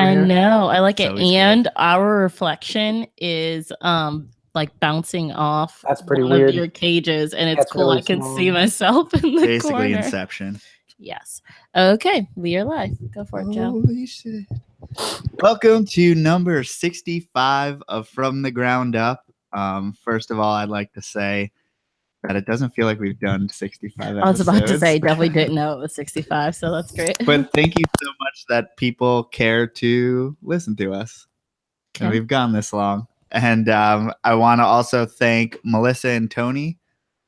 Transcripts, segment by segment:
over here. I know. I like it. always And good. our reflection is like bouncing off That's pretty one weird. of your cages, and it's That's cool. really I can small. see myself in the Basically corner. Inception. Yes. Okay, we are live. Go for it, Joe. Holy shit. Welcome to number 65 of From the Ground Up. First of all, I'd like to say that it doesn't feel like we've done 65 episodes. I was about to say, definitely didn't know it was 65, so that's great. But thank you so much that people care to listen to us. And Okay. we've gone this long. And I want to also thank Melissa and Tony.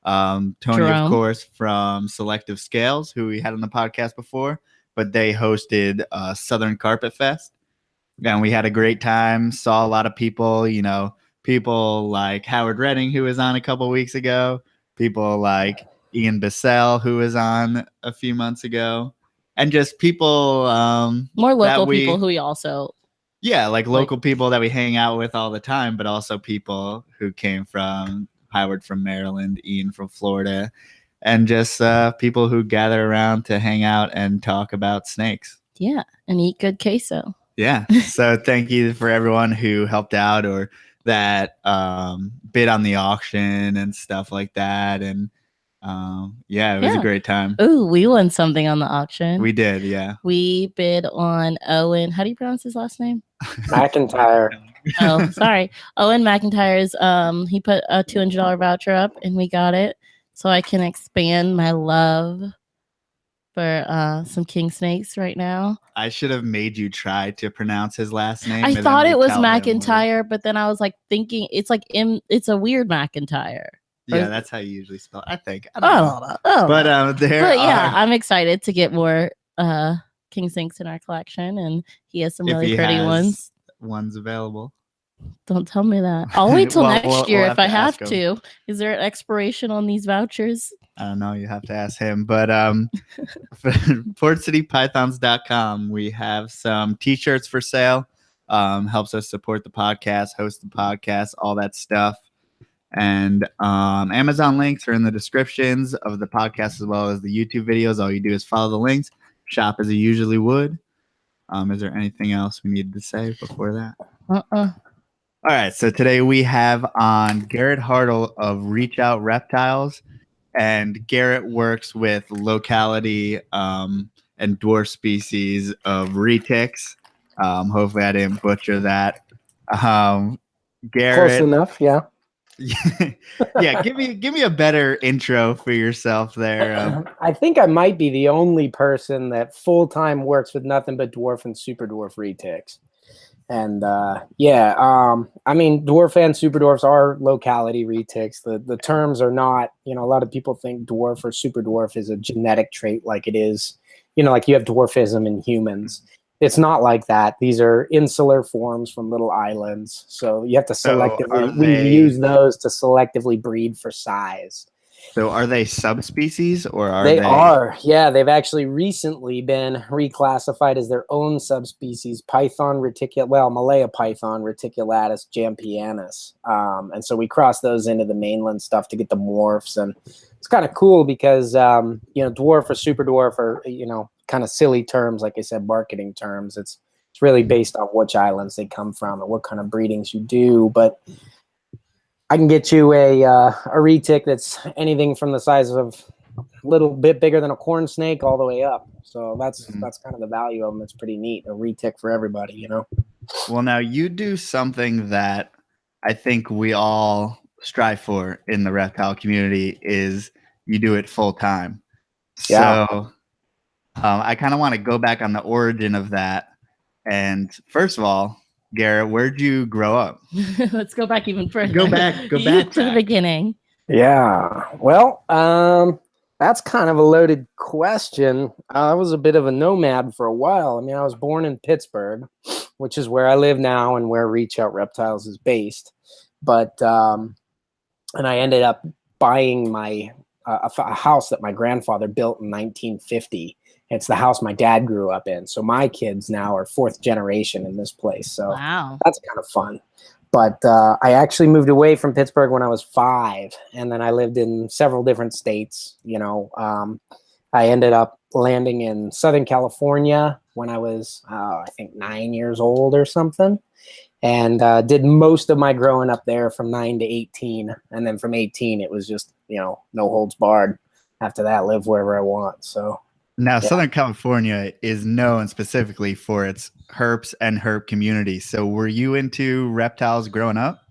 Tony, Jerome. of course, from Selective Scales, who we had on the podcast before, but they hosted Southern Carpet Fest. And we had a great time, saw a lot of people, you know, people like Howard Redding, who was on a couple weeks ago, people like Ian Bissell, who was on a few months ago, and just people more local people who we also like local people that we hang out with all the time, but also people who came from Howard from Maryland, Ian from Florida, and just people who gather around to hang out and talk about snakes. Yeah, and eat good queso. Yeah. So thank you for everyone who helped out or that bid on the auction and stuff like that. And it was a great time. Ooh, we won something on the auction. We did, yeah. We bid on Owen. How do you pronounce his last name? McIntyre. Oh, sorry. Owen McIntyre's he put a $200 voucher up and we got it. So I can expand my love for some king snakes right now. I should have made you try to pronounce his last name. I thought it was McIntyre, but then I was like thinking it's a weird McIntyre. Yeah, that's how you usually spell it, I think. I don't know. But I'm excited to get more king snakes in our collection, and he has some really pretty ones. One's available. Don't tell me that. I'll wait till next year if I have him. to. Is there an expiration on these vouchers? I don't know. You have to ask him. But for Theportcitypythons.com, we have some t-shirts for sale. Helps us support the podcast, host the podcast, all that stuff. And Amazon links are in the descriptions of the podcast as well as the YouTube videos. All you do is follow the links, shop as you usually would. Is there anything else we needed to say before that? All right, so today we have on Garrett Hartle of Reach Out Reptiles, and Garrett works with locality and dwarf species of retics. Hopefully I didn't butcher that. Garrett, close enough, yeah. Yeah, give me a better intro for yourself there. I think I might be the only person that full-time works with nothing but dwarf and super dwarf retics. And I mean, dwarf and super dwarfs are locality retics. The terms are not, a lot of people think dwarf or super dwarf is a genetic trait like it is, like you have dwarfism in humans. It's not like that. These are insular forms from little islands. So you have to selectively, we use those to selectively breed for size. So are they subspecies or are they? They are. Yeah, they've actually recently been reclassified as their own subspecies, Malaya python reticulatus jampianus. And so we cross those into the mainland stuff to get the morphs. And it's kind of cool because, dwarf or super dwarf are, kind of silly terms, like I said, marketing terms. It's really based on which islands they come from and what kind of breedings you do. But I can get you a retic that's anything from the size of a little bit bigger than a corn snake all the way up. So that's kind of the value of them. It's pretty neat. A retic for everybody, Well, now you do something that I think we all strive for in the reptile community is you do it full time. Yeah. So I kind of want to go back on the origin of that. And first of all, Garrett, where'd you grow up? Let's go back even further. Go back to the beginning. Yeah. Well, that's kind of a loaded question. I was a bit of a nomad for a while. I mean, I was born in Pittsburgh, which is where I live now and where Reach Out Reptiles is based. But and I ended up buying a house that my grandfather built in 1950. It's the house my dad grew up in. So my kids now are fourth generation in this place. So wow. That's kind of fun. But I actually moved away from Pittsburgh when I was 5. And then I lived in several different states. I ended up landing in Southern California when I was, I think 9 years old or something. And did most of my growing up there from 9 to 18. And then from 18, it was just, no holds barred. After that, live wherever I want. So now, Southern California is known specifically for its herps and herp community. So were you into reptiles growing up?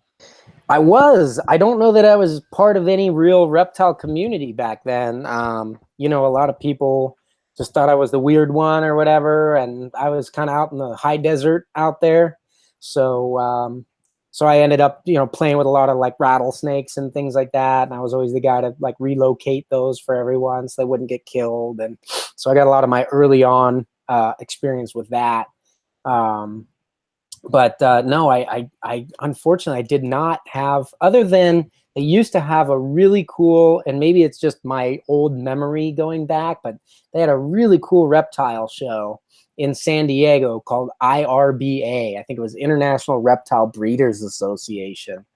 I was. I don't know that I was part of any real reptile community back then. A lot of people just thought I was the weird one or whatever. And I was kind of out in the high desert out there. So I ended up, playing with a lot of like rattlesnakes and things like that. And I was always the guy to like relocate those for everyone so they wouldn't get killed. And so I got a lot of my early on experience with that. But no, I unfortunately I did not have, other than they used to have a really cool, and maybe it's just my old memory going back, but they had a really cool reptile show in San Diego called IRBA. I think it was International Reptile Breeders Association.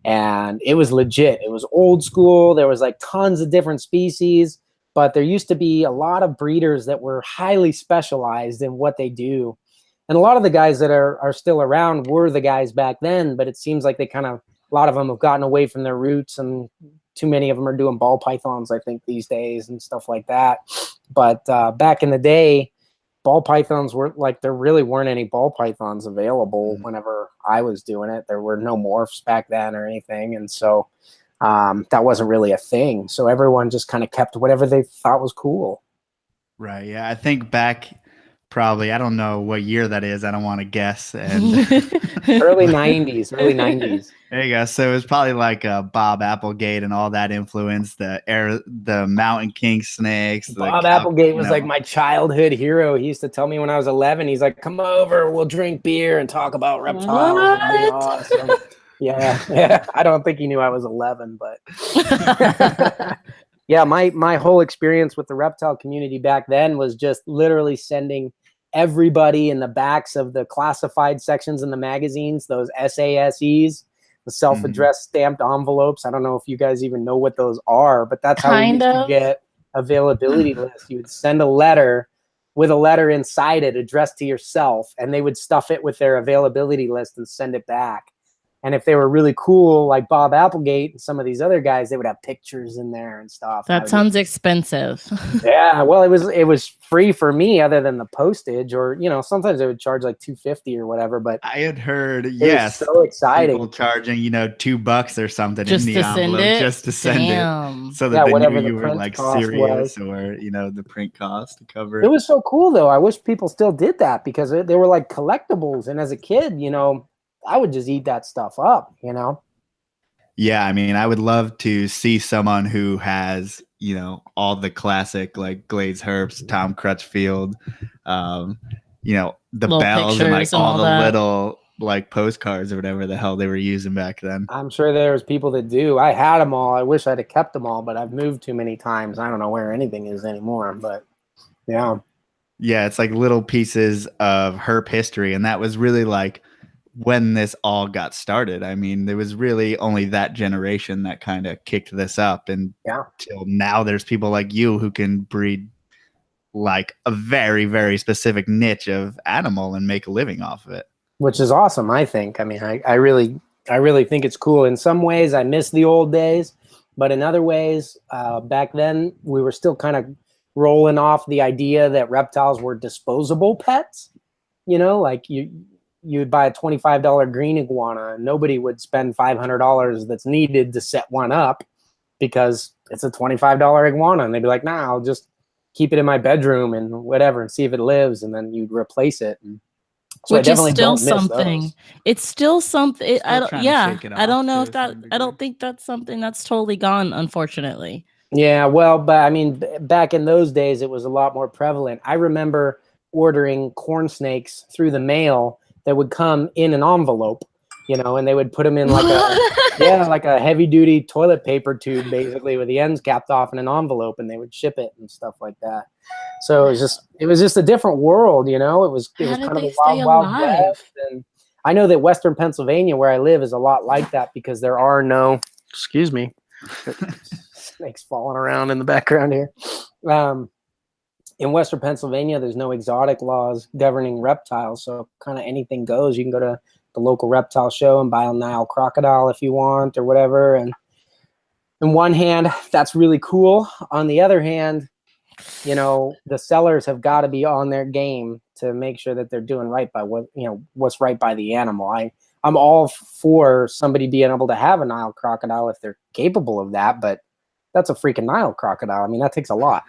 And it was legit. It was old school. There was like tons of different species, but there used to be a lot of breeders that were highly specialized in what they do. And a lot of the guys that are still around were the guys back then, but it seems like a lot of them have gotten away from their roots, and too many of them are doing ball pythons, I think, these days and stuff like that. But back in the day, ball pythons were like, there really weren't any ball pythons available whenever I was doing it. There were no morphs back then or anything. And so that wasn't really a thing. So everyone just kind of kept whatever they thought was cool. Right. Yeah. I think back probably, I don't know what year that is. I don't want to guess. And early 90s. There you go. So it was probably like Bob Applegate and all that influence, the mountain king snakes. Bob Applegate was like my childhood hero. He used to tell me when I was 11, he's like, come over, we'll drink beer and talk about reptiles. It'll be awesome. Yeah. I don't think he knew I was 11, but yeah, my whole experience with the reptile community back then was just literally sending everybody in the backs of the classified sections in the magazines, those SASEs, the self-addressed stamped envelopes. I don't know if you guys even know what those are, but that's how we used to get availability lists. You would send a letter with a letter inside it addressed to yourself, and they would stuff it with their availability list and send it back. And if they were really cool, like Bob Applegate and some of these other guys, they would have pictures in there and stuff. That sounds expensive. Yeah, well, it was free for me, other than the postage, or sometimes they would charge like $2.50 or whatever. But I had heard, yes, so exciting, people charging $2 or something just in the envelope just to send it, so that they knew you were like serious, or the print cost to cover it. It was so cool though. I wish people still did that, because they were like collectibles, and as a kid, I would just eat that stuff up, Yeah, I mean, I would love to see someone who has, all the classic like Glades Herps, Tom Crutchfield, the little bells and like all the little like postcards or whatever the hell they were using back then. I'm sure there's people that do. I had them all. I wish I'd have kept them all, but I've moved too many times. I don't know where anything is anymore, but yeah. Yeah, it's like little pieces of herp history, and that was really like when this all got started. I mean, there was really only that generation that kind of kicked this up, and till now there's people like you who can breed like a very, very specific niche of animal and make a living off of it, which is awesome. I think, I mean, I really think it's cool. In some ways I miss the old days, but in other ways, back then we were still kind of rolling off the idea that reptiles were disposable pets, like you'd buy a $25 green iguana, and nobody would spend $500 that's needed to set one up, because it's a $25 iguana. And they'd be like, nah, I'll just keep it in my bedroom and whatever, and see if it lives. And then you'd replace it. And so which is still something. It's still something. I don't think that's something that's totally gone, unfortunately. Yeah, well, but I mean, back in those days, it was a lot more prevalent. I remember ordering corn snakes through the mail that would come in an envelope, and they would put them in like a heavy duty toilet paper tube, basically, with the ends capped off in an envelope, and they would ship it and stuff like that. So it was just a different world, it was kind of a wild west. And I know that Western Pennsylvania, where I live, is a lot like that, because there are no, excuse me, snakes falling around in the background here. in Western Pennsylvania, there's no exotic laws governing reptiles, so kind of anything goes. You can go to the local reptile show and buy a Nile crocodile if you want, or whatever. And on one hand, that's really cool. On the other hand, the sellers have got to be on their game to make sure that they're doing right by what's right by the animal. I'm all for somebody being able to have a Nile crocodile if they're capable of that, but that's a freaking Nile crocodile. I mean, that takes a lot,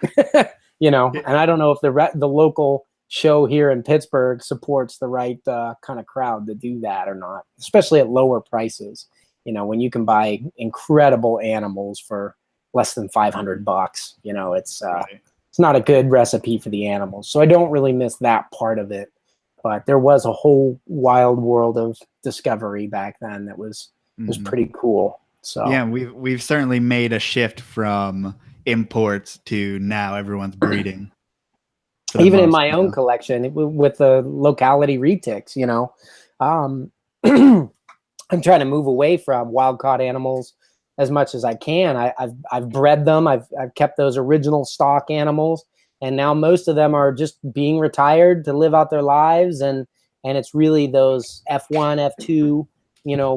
and I don't know if the local show here in Pittsburgh supports the right kind of crowd to do that or not, especially at lower prices. When you can buy incredible animals for less than $500, it's not a good recipe for the animals. So I don't really miss that part of it, but there was a whole wild world of discovery back then that was pretty cool. So yeah, we've certainly made a shift from imports to now everyone's breeding. Even in my own collection with the locality retics, I'm trying to move away from wild caught animals as much as I can. I've bred them. I've kept those original stock animals, and now most of them are just being retired to live out their lives. And it's really those F1, F2,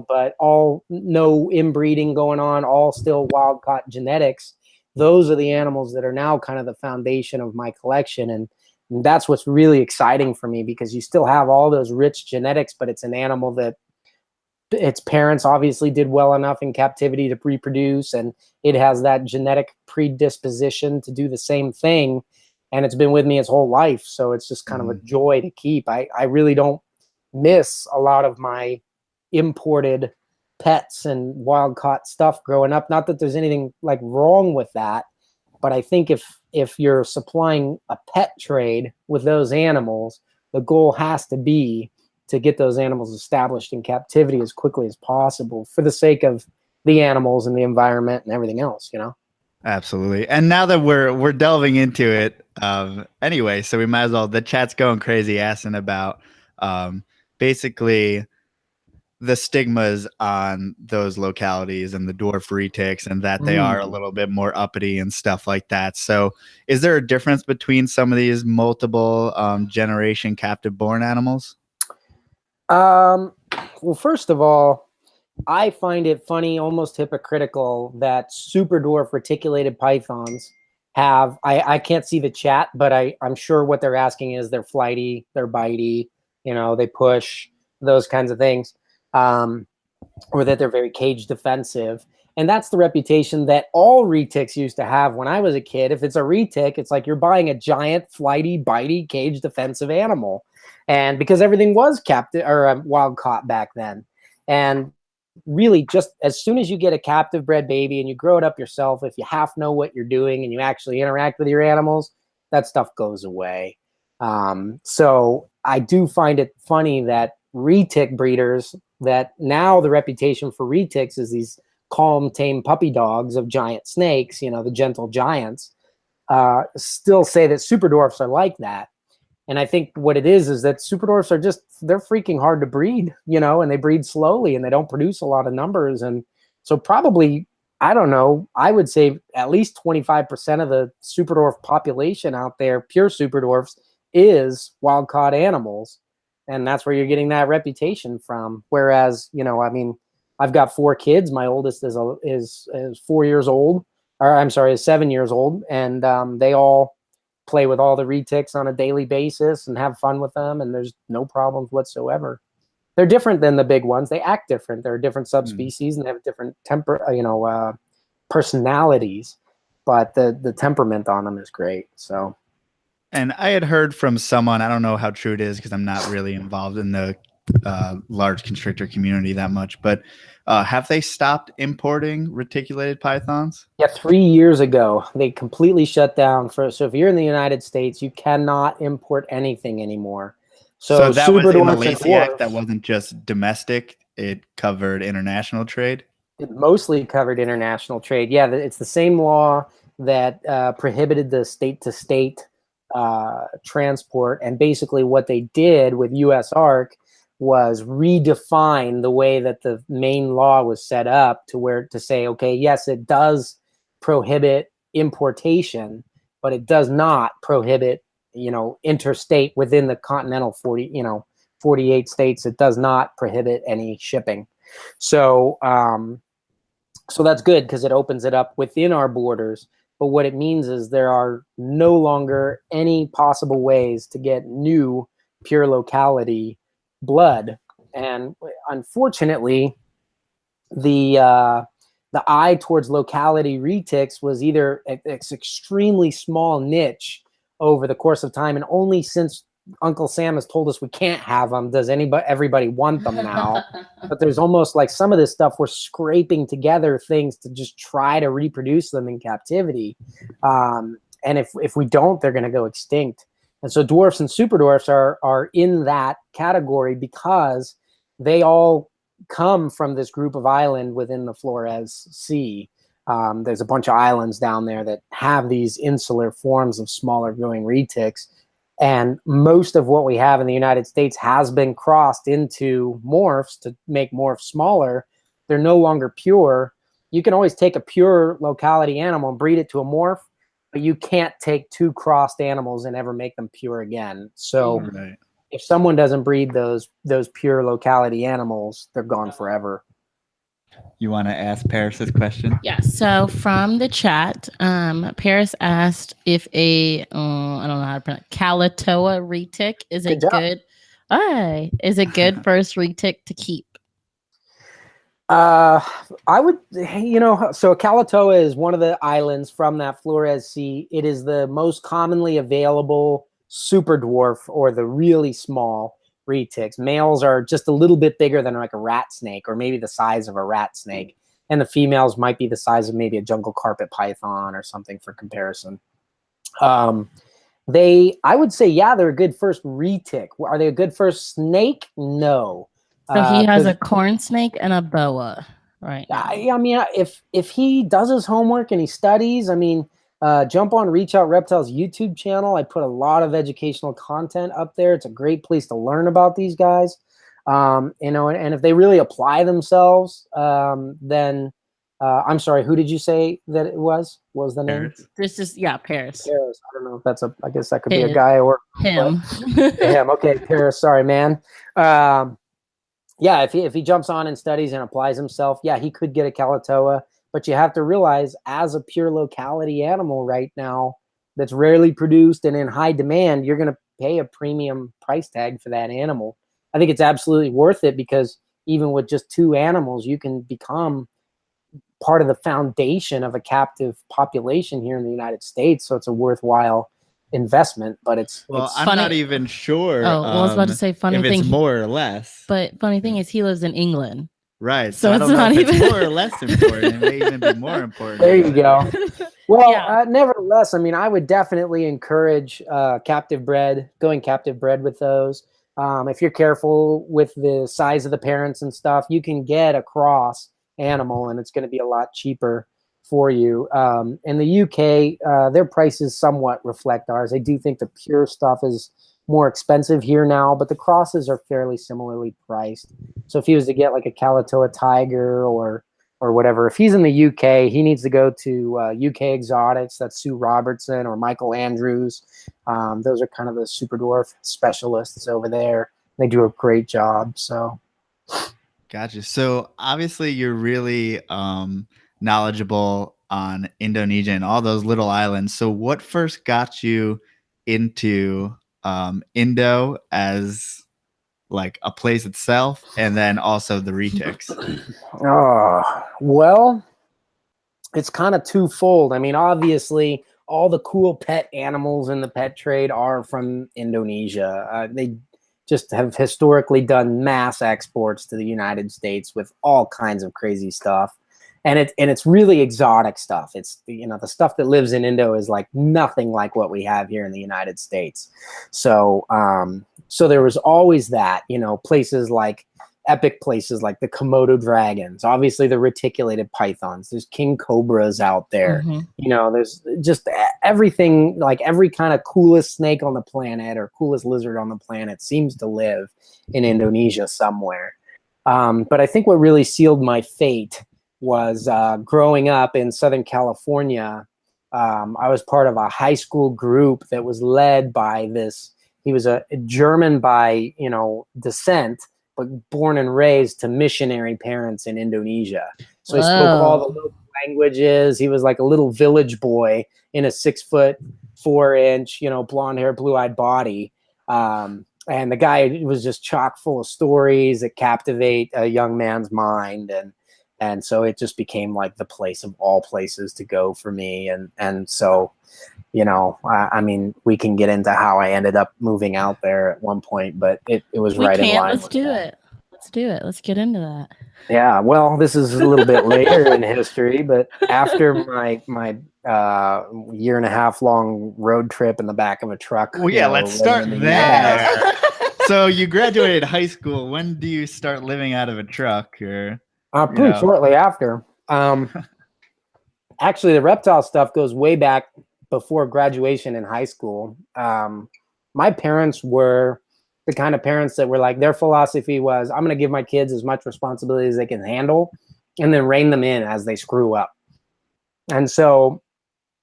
but all no inbreeding going on, all still wild caught genetics. Those are the animals that are now kind of the foundation of my collection. And that's what's really exciting for me, because you still have all those rich genetics, but it's an animal that its parents obviously did well enough in captivity to reproduce, and it has that genetic predisposition to do the same thing. And it's been with me its whole life. So it's just kind of a joy to keep. I really don't miss a lot of my imported pets and wild caught stuff growing up. Not that there's anything like wrong with that, but I think if you're supplying a pet trade with those animals, the goal has to be to get those animals established in captivity as quickly as possible for the sake of the animals and the environment and everything else, Absolutely. And now that we're delving into it, anyway, so we might as well, the chat's going crazy asking about basically the stigmas on those localities and the dwarf retics, and that they are a little bit more uppity and stuff like that. So is there a difference between some of these multiple generation captive born animals? Well, first of all, I find it funny, almost hypocritical, that super dwarf reticulated pythons have, I can't see the chat, but I'm sure what they're asking is they're flighty, they're bitey, they push, those kinds of things, or that they're very cage defensive. And that's the reputation that all retics used to have when I was a kid. If it's a retic, it's like you're buying a giant, flighty, bitey, cage defensive animal. And because everything was captive or wild caught back then. And really, just as soon as you get a captive bred baby and you grow it up yourself, if you half know what you're doing and you actually interact with your animals, that stuff goes away. So I do find it funny that retic breeders, that now the reputation for retics is these calm, tame puppy dogs of giant snakes, the gentle giants, still say that super dwarfs are like that. And I think what it is that super dwarfs are they're freaking hard to breed, and they breed slowly and they don't produce a lot of numbers. And so probably, I don't know, I would say at least 25% of the super dwarf population out there, pure super dwarfs, is wild caught animals. And that's where you're getting that reputation from. Whereas, I've got 4 kids. My oldest is 4 years old, or I'm sorry, is 7 years old. And they all play with all the retics on a daily basis and have fun with them. And there's no problems whatsoever. They're different than the big ones. They act different. They're different subspecies and they have different personalities, but the temperament on them is great. So. And I had heard from someone, I don't know how true it is because I'm not really involved in the large constrictor community that much, but have they stopped importing reticulated pythons? Yeah, 3 years ago, they completely shut down. So if you're in the United States, you cannot import anything anymore. So that was in the Lacey Act. That wasn't just domestic. It covered international trade? It mostly covered international trade. Yeah, it's the same law that prohibited the state-to-state transport. And basically what they did with U.S. ARC was redefine the way that the main law was set up to say, okay, yes, it does prohibit importation, but it does not prohibit, interstate within the continental 48 states. It does not prohibit any shipping. So, so that's good because it opens it up within our borders. But what it means is there are no longer any possible ways to get new pure locality blood. And unfortunately, the eye towards locality retics was either an extremely small niche over the course of time, and only since Uncle Sam has told us we can't have them does everybody want them now. But there's almost like some of this stuff we're scraping together things to just try to reproduce them in captivity, and if we don't, they're going to go extinct. And so dwarfs and super dwarfs are in that category because they all come from this group of island within the Flores Sea. There's a bunch of islands down there that have these insular forms of smaller growing retics. And most of what we have in the United States has been crossed into morphs to make morphs smaller. They're no longer pure. You can always take a pure locality animal and breed it to a morph, but you can't take two crossed animals and ever make them pure again. So if someone doesn't breed those pure locality animals, they're gone forever. You want to ask Paris this question? Yeah. So from the chat, Paris asked if I don't know how to pronounce Kalatoa retic is a good first retic to keep. I would, so Kalatoa is one of the islands from that Flores Sea. It is the most commonly available super dwarf, or the really small retics. Males are just a little bit bigger than like a rat snake, or maybe the size of a rat snake. And the females might be the size of maybe a jungle carpet python or something for comparison. I would say, yeah, they're a good first retic. Are they a good first snake? No. So he has a corn snake and a boa right now. I mean, if he does his homework and he studies, jump on Reach Out Reptiles YouTube channel. I put a lot of educational content up there. It's a great place to learn about these guys. And if they really apply themselves, then I'm sorry, who did you say that it was? What was the name? This is Paris. Paris. I don't know if I guess that could be a guy or him. Him. Okay, Paris. Sorry, man. Yeah, if he jumps on and studies and applies himself, yeah, he could get a Kalatoa. But you have to realize, as a pure locality animal right now that's rarely produced and in high demand, you're going to pay a premium price tag for that animal. I think it's absolutely worth it because even with just two animals, you can become part of the foundation of a captive population here in the United States. So it's a worthwhile investment, but it's I'm funny. not even sure. Oh, I was about to say funny if thing. It's more or less. But funny thing is, he lives in England. Right. So I don't know if it's more or less important. It may even be more important. There you go. Well, nevertheless, I would definitely encourage going captive bred with those. If you're careful with the size of the parents and stuff, you can get a cross animal and it's going to be a lot cheaper for you. In the UK, their prices somewhat reflect ours. I do think the pure stuff is more expensive here now, but the crosses are fairly similarly priced. So if he was to get like a Kalatoa tiger or whatever, if he's in the UK, he needs to go to UK Exotics. That's Sue Robertson or Michael Andrews. Those are kind of the super dwarf specialists over there. They do a great job. So, gotcha. So obviously you're really knowledgeable on Indonesia and all those little islands. So what first got you into Indo as like a place itself, and then also the retics? Well, it's kind of twofold. Obviously, all the cool pet animals in the pet trade are from Indonesia. They just have historically done mass exports to the United States with all kinds of crazy stuff. And it's really exotic stuff. It's, the stuff that lives in Indo is like nothing like what we have here in the United States. So, so there was always that, epic places like the Komodo dragons, obviously the reticulated pythons, there's king cobras out there. Mm-hmm. There's just everything, like every kind of coolest snake on the planet or coolest lizard on the planet seems to live in Indonesia somewhere. But I think what really sealed my fate was growing up in Southern California I was part of a high school group that was led by this. He was a German by, descent, but born and raised to missionary parents in Indonesia. So he spoke all the local languages. He was like a little village boy in a 6'4", blonde hair, blue-eyed body. And the guy was just chock full of stories that captivate a young man's mind. And so it just became like the place of all places to go for me. And so, I mean, we can get into how I ended up moving out there at one point, but it was right in line. Let's do it. Let's get into that. Yeah, well, this is a little bit later in history, but after my year and a half long road trip in the back of a truck. Well, yeah, let's start there. So you graduated high school. When do you start living out of a truck? Or pretty shortly after. Actually, the reptile stuff goes way back before graduation in high school. My parents were the kind of parents that were like, their philosophy was, I'm going to give my kids as much responsibility as they can handle and then rein them in as they screw up. And so,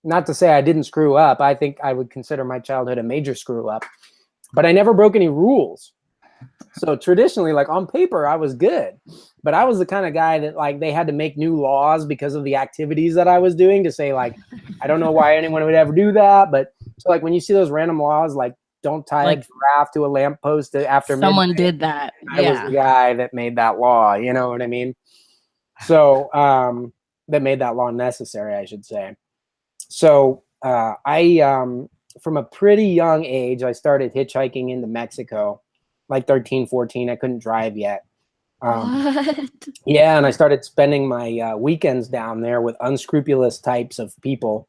not to say I didn't screw up, I think I would consider my childhood a major screw up, but I never broke any rules. So traditionally, like on paper, I was good, but I was the kind of guy that like they had to make new laws because of the activities that I was doing to say like, I don't know why anyone would ever do that. But so like when you see those random laws, like don't tie a giraffe to a lamppost after someone midnight, did that. I was the guy that made that law. You know what I mean? So that made that law necessary, I should say. So I from a pretty young age, I started hitchhiking into Mexico. Like 13, 14, I couldn't drive yet. What? Yeah, and I started spending my weekends down there with unscrupulous types of people.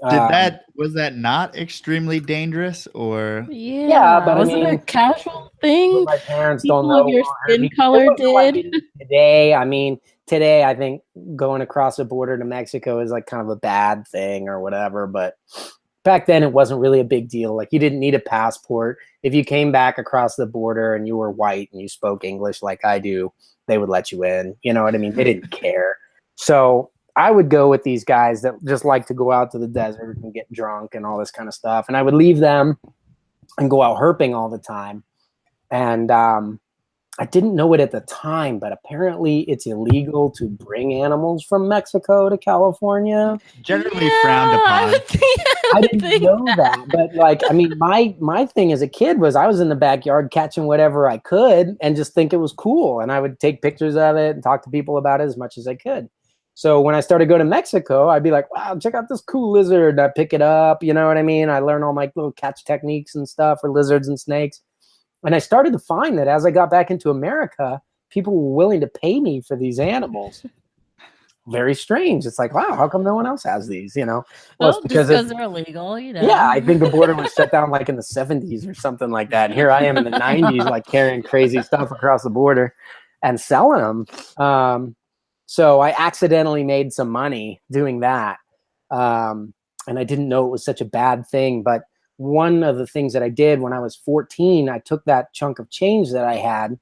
Was that not extremely dangerous, or? Yeah, but was it a casual thing? My parents People don't know of your skin color did. Today, I think going across the border to Mexico is like kind of a bad thing or whatever, but back then it wasn't really a big deal. Like you didn't need a passport. If you came back across the border and you were white and you spoke English like I do, they would let you in. You know what I mean? They didn't care. So I would go with these guys that just like to go out to the desert and get drunk and all this kind of stuff. And I would leave them and go out herping all the time. And I didn't know it at the time, but apparently it's illegal to bring animals from Mexico to California. Generally frowned upon. I didn't know that. But like, I mean, my thing as a kid was I was in the backyard catching whatever I could and just think it was cool. And I would take pictures of it and talk to people about it as much as I could. So when I started going to Mexico, I'd be like, wow, check out this cool lizard. I'd pick it up. You know what I mean? I learned all my little catch techniques and stuff for lizards and snakes. And I started to find that as I got back into America, people were willing to pay me for these animals. Very strange. It's like, wow, how come no one else has these? Well, it's because they're illegal, Yeah, I think the border was shut down like in the 70s or something like that. And here I am in the 90s, like carrying crazy stuff across the border and selling them. So I accidentally made some money doing that. And I didn't know it was such a bad thing, but one of the things that I did when I was 14, I took that chunk of change that I had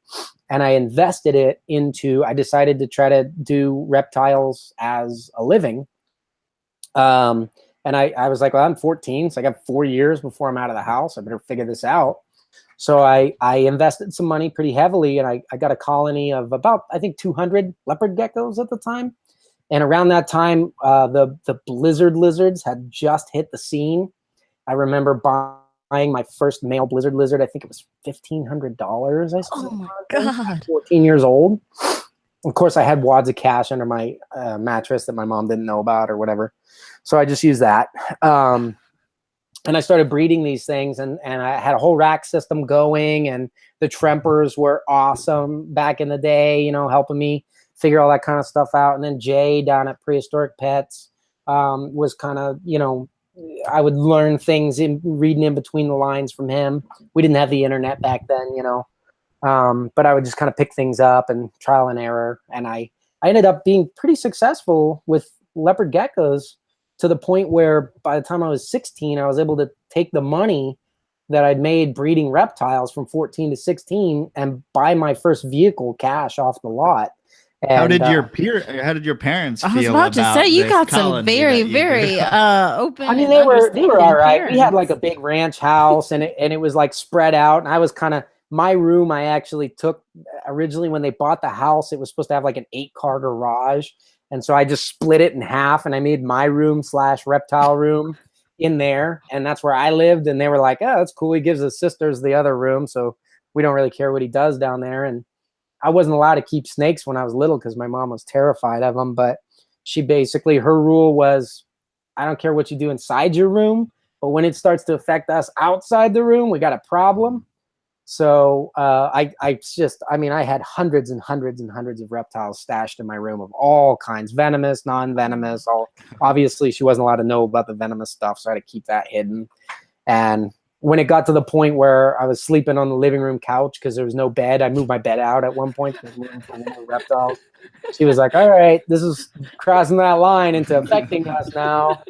and I invested it into, I decided to try to do reptiles as a living. And I was like, well, I'm 14, so I got 4 years before I'm out of the house. I better figure this out. So I invested some money pretty heavily and I got a colony of about, I think, 200 leopard geckos at the time. And around that time, the blizzard lizards had just hit the scene. I remember buying my first male blizzard lizard. I think it was $1,500. Oh my God. 14 years old. Of course, I had wads of cash under my mattress that my mom didn't know about or whatever. So I just used that. And I started breeding these things and I had a whole rack system going and the Trempers were awesome back in the day, helping me figure all that kind of stuff out. And then Jay down at Prehistoric Pets was kind of, I would learn things reading in between the lines from him. We didn't have the internet back then, but I would just kind of pick things up and trial and error. And I ended up being pretty successful with leopard geckos to the point where by the time I was 16, I was able to take the money that I'd made breeding reptiles from 14 to 16 and buy my first vehicle cash off the lot. And how did your parents I was feel about to about say you this got some colony very, that you very grew up? open. I mean, and they were all understanding right. We had like a parents. big ranch house, and it was like spread out. And I was kind of my room. I actually took originally when they bought the house. It was supposed to have like an 8-car garage, and so I just split it in half, and I made my room / reptile room in there, and that's where I lived. And they were like, "Oh, that's cool. He gives his sisters the other room, so we don't really care what he does down there." And I wasn't allowed to keep snakes when I was little because my mom was terrified of them. But she basically, her rule was, I don't care what you do inside your room, but when it starts to affect us outside the room, we got a problem. So I had hundreds and hundreds and hundreds of reptiles stashed in my room of all kinds, venomous, non-venomous. Obviously, she wasn't allowed to know about the venomous stuff, so I had to keep that hidden. And when it got to the point where I was sleeping on the living room couch because there was no bed, I moved my bed out at one point to make room for more reptiles. She was like, all right, this is crossing that line into affecting us now.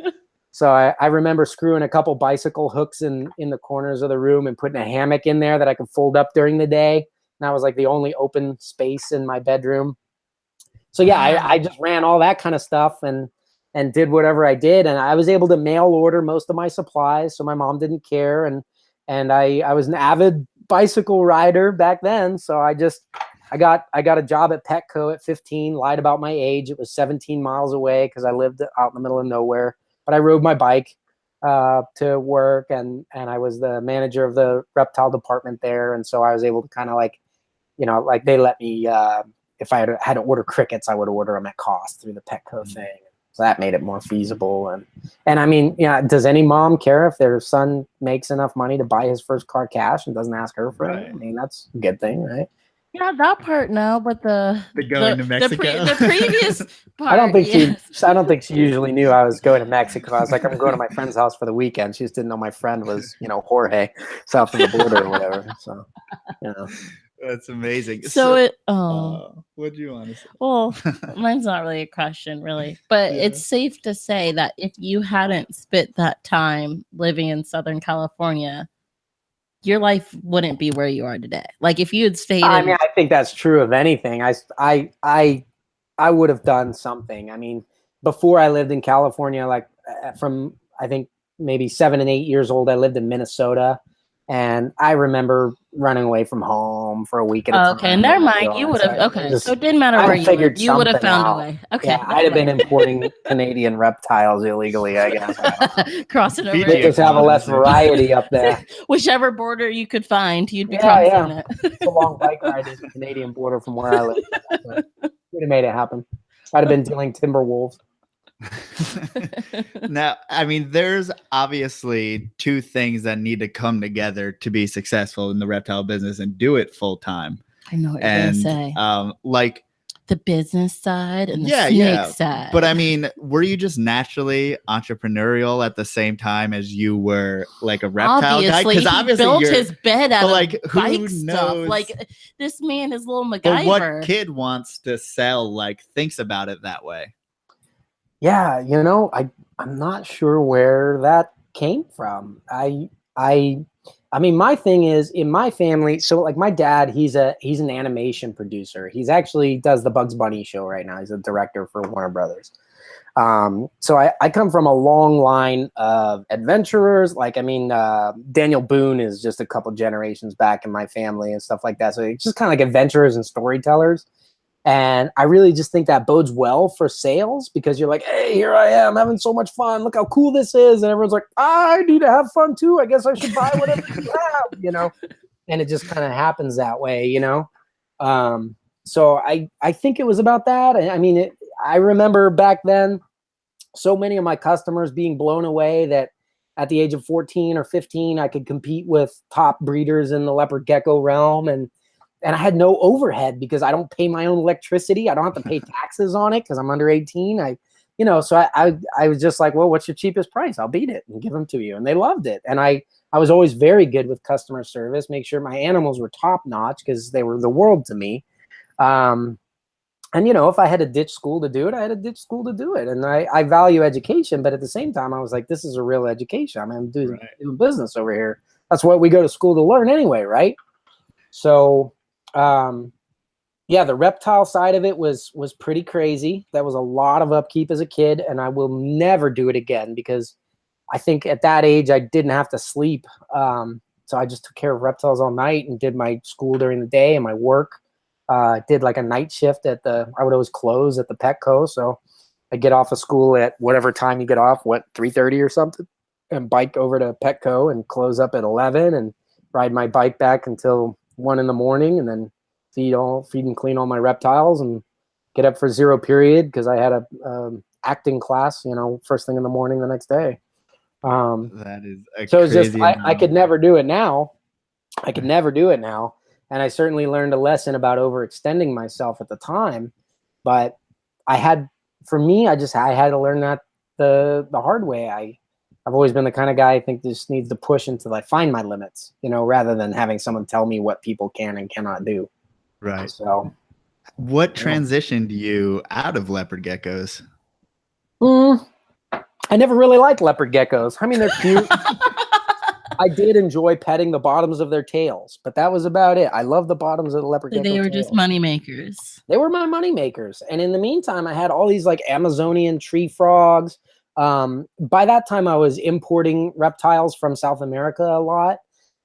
So I remember screwing a couple bicycle hooks in the corners of the room and putting a hammock in there that I could fold up during the day. And that was like the only open space in my bedroom. So yeah, I just ran all that kind of stuff and did whatever I did. And I was able to mail order most of my supplies, so my mom didn't care. And I was an avid bicycle rider back then. So I got a job at Petco at 15, lied about my age. It was 17 miles away because I lived out in the middle of nowhere. But I rode my bike to work, and I was the manager of the reptile department there. And so I was able to kind of like they let me, if I had to order crickets, I would order them at cost through the Petco thing. So that made it more feasible. And I mean, does any mom care if their son makes enough money to buy his first car cash and doesn't ask her for it? I mean, that's a good thing, right? Yeah, that part no, but the going to Mexico. the previous part. I don't think she usually knew I was going to Mexico. I was like, I'm going to my friend's house for the weekend. She just didn't know my friend was, Jorge, south of the border or whatever. So, That's amazing. So what do you want to say? Well, mine's not really a question, really, but it's safe to say that if you hadn't spent that time living in Southern California, your life wouldn't be where you are today. Like if you had stayed. I mean, I think that's true of anything. I would have done something. I mean, before I lived in California, like from I think maybe 7 and 8 years old, I lived in Minnesota, and I remember running away from home for a week at a time. Okay, never mind. You would have. Okay, so it didn't matter where you lived. You would have found a way. Okay, yeah, I'd have been importing Canadian reptiles illegally, I guess. Crossing over. They just have a less variety up there. Whichever border you could find, you'd be crossing it. It's a long bike ride to the Canadian border from where I live. So would have made it happen. I'd have been dealing timber wolves. Now, I mean, there's obviously two things that need to come together to be successful in the reptile business and do it full time. I know what you're gonna say. Like the business side and the snake side. But I mean, were you just naturally entrepreneurial at the same time as you were like a reptile guy? Because obviously built his bed out of who bike knows? Stuff. Like this man is little MacGyver. But what kid wants to sell? Like thinks about it that way. Yeah, I'm not sure where that came from. I mean, my thing is in my family. So, like, my dad, he's an animation producer. He's actually does the Bugs Bunny show right now. He's a director for Warner Brothers. So I come from a long line of adventurers. Like, I mean, Daniel Boone is just a couple generations back in my family and stuff like that. So it's just kind of like adventurers and storytellers. And I really just think that bodes well for sales because you're like, hey, here I am having so much fun. Look how cool this is. And everyone's like, I need to have fun too. I guess I should buy whatever you have, And it just kind of happens that way, So I think it was about that. I mean, I remember back then so many of my customers being blown away that at the age of 14 or 15, I could compete with top breeders in the leopard gecko realm. And I had no overhead because I don't pay my own electricity. I don't have to pay taxes on it because I'm under 18. So I was just like, well, what's your cheapest price? I'll beat it and give them to you. And they loved it. And I was always very good with customer service, make sure my animals were top notch because they were the world to me. And if I had to ditch school to do it, I had to ditch school to do it. And I value education, but at the same time, I was like, this is a real education. I'm doing business over here. That's what we go to school to learn anyway, right? So, Yeah, the reptile side of it was pretty crazy. That was a lot of upkeep as a kid, and I will never do it again because I think at that age I didn't have to sleep. So I just took care of reptiles all night and did my school during the day and my work. Did like a night shift I would always close at the Petco. So I get off of school at whatever time you get off, 3:30 or something, and bike over to Petco and close up at 11 and ride my bike back until 1 in the morning, and then feed and clean all my reptiles and get up for zero period because I had a acting class, first thing in the morning the next day. That is a so it's just, crazy I could never do it now. I could never do it now. And I certainly learned a lesson about overextending myself at the time, but I had to learn that the hard way. I've always been the kind of guy I think just needs to push until I find my limits, rather than having someone tell me what people can and cannot do. Right. So what transitioned you out of leopard geckos? I never really liked leopard geckos. I mean, they're cute. I did enjoy petting the bottoms of their tails, but that was about it. I love the bottoms of the leopard gecko They were tails. just money makers. They were my money makers. And in the meantime, I had all these like Amazonian tree frogs. By that time, I was importing reptiles from South America a lot.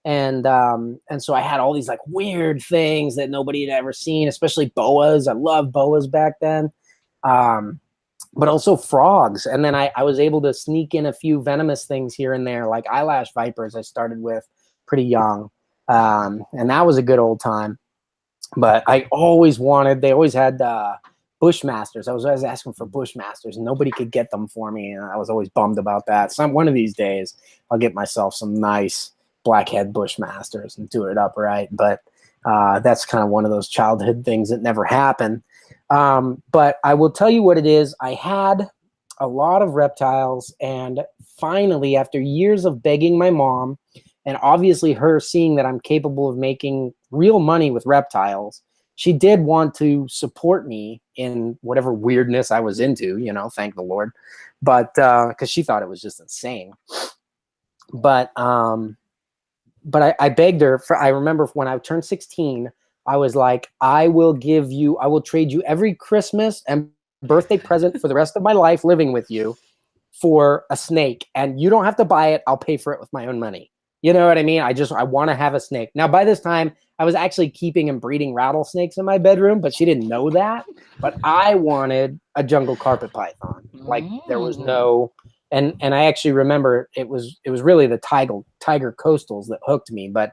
And so I had all these like weird things that nobody had ever seen, especially boas. I loved boas back then. But also frogs. And then I was able to sneak in a few venomous things here and there, like eyelash vipers I started with pretty young. And that was a good old time. But they always had Bushmasters. I was always asking for Bushmasters, and nobody could get them for me. And I was always bummed about that. So one of these days, I'll get myself some nice blackhead Bushmasters and do it up right. But that's kind of one of those childhood things that never happened. But I will tell you what it is. I had a lot of reptiles, and finally, after years of begging my mom, and obviously her seeing that I'm capable of making real money with reptiles, she did want to support me in whatever weirdness I was into, thank the Lord. But because she thought it was just insane. But I begged her I remember when I turned 16, I was like, I will trade you every Christmas and birthday present for the rest of my life living with you for a snake. And you don't have to buy it. I'll pay for it with my own money. You know what I mean? I want to have a snake. Now, by this time, I was actually keeping and breeding rattlesnakes in my bedroom, but she didn't know that. But I wanted a jungle carpet python. Like there was no, and I actually remember it was really the tiger coastals that hooked me. But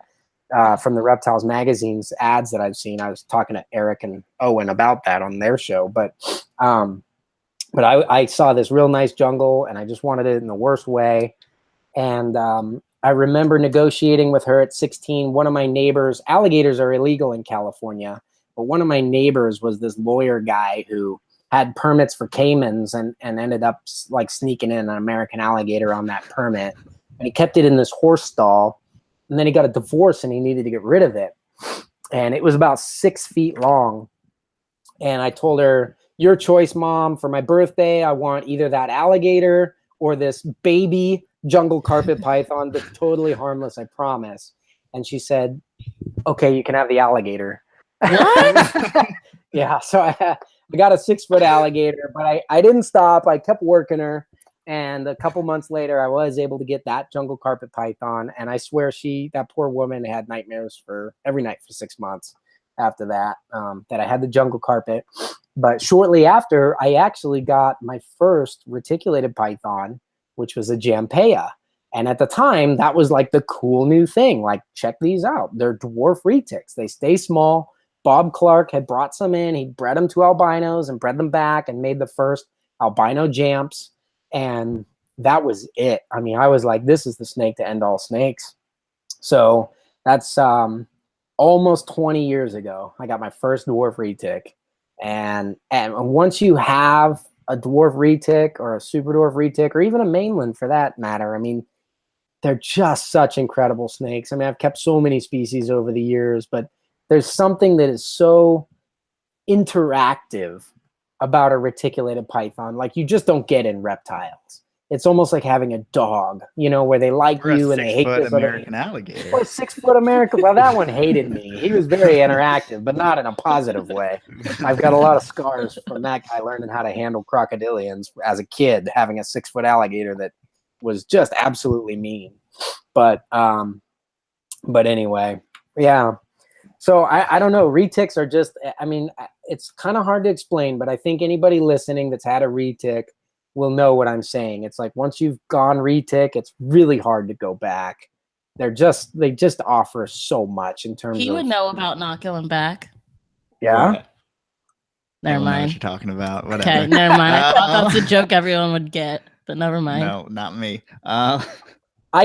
from the Reptiles magazine's ads that I've seen, I was talking to Eric and Owen about that on their show. But I saw this real nice jungle, and I just wanted it in the worst way. And I remember negotiating with her at 16. One of my neighbors, alligators are illegal in California, but one of my neighbors was this lawyer guy who had permits for caimans and ended up like sneaking in an American alligator on that permit. And he kept it in this horse stall. And then he got a divorce and he needed to get rid of it. And it was about 6 feet long. And I told her, your choice, Mom. For my birthday, I want either that alligator or this baby jungle carpet python that's totally harmless, I promise. And she said, okay, you can have the alligator. What? Yeah, so I got a 6-foot alligator, but I didn't stop. I kept working her. And a couple months later, I was able to get that jungle carpet python. And I swear that poor woman had nightmares for every night for 6 months after that, that I had the jungle carpet. But shortly after, I actually got my first reticulated python, which was a Jampea. And at the time, that was like the cool new thing. Like, check these out. They're dwarf retics. They stay small. Bob Clark had brought some in. He bred them to albinos and bred them back and made the first albino Jamps. And that was it. I mean, I was like, this is the snake to end all snakes. So that's almost 20 years ago. I got my first dwarf retic. And once you have a dwarf retic or a super dwarf retic or even a mainland for that matter, I mean, they're just such incredible snakes. I mean, I've kept so many species over the years, but there's something that is so interactive about a reticulated python like you just don't get in reptiles. it's almost like having a dog, you know, where they like Or a you and they hate 6-foot this other American alligator. or 6-foot American. Well, that one hated me. He was very interactive, but not in a positive way. I've got a lot of scars from that guy learning how to handle crocodilians as a kid, having a 6-foot alligator that was just absolutely mean. But anyway, yeah. So I don't know. Retics are just, I mean, it's kind of hard to explain, but I think anybody listening that's had a retic will know what I'm saying. It's like once you've gone retic, it's really hard to go back. They just offer so much in terms of. He would know about not going back. Yeah. What? Never I don't know what mind. you're talking about. Whatever. Okay, never mind. I thought that's a joke everyone would get, but never mind. No, not me. I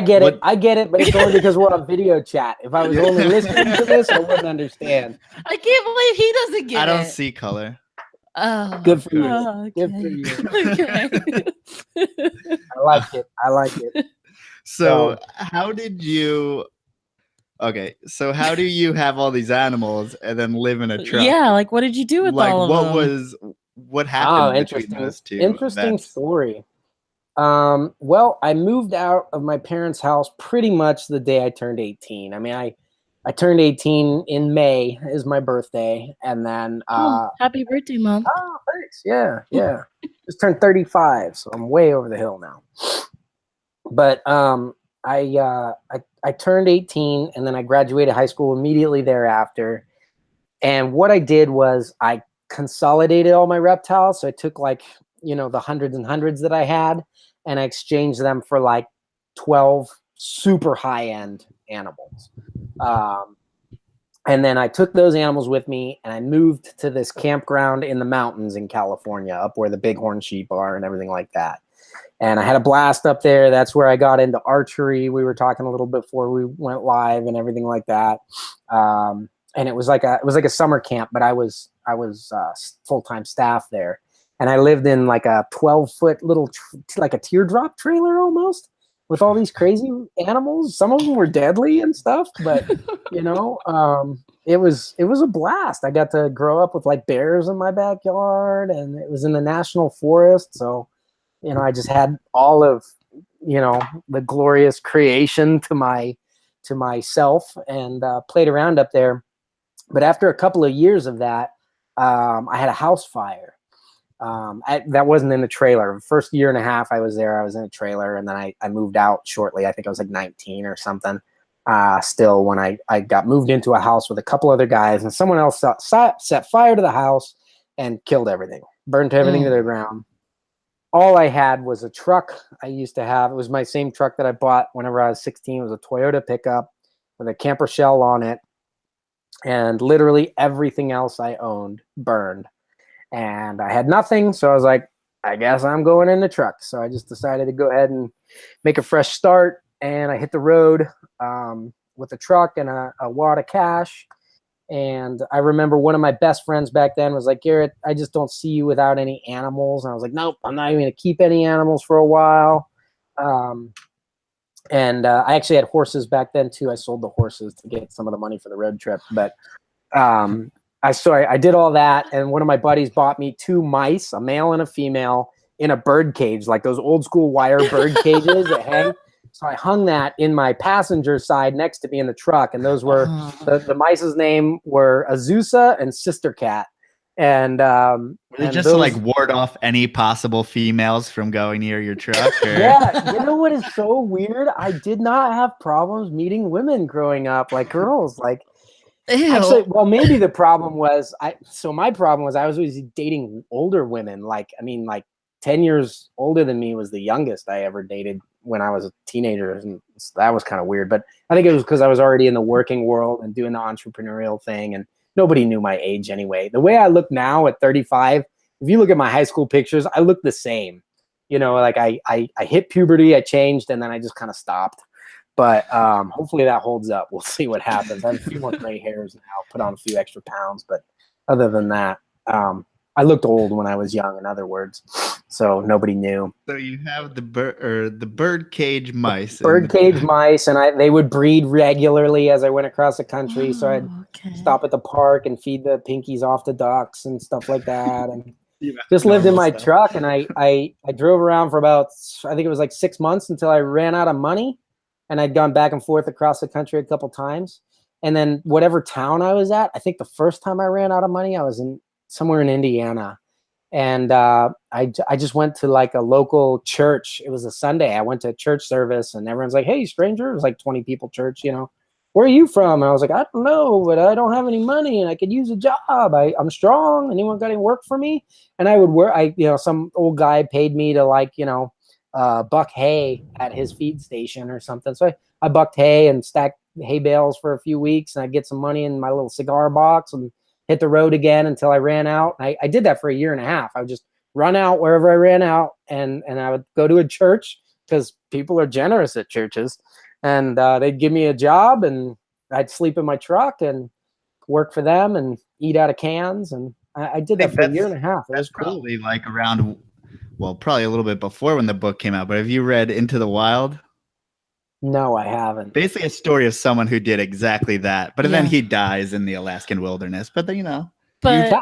get What- it. I get it, but it's only because we're on video chat. If I was only listening to this, I wouldn't understand. I can't believe he doesn't get it. I don't see color. Oh, Good for you. okay. Good for you. Okay. I like it. I like it. So how did you? Okay, so how do you have all these animals and then live in a truck? Yeah, like what did you do with Like all of them? what happened between interesting. those two? Interesting events? story. Well, I moved out of my parents' house pretty much the day I turned 18. I mean, I turned 18 in May is my birthday, and then Happy birthday, Mom. oh, thanks. Yeah. Just turned 35, so I'm way over the hill now. But I turned 18, and then I graduated high school immediately thereafter. And what I did was I consolidated all my reptiles. So I took like, you know, the hundreds and hundreds that I had, and I exchanged them for like 12 super high-end animals. And then I took those animals with me, and I moved to this campground in the mountains in California, up where the bighorn sheep are and everything like that. And I had a blast up there. That's where I got into archery. We were talking a little bit before we went live and everything like that. And it was like a summer camp, but I was full-time staff there. And I lived in like a 12-foot little, like a teardrop trailer almost, with all these crazy animals. Some of them were deadly and stuff, but you know, it was a blast. I got to grow up with like bears in my backyard, and it was in the national forest. So, you know, I just had all of, you know, the glorious creation to myself, and played around up there. But after a couple of years of that, I had a house fire. That wasn't in the trailer. The first year and a half I was there, I was in a trailer, and then I moved out shortly. I think I was like 19 or something. Still, when I got moved into a house with a couple other guys, and someone else set fire to the house and killed everything, burnt everything to the ground. All I had was a truck I used to have. It was my same truck that I bought whenever I was 16. It was a Toyota pickup with a camper shell on it. And literally everything else I owned burned. And I had nothing, so I was like, I guess I'm going in the truck. So I just decided to go ahead and make a fresh start. And I hit the road with a truck and a wad of cash. And I remember one of my best friends back then was like, Garrett, I just don't see you without any animals. And I was like, nope, I'm not even going to keep any animals for a while. And I actually had horses back then too. I sold the horses to get some of the money for the road trip. But I did all that. And one of my buddies bought me 2 mice, a male and a female, in a bird cage, like those old school wire bird cages that hang. So I hung that in my passenger side next to me in the truck. And those were, the mice's name were Azusa and Sister Cat. And just to like ward off any possible females from going near your truck? Or? Yeah, you know what is so weird? I did not have problems meeting women growing up, like girls. Like, actually, well, maybe the problem was my problem was I was always dating older women. Like, I mean, like 10 years older than me was the youngest I ever dated when I was a teenager, and that was kind of weird. But I think it was because I was already in the working world and doing the entrepreneurial thing, and nobody knew my age anyway. The way I look now at 35, if you look at my high school pictures, I look the same. You know, like I hit puberty, I changed, and then I just kind of stopped. But hopefully that holds up. We'll see what happens. I have a few more gray hairs now, put on a few extra pounds. But other than that, I looked old when I was young, in other words. So nobody knew. So you have the bird cage mice. Bird cage mice, and they would breed regularly as I went across the country. So I'd stop at the park and feed the pinkies off the ducks and stuff like that. And just lived in my Normal stuff. truck, and I drove around for about, I think it was like 6 months until I ran out of money, and I'd gone back and forth across the country a couple times. And then whatever town I was at, I think the first time I ran out of money, I was in somewhere in Indiana. And I just went to like a local church. It was a Sunday. I went to a church service, and everyone's like, "Hey, stranger!" It was like 20 people church. Where are you from? And I was like, "I don't know, but I don't have any money, and I could use a job. I'm strong. Anyone got any work for me?" And I would work. Some old guy paid me to buck hay at his feed station or something. So I bucked hay and stacked hay bales for a few weeks, and I'd get some money in my little cigar box and hit the road again until I ran out. I did that for a year and a half. I would just run out wherever I ran out, and I would go to a church because people are generous at churches, and they'd give me a job, and I'd sleep in my truck and work for them and eat out of cans. And I did that for a year and a half. It was cool. Probably like around, well, probably a little bit before when the book came out, but have you read Into the Wild? No, I haven't. Basically a story of someone who did exactly that, but then he dies in the Alaskan wilderness. But then, you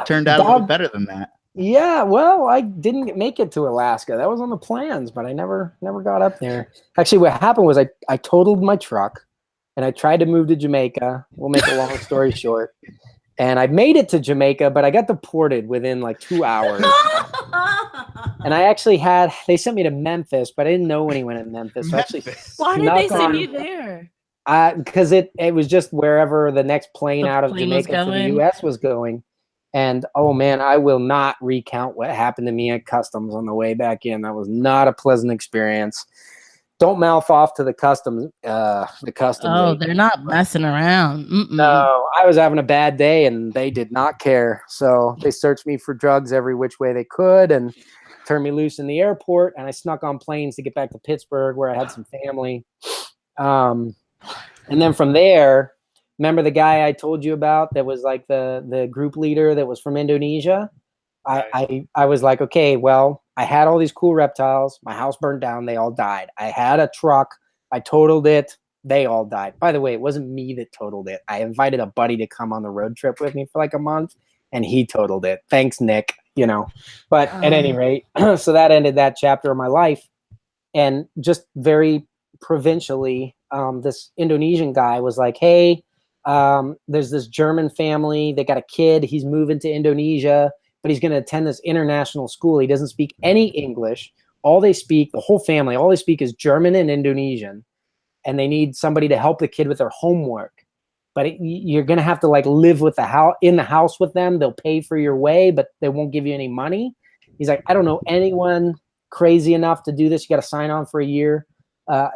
turned out a little better than that. Yeah, well, I didn't make it to Alaska. That was on the plans, but I never got up there. Actually, what happened was I totaled my truck, and I tried to move to Jamaica. We'll make a long story short. And I made it to Jamaica, but I got deported within like 2 hours. And they sent me to Memphis, but I didn't know anyone in Memphis. So why did they send you there? Because it was just wherever the next plane out of Jamaica to the U.S. was going. And oh man, I will not recount what happened to me at customs on the way back in. That was not a pleasant experience. Don't mouth off to the customs. They're not messing around. No, I was having a bad day, and they did not care. So they searched me for drugs every which way they could, and turned me loose in the airport. And I snuck on planes to get back to Pittsburgh, where I had some family. And then from there, remember the guy I told you about that was like the group leader that was from Indonesia? I was like, okay, well, I had all these cool reptiles. My house burned down. They all died. I had a truck. I totaled it. They all died. By the way, it wasn't me that totaled it. I invited a buddy to come on the road trip with me for like a month, and he totaled it. Thanks, Nick. But at any rate, so that ended that chapter of my life. And just very provincially, this Indonesian guy was like, hey, there's this German family. They got a kid. He's moving to Indonesia, but he's going to attend this international school. He doesn't speak any English. The whole family, all they speak is German and Indonesian. And they need somebody to help the kid with their homework. But you're going to have to live in the house with them. They'll pay for your way, but they won't give you any money. He's like, I don't know anyone crazy enough to do this. You got to sign on for a year,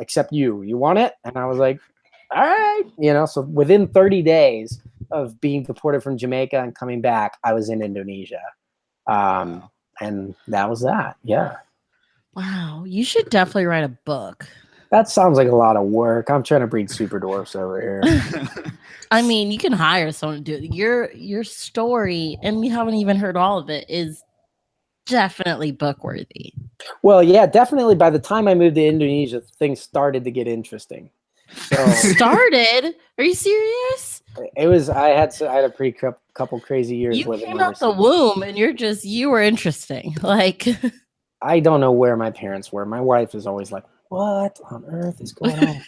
except you. You want it? And I was like, all right. So within 30 days of being deported from Jamaica and coming back, I was in Indonesia. And that was that. Yeah. Wow. You should definitely write a book. That sounds like a lot of work. I'm trying to breed super dwarfs over here. I mean, you can hire someone to do it. Your story, and we haven't even heard all of it, is definitely book worthy. Well, yeah, definitely. By the time I moved to Indonesia, things started to get interesting. So, started? Are you serious? It was. I had a pretty couple crazy years. You came out the womb, and you were interesting. I don't know where my parents were. My wife is always like, what on earth is going on?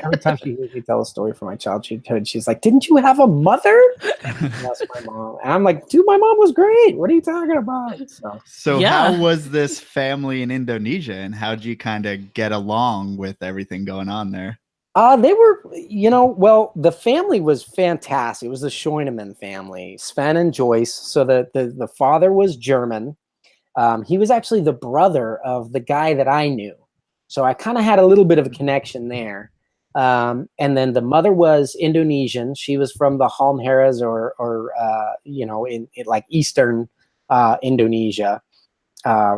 Every time she hears me tell a story from my childhood, she's like, didn't you have a mother? That's my mom. And I'm like, dude, my mom was great. What are you talking about? So how was this family in Indonesia, and how'd you kind of get along with everything going on there? They were, well, the family was fantastic. It was the Scheunemann family, Sven and Joyce. So the father was German. He was actually the brother of the guy that I knew. So I kind of had a little bit of a connection there. And then the mother was Indonesian. She was from the Halmharas or in like Eastern Indonesia,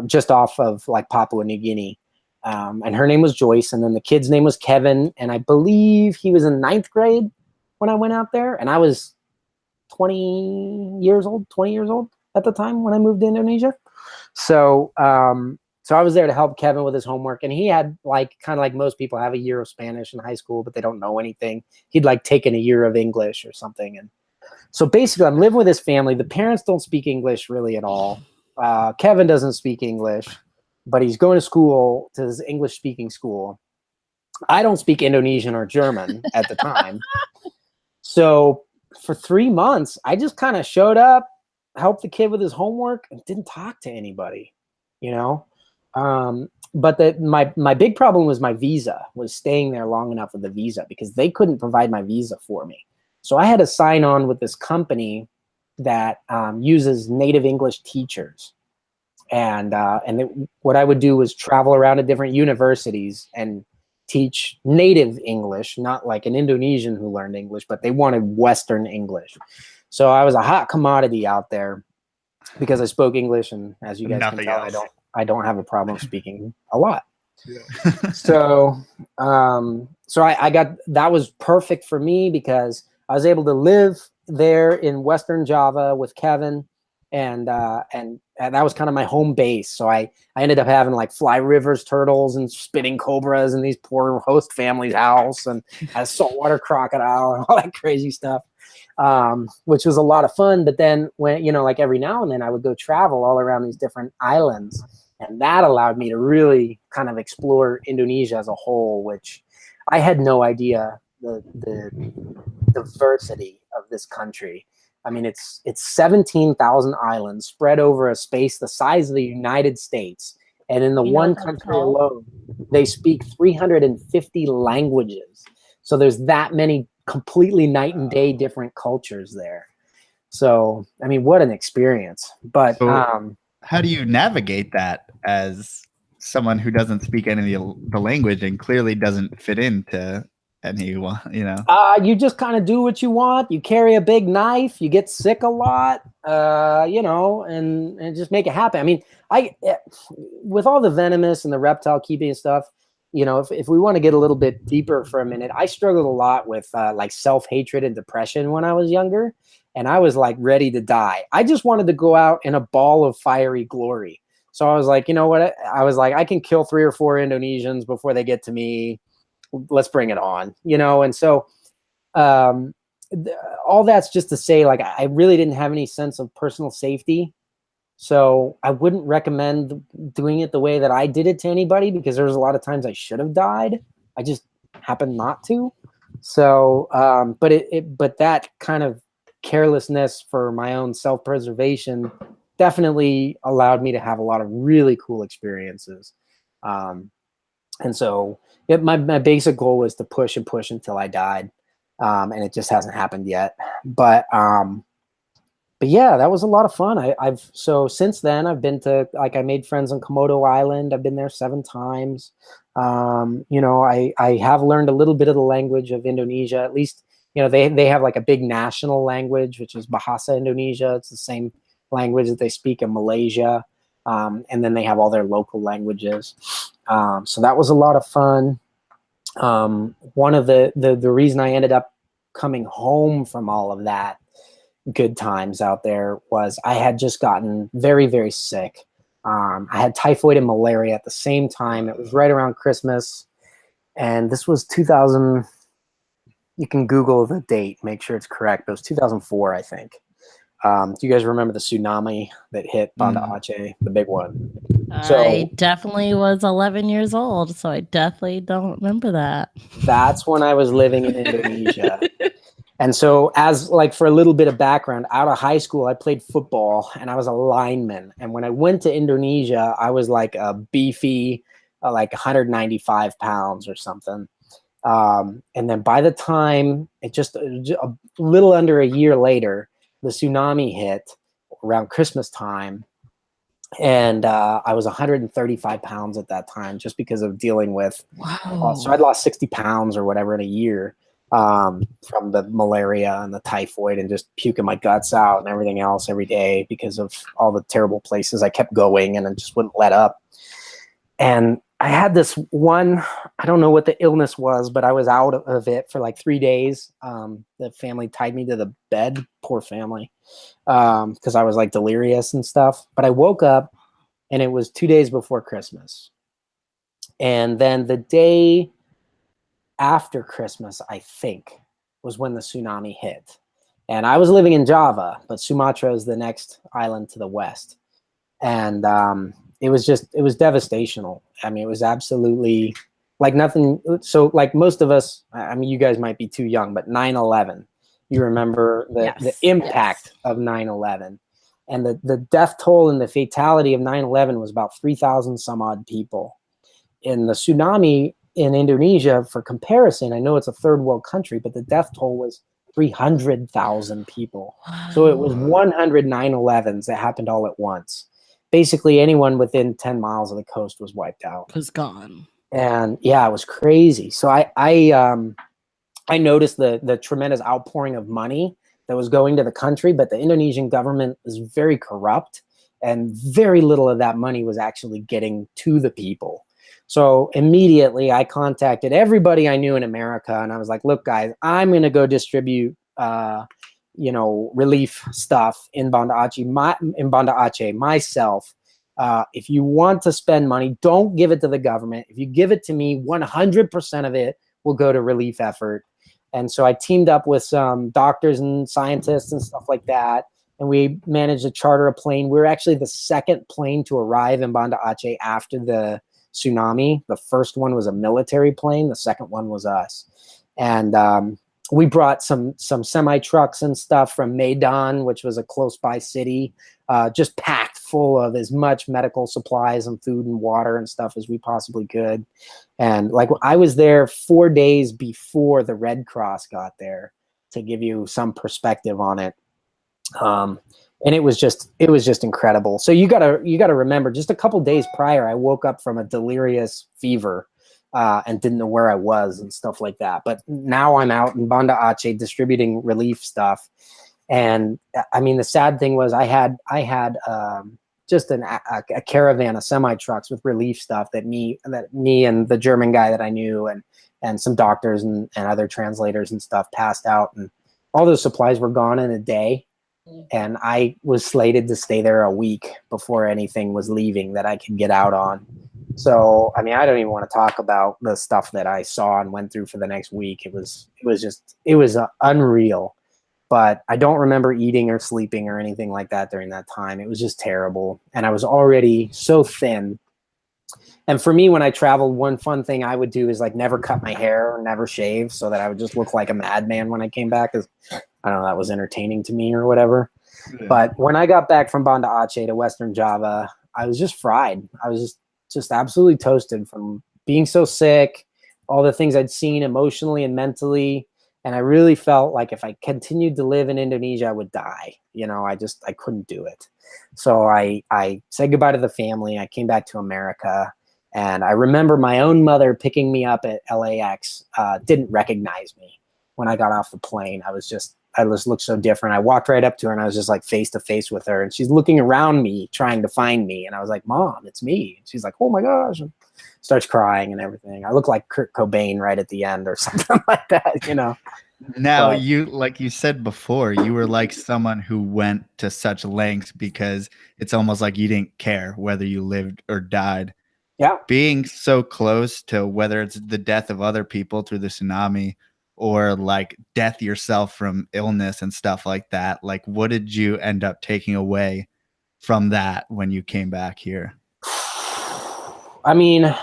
just off of like Papua New Guinea. And her name was Joyce. And then the kid's name was Kevin. And I believe he was in 9th grade when I went out there. And I was 20 years old at the time when I moved to Indonesia. So I was there to help Kevin with his homework, and he had kind of like most people have a year of Spanish in high school, but they don't know anything. He'd taken a year of English or something. And so basically I'm living with his family. The parents don't speak English really at all. Kevin doesn't speak English, but he's going to school, to his English speaking school. I don't speak Indonesian or German at the time. So for 3 months, I just kind of showed up, helped the kid with his homework, and didn't talk to anybody, you know? But my big problem was my visa, was staying there long enough with the visa, because they couldn't provide my visa for me. So I had to sign on with this company that uses native English teachers. And what I would do was travel around to different universities and teach native English, not like an Indonesian who learned English, but they wanted Western English. So I was a hot commodity out there because I spoke English, and as you guys Nothing can tell, else. I don't have a problem speaking a lot. Yeah. So I got, that was perfect for me because I was able to live there in Western Java with Kevin, and that was kind of my home base. So I ended up having like fly rivers turtles and spitting cobras in these poor host families' house, and had a saltwater crocodile and all that crazy stuff, which was a lot of fun. But then when, you know, like every now and then I would go travel all around these different islands, and that allowed me to really kind of explore Indonesia as a whole, which I had no idea the diversity of this country. I mean, it's 17,000 islands spread over a space the size of the United States. And in the one country alone, they speak 350 languages. So there's that many completely night and day different cultures there. So, I mean, what an experience. But So how do you navigate that as someone who doesn't speak any of the language and clearly doesn't fit into anyone, you know? You just kind of do what you want. You carry a big knife. You get sick a lot, you know, and just make it happen. I mean, with all the venomous and the reptile keeping and stuff, you know, if we want to get a little bit deeper for a minute, I struggled a lot with like self-hatred and depression when I was younger, and I was like ready to die. I just wanted to go out in a ball of fiery glory. So I was like, you know what? I was like, I can kill 3 or 4 Indonesians before they get to me. Let's bring it on, you know? And so all that's just to say, like, I really didn't have any sense of personal safety. So I wouldn't recommend doing it the way that I did it to anybody, because there was a lot of times I should have died. I just happened not to. So, but that kind of carelessness for my own self-preservation definitely allowed me to have a lot of really cool experiences. And so my basic goal was to push and push until I died. And it just hasn't happened yet. But yeah, that was a lot of fun. So since then I've been to, like, I made friends on Komodo Island. I've been there 7 times. You know, I have learned a little bit of the language of Indonesia. At least, you know, they have like a big national language, which is Bahasa Indonesia. It's the same language that they speak in Malaysia. And then they have all their local languages. So that was a lot of fun. One of the reason I ended up coming home from all of that good times out there was I had just gotten very, very sick. I had typhoid and malaria at the same time. It was right around Christmas, and this was 2000. You can Google the date, make sure it's correct. It was 2004, I think. Do you guys remember the tsunami that hit Banda Aceh, the big one? I definitely was 11 years old, so I definitely don't remember that. That's when I was living in Indonesia. And so, as like, for a little bit of background, out of high school, I played football and I was a lineman. And when I went to Indonesia, I was like a beefy, like 195 pounds or something. And then by the time a little under a year later, the tsunami hit around Christmas time. And I was 135 pounds at that time, just because of dealing with, so I'd lost 60 pounds or whatever in a year. From the malaria and the typhoid and just puking my guts out and everything else every day because of all the terrible places I kept going and I just wouldn't let up. And I had this one, I don't know what the illness was, but I was out of it for like 3 days. The family tied me to the bed, poor family, because I was like delirious and stuff. But I woke up and it was 2 days before Christmas. And then the day after Christmas, I think, was when the tsunami hit. And I was living in Java, but Sumatra is the next island to the west. And it was devastational. I mean, it was absolutely like nothing. So like most of us, I mean, you guys might be too young, but 9/11, you remember the impact of 9/11, and the death toll and the fatality of 9/11 was about 3,000 some odd people. In the tsunami in Indonesia, for comparison, I know it's a third world country, but the death toll was 300,000 people. So it was 100 9/11s that happened all at once. Basically, anyone within 10 miles of the coast was wiped out. Was gone. And yeah, it was crazy. So I noticed the tremendous outpouring of money that was going to the country, but the Indonesian government is very corrupt, and very little of that money was actually getting to the people. So immediately I contacted everybody I knew in America, and I was like, look, guys, I'm going to go distribute, relief stuff in Banda Aceh myself. If you want to spend money, don't give it to the government. If you give it to me, 100% of it will go to relief effort. And so I teamed up with some doctors and scientists and stuff like that. And we managed to charter a plane. We were actually the second plane to arrive in Banda Aceh after the tsunami. The first one was a military plane. The second one was us. And we brought some semi trucks and stuff from Medan, which was a close by city, just packed full of as much medical supplies and food and water and stuff as we possibly could. And like I was there 4 days before the Red Cross got there, to give you some perspective on it. And it was just incredible. So you gotta remember, just a couple days prior, I woke up from a delirious fever and didn't know where I was and stuff like that. But now I'm out in Banda Aceh distributing relief stuff. And I mean, the sad thing was I had just a caravan of semi trucks with relief stuff that me and the German guy that I knew and some doctors and other translators and stuff passed out, and all those supplies were gone in a day. And I was slated to stay there a week before anything was leaving that I could get out on. So, I mean, I don't even want to talk about the stuff that I saw and went through for the next week. It was unreal. But I don't remember eating or sleeping or anything like that during that time. It was just terrible. And I was already so thin. And for me, when I traveled, one fun thing I would do is like never cut my hair or never shave, so that I would just look like a madman when I came back. Because I don't know, that was entertaining to me or whatever. Yeah. But when I got back from Banda Aceh to Western Java, I was just fried. I was just absolutely toasted from being so sick, all the things I'd seen emotionally and mentally. And I really felt like if I continued to live in Indonesia, I would die. You know, I couldn't do it. So I said goodbye to the family. I came back to America. And I remember my own mother picking me up at LAX, didn't recognize me when I got off the plane. I just looked so different. I walked right up to her and I was just like face to face with her. And she's looking around me, trying to find me. And I was like, Mom, it's me. And she's like, oh my gosh. And starts crying and everything. I look like Kurt Cobain right at the end or something like that, you know. Now, you, like you said before, you were like someone who went to such lengths because it's almost like you didn't care whether you lived or died. Yeah. Being so close to whether it's the death of other people through the tsunami or like death yourself from illness and stuff like that, like what did you end up taking away from that when you came back here? I mean,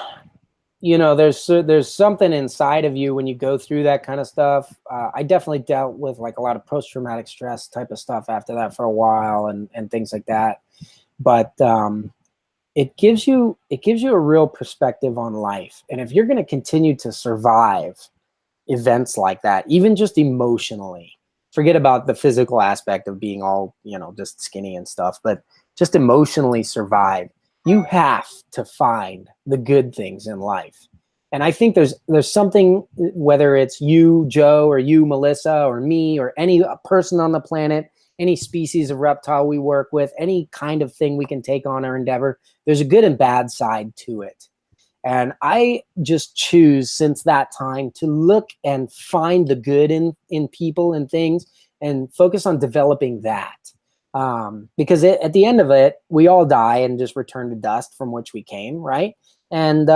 you know, there's something inside of you when you go through that kind of stuff. I definitely dealt with like a lot of post-traumatic stress type of stuff after that for a while and things like that. But it gives you a real perspective on life. And if you're going to continue to survive events like that, even just emotionally, forget about the physical aspect of being all, you know, just skinny and stuff, but just emotionally survive, you have to find the good things in life. And I think there's something, whether it's you, Joe, or you, Melissa, or me, or any person on the planet, any species of reptile we work with, any kind of thing we can take on or endeavor, there's a good and bad side to it. And I just choose since that time to look and find the good in people and things and focus on developing that. Because at the end of it, we all die and just return to dust from which we came, right? And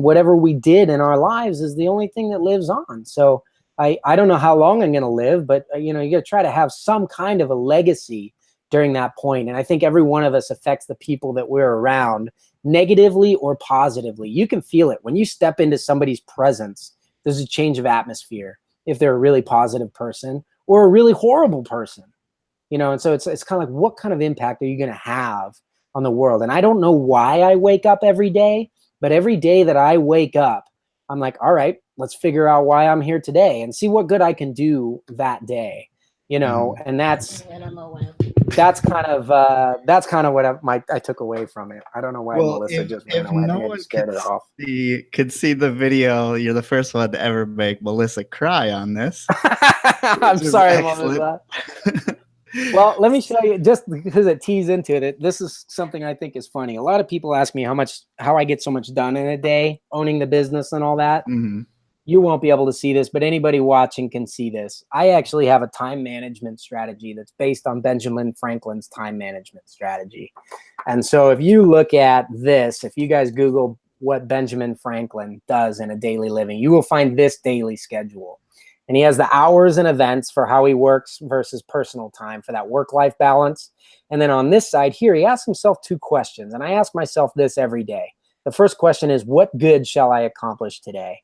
whatever we did in our lives is the only thing that lives on. So I don't know how long I'm going to live, but you know, you got to try to have some kind of a legacy during that point. And I think every one of us affects the people that we're around negatively or positively. You can feel it when you step into somebody's presence. There's a change of atmosphere if they're a really positive person or a really horrible person, you know. And so it's kind of like, what kind of impact are you going to have on the world? And I don't know why I wake up every day, but every day that I wake up, I'm like, all right, let's figure out why I'm here today and see what good I can do that day, you know. And that's kind of what I took away from it. I don't know why Melissa just ran away. No I one scared her off. could see the video. You're the first one to ever make Melissa cry on this. I'm sorry, Melissa. Well, let me show you, just because it tees into it. This is something I think is funny. A lot of people ask me how I get so much done in a day, owning the business and all that. Mm-hmm. You won't be able to see this, but anybody watching can see this. I actually have a time management strategy that's based on Benjamin Franklin's time management strategy. And so if you look at this, if you guys Google what Benjamin Franklin does in a daily living, you will find this daily schedule. And he has the hours and events for how he works versus personal time for that work-life balance. And then on this side here, he asks himself 2 questions. And I ask myself this every day. The first question is, what good shall I accomplish today?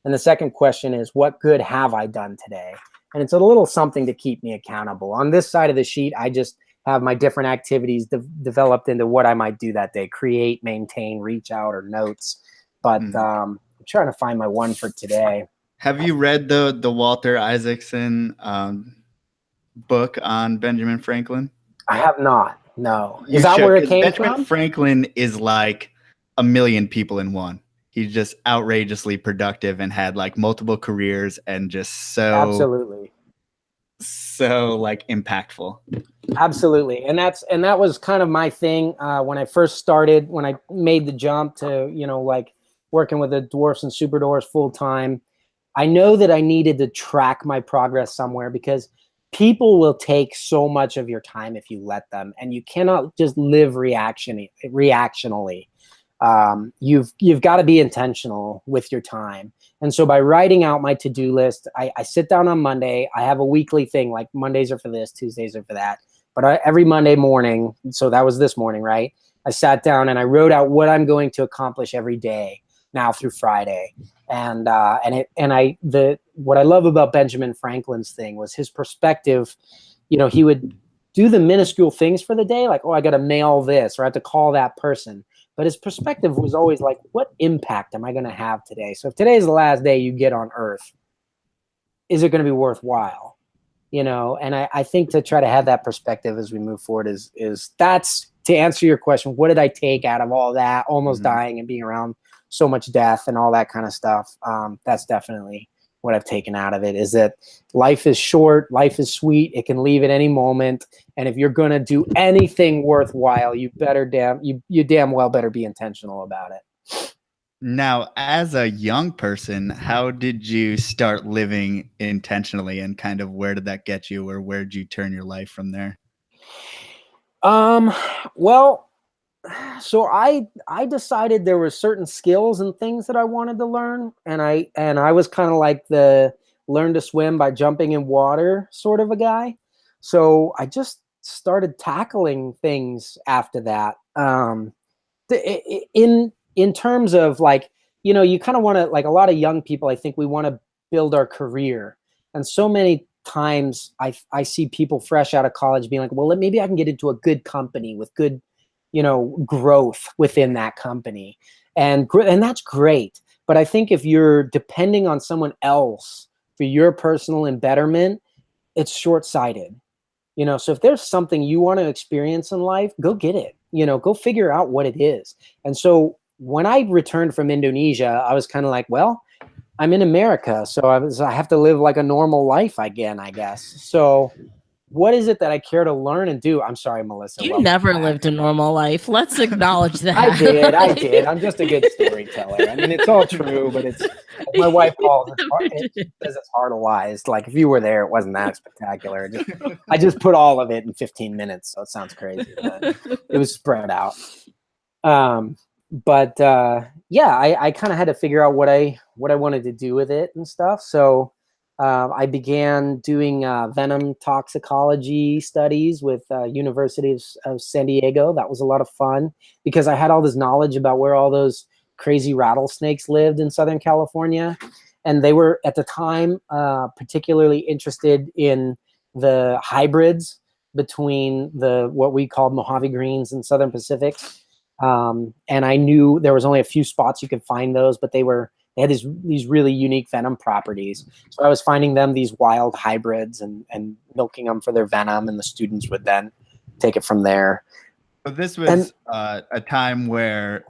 And the second question is, what good have I done today? And it's a little something to keep me accountable. On this side of the sheet, I just have my different activities developed into what I might do that day: create, maintain, reach out, or notes. But I'm trying to find my one for today. Have you read the Walter Isaacson book on Benjamin Franklin? I have not. No. Is that where it came from? Benjamin Franklin is like a million people in one. He's just outrageously productive and had like multiple careers and just so like impactful. Absolutely. And that was kind of my thing when I first started, when I made the jump to, you know, like working with the dwarfs and super dwarfs full time. I know that I needed to track my progress somewhere, because people will take so much of your time if you let them, and you cannot just live reactionally. You've got to be intentional with your time. And so by writing out my to-do list, I sit down on Monday. I have a weekly thing, like Mondays are for this, Tuesdays are for that. But every Monday morning, so that was this morning, right? I sat down and I wrote out what I'm going to accomplish every day now through Friday. And what I love about Benjamin Franklin's thing was his perspective. You know, he would do the minuscule things for the day, like, oh, I got to mail this, or I have to call that person. But his perspective was always like, what impact am I going to have today? So if today is the last day you get on Earth, is it going to be worthwhile? You know, and I think to try to have that perspective as we move forward is that's to answer your question. What did I take out of all that, almost dying and being around so much death and all that kind of stuff? That's definitely what I've taken out of it, is that life is short, life is sweet, it can leave at any moment. And if you're going to do anything worthwhile, you damn well better be intentional about it. Now, as a young person, how did you start living intentionally, and kind of where did that get you, or where did you turn your life from there? Well, so I decided there were certain skills and things that I wanted to learn. And I was kind of like the learn to swim by jumping in water sort of a guy. So I just started tackling things after that. In terms of like, you know, you kind of want to, like a lot of young people, I think we want to build our career. And so many times I see people fresh out of college being like, well, maybe I can get into a good company with good, you know, growth within that company. And that's great. But I think if you're depending on someone else for your personal embetterment, it's short-sighted. You know, so if there's something you want to experience in life, go get it. You know, go figure out what it is. And so when I returned from Indonesia, I was kind of like, well, I'm in America, so I have to live like a normal life again, I guess. So what is it that I care to learn and do? I'm sorry, Melissa. You never lived a normal life. Let's acknowledge that. I did. I'm just a good storyteller. I mean, it's all true, but it's, my wife calls it says it's Hartleized. Like if you were there, it wasn't that spectacular. I just put all of it in 15 minutes, so it sounds crazy, but it was spread out. Yeah, I kind of had to figure out what I wanted to do with it and stuff. So I began doing venom toxicology studies with University of San Diego. That was a lot of fun because I had all this knowledge about where all those crazy rattlesnakes lived in Southern California. And they were, at the time, particularly interested in the hybrids between what we called Mojave Greens and Southern Pacifics. And I knew there was only a few spots you could find those, but they had these really unique venom properties. So I was finding them these wild hybrids and milking them for their venom, and the students would then take it from there. So this was a time where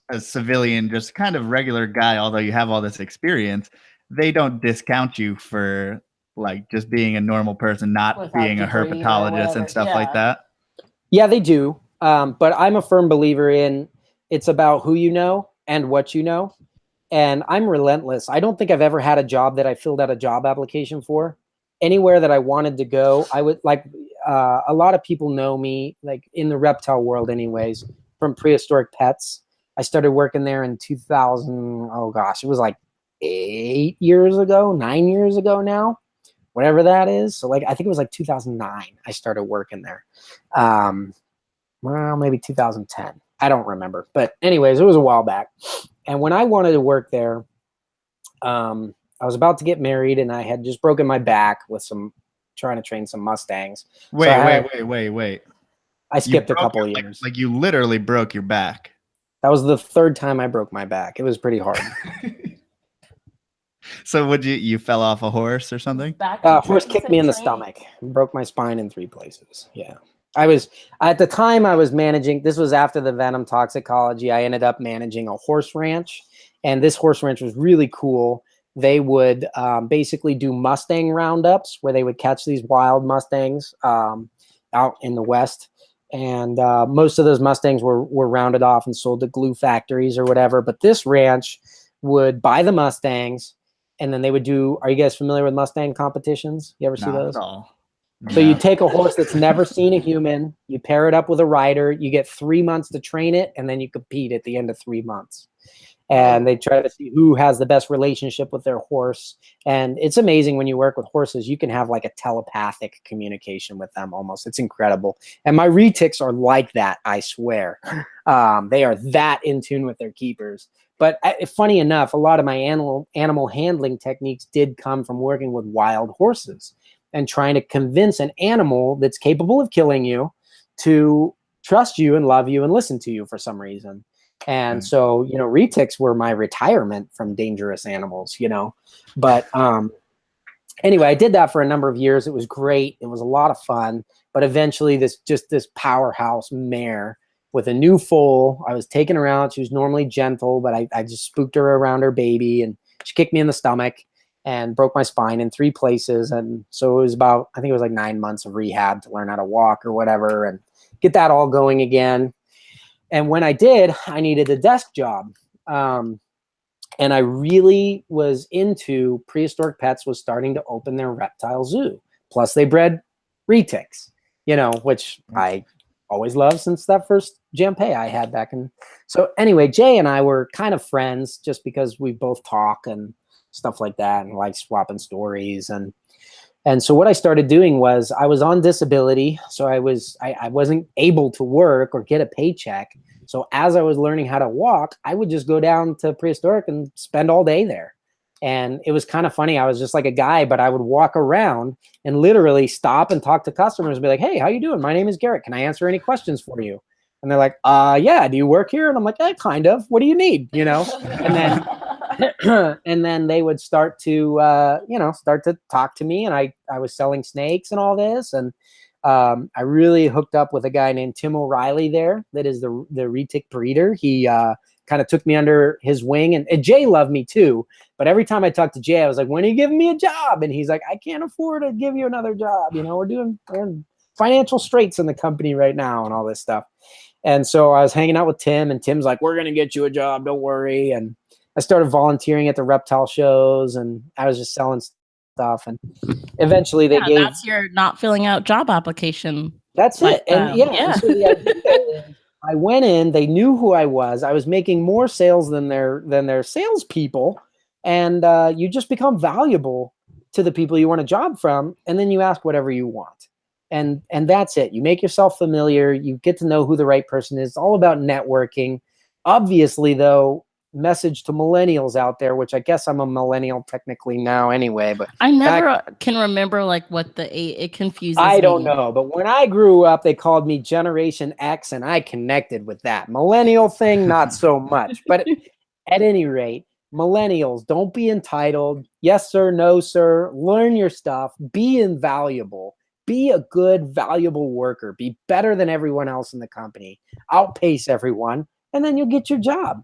a civilian, just kind of regular guy, although you have all this experience, they don't discount you for like just being a normal person, not being a herpetologist and stuff like that. Yeah, they do. But I'm a firm believer in it's about who you know and what you know. And I'm relentless. I don't think I've ever had a job that I filled out a job application for. Anywhere that I wanted to go, I would like, a lot of people know me, like in the reptile world anyways, from Prehistoric Pets. I started working there in 2000. Oh gosh, it was like 9 years ago now, whatever that is. So like, I think it was like 2009. I started working there. Well, maybe 2010. I don't remember. But anyways, it was a while back. And when I wanted to work there, I was about to get married, and I had just broken my back with trying to train some Mustangs. Wait. I skipped a couple of years. Like you literally broke your back. That was the third time I broke my back. It was pretty hard. So you fell off a horse or something? Horse kicked me in the stomach, broke my spine in 3 places. Yeah. At the time I was managing, this was after the venom toxicology, I ended up managing a horse ranch, and this horse ranch was really cool. They would basically do Mustang roundups where they would catch these wild Mustangs out in the West. And most of those Mustangs were rounded off and sold to glue factories or whatever. But this ranch would buy the Mustangs, and then they would do, are you guys familiar with Mustang competitions? You ever see those? Not at all. So you take a horse that's never seen a human, you pair it up with a rider, you get 3 months to train it, and then you compete at the end of 3 months. And they try to see who has the best relationship with their horse. And it's amazing when you work with horses, you can have like a telepathic communication with them almost. It's incredible. And my retics are like that, I swear. They are that in tune with their keepers. But funny enough, a lot of my animal handling techniques did come from working with wild horses and trying to convince an animal that's capable of killing you to trust you and love you and listen to you for some reason. And so, retics were my retirement from dangerous animals, But anyway, I did that for a number of years. It was great. It was a lot of fun. But eventually this powerhouse mare with a new foal, I was taken around. She was normally gentle, but I just spooked her around her baby, and she kicked me in the stomach and broke my spine in 3 places. And so it was I think it was like 9 months of rehab to learn how to walk or whatever and get that all going again. And when I did, I needed a desk job. And I really was into Prehistoric Pets was starting to open their reptile zoo. Plus they bred retics, which I always loved since that first Jampay I had back in. So anyway, Jay and I were kind of friends just because we both talk and stuff like that and like swapping stories. And so what I started doing was I was on disability. So I wasn't able to work or get a paycheck. So as I was learning how to walk, I would just go down to Prehistoric and spend all day there. And it was kind of funny. I was just like a guy, but I would walk around and literally stop and talk to customers and be like, hey, how you doing? My name is Garrett. Can I answer any questions for you? And they're like, yeah, do you work here? And I'm like, kind of. What do you need? And then and then they would start to talk to me, and I was selling snakes and all this. And I really hooked up with a guy named Tim O'Reilly there that is the retic breeder. He kind of took me under his wing, and Jay loved me too. But every time I talked to Jay, I was like, when are you giving me a job? And he's like, I can't afford to give you another job. We're in financial straits in the company right now and all this stuff. And so I was hanging out with Tim, and Tim's like, we're going to get you a job. Don't worry. And I started volunteering at the reptile shows, and I was just selling stuff. And eventually they gave. That's your not filling out job application. That's it. And and so the idea is, I went in, they knew who I was. I was making more sales than their salespeople. And you just become valuable to the people you want a job from, and then you ask whatever you want. And that's it. You make yourself familiar. You get to know who the right person is. It's all about networking. Obviously, though, message to millennials out there, which I guess I'm a millennial technically now anyway, but I never can remember like what it confuses me. I don't know, but when I grew up, they called me Generation X, and I connected with that. Millennial thing, not so much. But at any rate, millennials, don't be entitled. Yes, sir. No, sir. Learn your stuff. Be invaluable. Be a good, valuable worker. Be better than everyone else in the company. Outpace everyone, and then you'll get your job.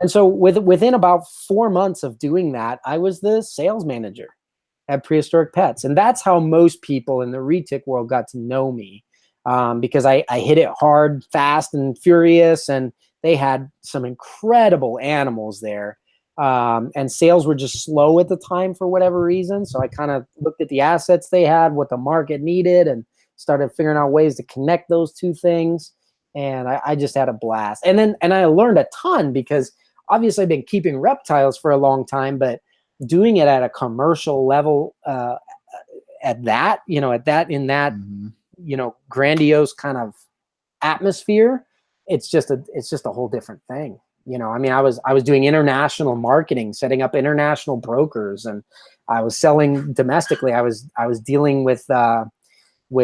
And so within about 4 months of doing that, I was the sales manager at Prehistoric Pets. And that's how most people in the retic world got to know me, because I hit it hard, fast, and furious. And they had some incredible animals there. And sales were just slow at the time for whatever reason. So I kind of looked at the assets they had, what the market needed, and started figuring out ways to connect those two things. And I just had a blast. And I learned a ton, because obviously I've been keeping reptiles for a long time, but doing it at a commercial level, in that grandiose kind of atmosphere, it's just a whole different thing. I mean, I was doing international marketing, setting up international brokers, and I was selling domestically. I was dealing with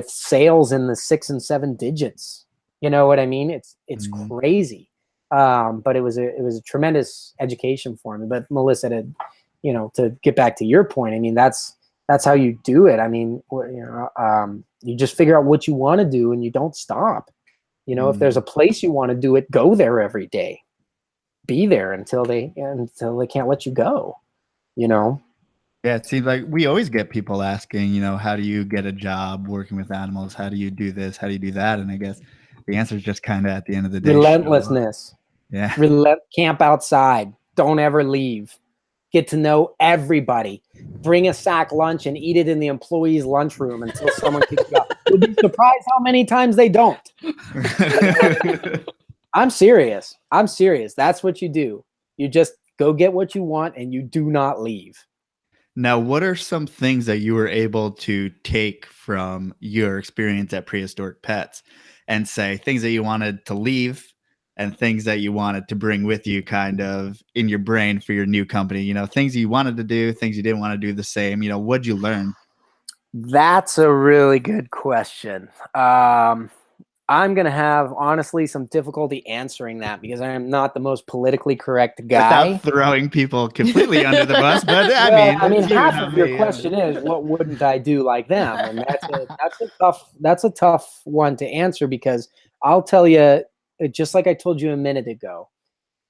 sales in the 6 and 7 digits. You know what I mean? It's crazy. But it was a tremendous education for me. But Melissa, to get back to your point, I mean, that's how you do it. I mean, you just figure out what you want to do, and you don't stop. If there's a place you want to do it, go there every day. Be there until they can't let you go. Yeah, it seems like we always get people asking, how do you get a job working with animals? How do you do this? How do you do that? And I guess the answer is just kind of at the end of the day, relentlessness. Yeah. Camp outside. Don't ever leave. Get to know everybody. Bring a sack lunch and eat it in the employees' lunchroom until someone kicks you out. You'll be surprised how many times they don't. I'm serious. That's what you do. You just go get what you want, and you do not leave. Now, what are some things that you were able to take from your experience at Prehistoric Pets and say things that you wanted to leave and things that you wanted to bring with you kind of in your brain for your new company? Things you wanted to do, things you didn't want to do the same. What'd you learn? That's a really good question. I'm going to have, honestly, some difficulty answering that, because I am not the most politically correct guy. Without throwing people completely under the bus, but I mean, half of your question is, what wouldn't I do like them? And that's a tough one to answer, because I'll tell you, just like I told you a minute ago,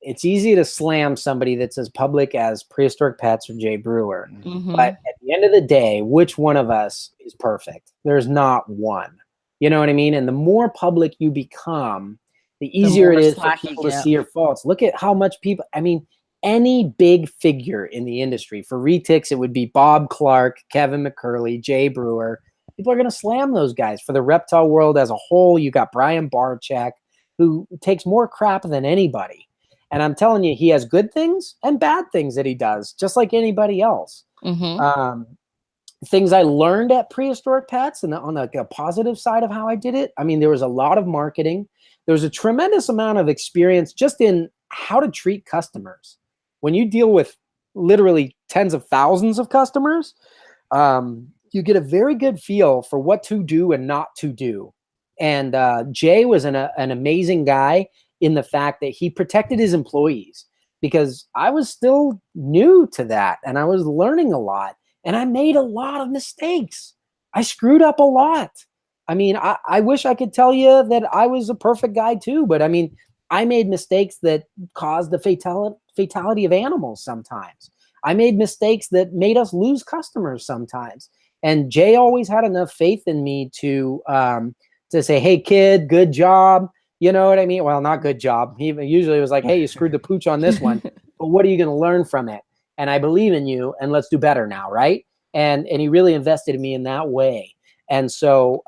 it's easy to slam somebody that's as public as Prehistoric Pets or Jay Brewer. Mm-hmm. But at the end of the day, which one of us is perfect? There's not one. You know what I mean? And the more public you become, the easier it is for people to see your faults. Look at how much people, I mean, any big figure in the industry, for retics, it would be Bob Clark, Kevin McCurley, Jay Brewer. People are going to slam those guys. For the reptile world as a whole, you got Brian Barczyk, who takes more crap than anybody. And I'm telling you, he has good things and bad things that he does, just like anybody else. Mm-hmm. Things I learned at Prehistoric Pets, and on the positive side of how I did it, I mean, there was a lot of marketing. There was a tremendous amount of experience just in how to treat customers. When you deal with literally tens of thousands of customers, you get a very good feel for what to do and not to do. And Jay was an amazing guy in the fact that he protected his employees, because I was still new to that, and I was learning a lot. And I made a lot of mistakes. I screwed up a lot. I mean, I wish I could tell you that I was a perfect guy too, but I mean, I made mistakes that caused the fatality of animals sometimes. I made mistakes that made us lose customers sometimes. And Jay always had enough faith in me to say, "Hey, kid, good job." You know what I mean? Well, not good job. He usually was like, "Hey, you screwed the pooch on this one, but what are you going to learn from it? And I believe in you, and let's do better now," right? And he really invested in me in that way. And so,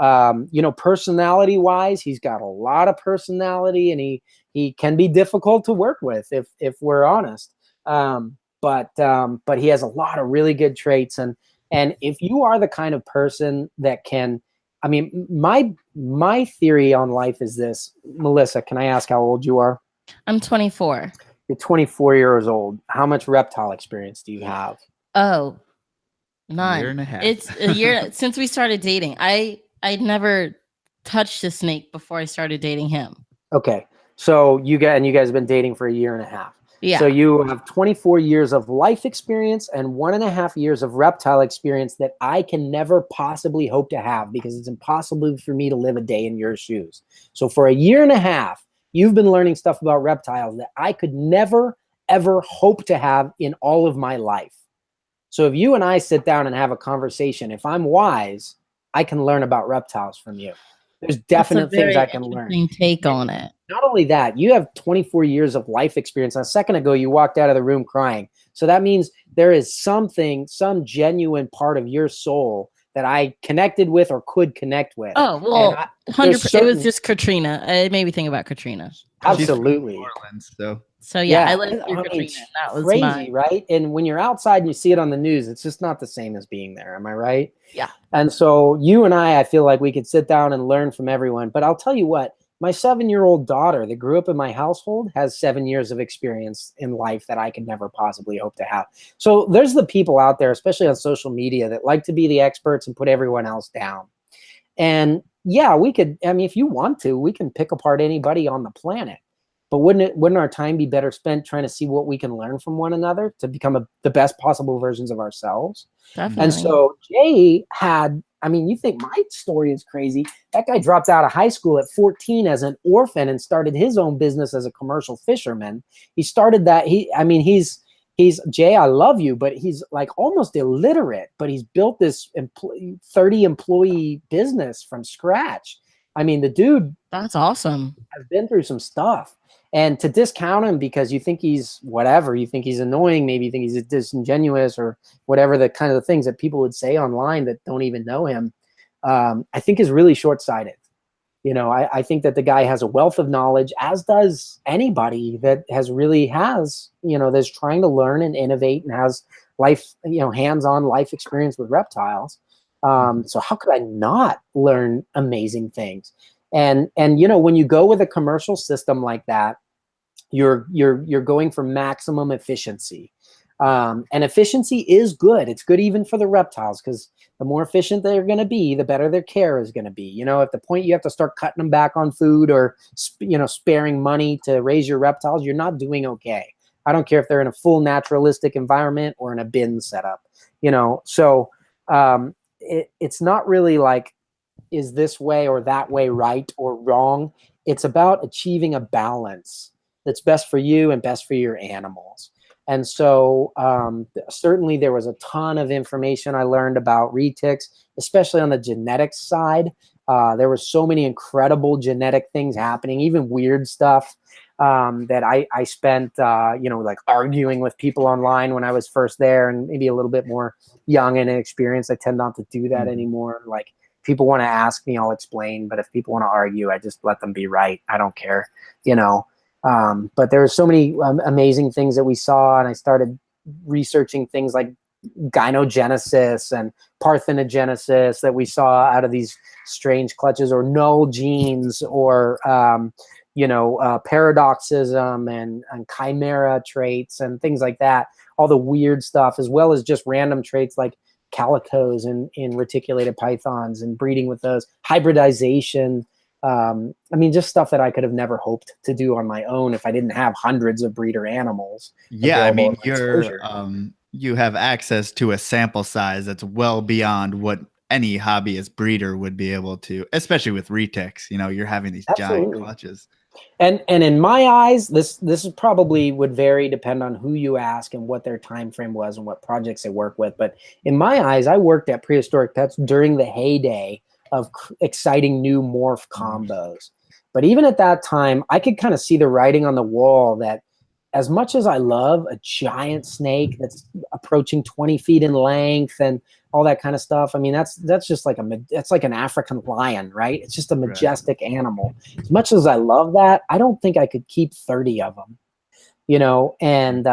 personality-wise, he's got a lot of personality, and he can be difficult to work with if we're honest. But he has a lot of really good traits, and And if you are the kind of person that can, I mean, my theory on life is this. Melissa, can I ask how old you are? I'm 24. You're 24 years old. How much reptile experience do you have? Oh, none. Year and a half. It's a year since we started dating. I'd never touched a snake before I started dating him. Okay. So you guys have been dating for a year and a half. Yeah. So you have 24 years of life experience and 1.5 years of reptile experience that I can never possibly hope to have, because it's impossible for me to live a day in your shoes. So for a year and a half, you've been learning stuff about reptiles that I could never, ever hope to have in all of my life. So if you and I sit down and have a conversation, if I'm wise, I can learn about reptiles from you. There's definite things I can learn. Take on it. Not only that, you have 24 years of life experience. A second ago, you walked out of the room crying. So that means there is something, some genuine part of your soul that I connected with or could connect with. Oh, well, 100%. It was just Katrina. It made me think about Katrina. Absolutely. So yeah, I lived through Katrina. That was crazy, right? And when you're outside and you see it on the news, it's just not the same as being there. Am I right? Yeah. And so you and I feel like we could sit down and learn from everyone. But I'll tell you what, my 7-year-old daughter that grew up in my household has 7 years of experience in life that I could never possibly hope to have. So there's the people out there, especially on social media, that like to be the experts and put everyone else down. And yeah, we could, I mean, if you want to, we can pick apart anybody on the planet. But wouldn't our time be better spent trying to see what we can learn from one another to become the best possible versions of ourselves? Definitely. And so Jay had, I mean, you think my story is crazy. That guy dropped out of high school at 14 as an orphan and started his own business as a commercial fisherman. He started that. He's Jay, I love you, but he's like almost illiterate, but he's built this 30 employee business from scratch. I mean, the dude, that's awesome, has been through some stuff. And to discount him because you think he's whatever, you think he's annoying, maybe you think he's disingenuous or whatever, the kind of things that people would say online that don't even know him, I think is really short-sighted. You know, I think that the guy has a wealth of knowledge, as does anybody that has, you know, that's trying to learn and innovate and has life, you know, hands-on life experience with reptiles. So how could I not learn amazing things? And you know, when you go with a commercial system like that, you're going for maximum efficiency. And efficiency is good. It's good even for the reptiles, because the more efficient they're going to be, the better their care is going to be. You know, at the point you have to start cutting them back on food or, you know, sparing money to raise your reptiles, you're not doing okay. I don't care if they're in a full naturalistic environment or in a bin setup, you know. So it's not really like, is this way or that way right or wrong? It's about achieving a balance that's best for you and best for your animals. And so certainly there was a ton of information I learned about retics, especially on the genetics side. There were so many incredible genetic things happening, even weird stuff that I spent, you know, like arguing with people online when I was first there, and maybe a little bit more young and inexperienced. I tend not to do that anymore. Like, people want to ask me, I'll explain. But if people want to argue, I just let them be right. I don't care, you know. But there were so many amazing things that we saw, and I started researching things like gynogenesis and parthenogenesis that we saw out of these strange clutches, or null genes, or you know, paradoxism and chimera traits and things like that. All the weird stuff, as well as just random traits like calicos in reticulated pythons and breeding with those, hybridization. I mean, just stuff that I could have never hoped to do on my own if I didn't have hundreds of breeder animals. Yeah, I mean, you have access to a sample size that's well beyond what any hobbyist breeder would be able to, especially with retics. You know, you're having these giant clutches. And in my eyes, this is probably would vary, depend on who you ask and what their time frame was and what projects they work with. But in my eyes, I worked at Prehistoric Pets during the heyday of exciting new morph combos. But even at that time, I could kind of see the writing on the wall that, as much as I love a giant snake that's approaching 20 feet in length and all that kind of stuff, I mean, that's just like it's like an African lion, right? It's just a majestic animal. As much as I love that, I don't think I could keep 30 of them, you know? And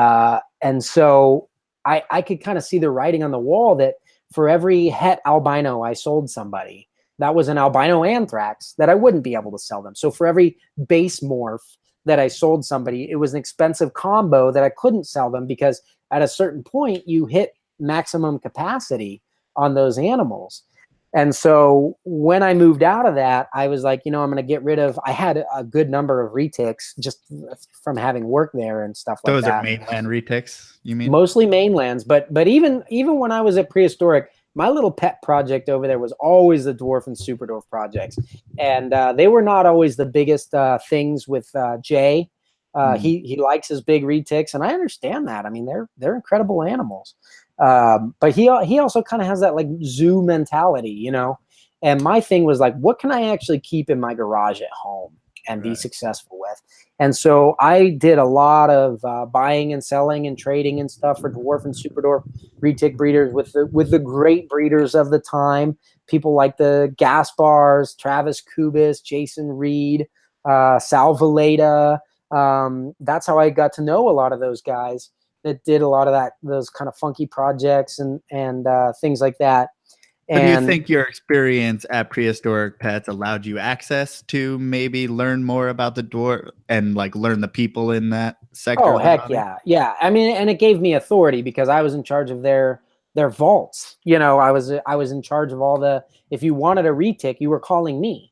so I could kind of see the writing on the wall that for every het albino I sold somebody, that was an albino anthrax that I wouldn't be able to sell them. So for every base morph that I sold somebody, it was an expensive combo that I couldn't sell them, because at a certain point you hit maximum capacity on those animals. And so when I moved out of that, I was like, I'm going to get rid of, I had a good number of retics just from having worked there and stuff like that. Those are mainland retics, you mean? Mostly mainlands, but even when I was at Prehistoric, my little pet project over there was always the dwarf and super dwarf projects. And they were not always the biggest things with Jay. He likes his big retics, and I understand that. I mean, they're incredible animals. But he also kind of has that like zoo mentality, and my thing was like, what can I actually keep in my garage at home and be successful with? And so I did a lot of buying and selling and trading and stuff for dwarf and super dwarf retic breeders with the great breeders of the time, people like the Gaspars, Travis Kubis, Jason Reed, Sal Valletta. That's how I got to know a lot of those guys that did a lot of those kind of funky projects and things like that. And do you think your experience at Prehistoric Pets allowed you access to maybe learn more about the dwarf and like learn the people in that sector? Oh, heck yeah. I mean, and it gave me authority because I was in charge of their vaults. I was in charge of all the. If you wanted a retic, you were calling me.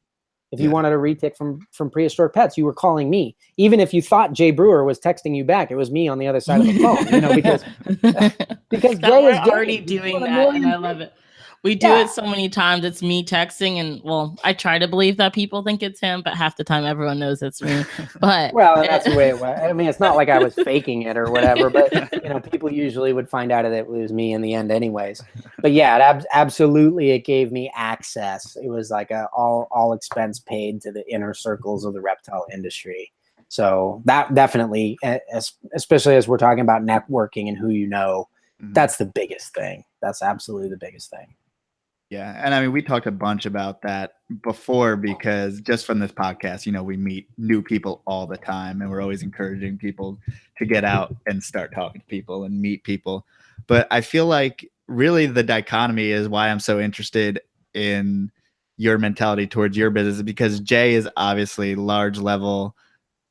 If you wanted a retic from Prehistoric Pets, you were calling me. Even if you thought Jay Brewer was texting you back, it was me on the other side of the phone. Because Jay is already doing that, and I love it. We do it so many times. It's me texting, and I try to believe that people think it's him, but half the time everyone knows it's me. But that's the way it was. I mean, it's not like I was faking it or whatever, but people usually would find out that it was me in the end, anyways. But yeah, absolutely, it gave me access. It was like all expense paid to the inner circles of the reptile industry. So that definitely, especially as we're talking about networking and who you know, that's the biggest thing. That's absolutely the biggest thing. Yeah. And I mean, we talked a bunch about that before because just from this podcast, we meet new people all the time, and we're always encouraging people to get out and start talking to people and meet people. But I feel like really the dichotomy is why I'm so interested in your mentality towards your business, because Jay is obviously large level,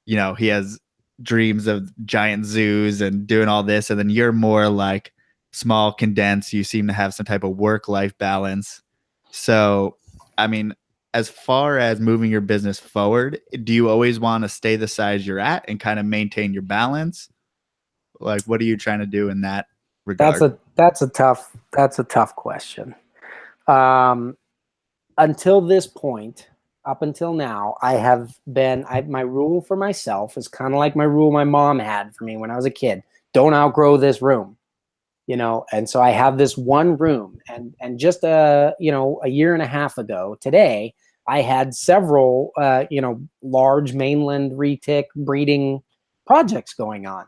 he has dreams of giant zoos and doing all this. And then you're more like small, condensed. You seem to have some type of work-life balance. So, I mean, as far as moving your business forward, do you always want to stay the size you're at and kind of maintain your balance? Like, what are you trying to do in that regard? That's a tough question. Until this point, up until now, my rule for myself is kind of like my rule my mom had for me when I was a kid. Don't outgrow this room. And so I have this one room, and just a year and a half ago today, I had several large mainland retic breeding projects going on.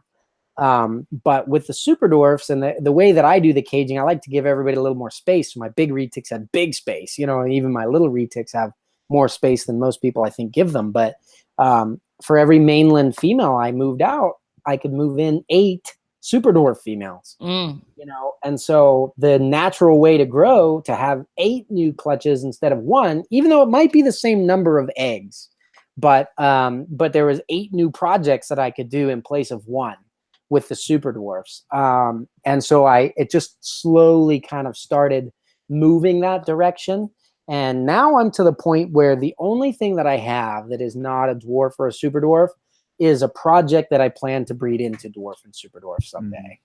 But with the super dwarfs and the way that I do the caging, I like to give everybody a little more space. So my big retics have big space, and even my little retics have more space than most people I think give them. But for every mainland female I moved out, I could move in 8 super dwarf females, and so the natural way to grow, to have 8 new clutches instead of 1, even though it might be the same number of eggs, but there was 8 new projects that I could do in place of 1 with the super dwarfs. And so it just slowly kind of started moving that direction. And now I'm to the point where the only thing that I have that is not a dwarf or a super dwarf is a project that I plan to breed into dwarf and super dwarf someday.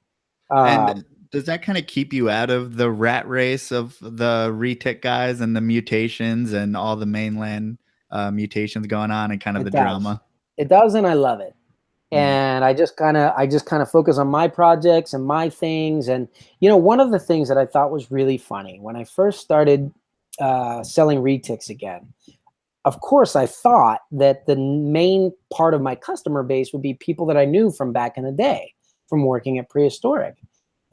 And does that kind of keep you out of the rat race of the retic guys and the mutations and all the mainland mutations going on and kind of the drama? It does, and I love it. And I just kind of focus on my projects and my things. And one of the things that I thought was really funny when I first started selling retics again, of course, I thought that the main part of my customer base would be people that I knew from back in the day, from working at Prehistoric.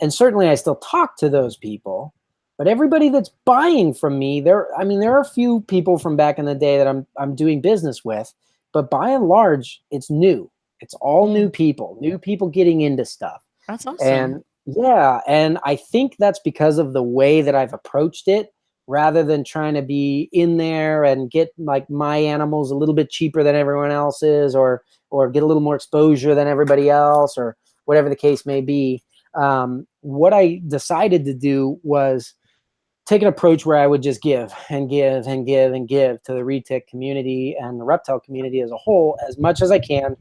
And certainly I still talk to those people, but everybody that's buying from me, there are a few people from back in the day that I'm doing business with, but by and large, it's new. It's all new people getting into stuff. That's awesome. Yeah, and I think that's because of the way that I've approached it, rather than trying to be in there and get like my animals a little bit cheaper than everyone else's, or get a little more exposure than everybody else, or whatever the case may be. What I decided to do was take an approach where I would just give and give and give and give to the retic community and the reptile community as a whole as much as I can,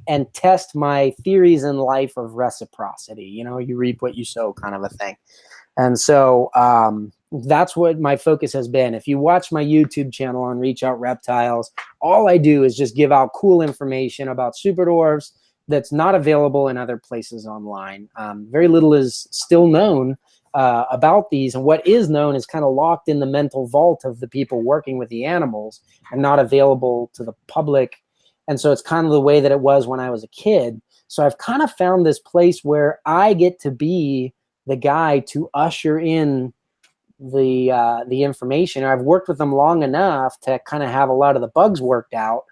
and test my theories in life of reciprocity. You know, you reap what you sow, kind of a thing. And so that's what my focus has been. If you watch my YouTube channel on Reach Out Reptiles, all I do is just give out cool information about super dwarves that's not available in other places online. Very little is still known about these, and what is known is kind of locked in the mental vault of the people working with the animals and not available to the public. And so it's kind of the way that it was when I was a kid. So I've kind of found this place where I get to be the guy to usher in the information. I've worked with them long enough to kind of have a lot of the bugs worked out,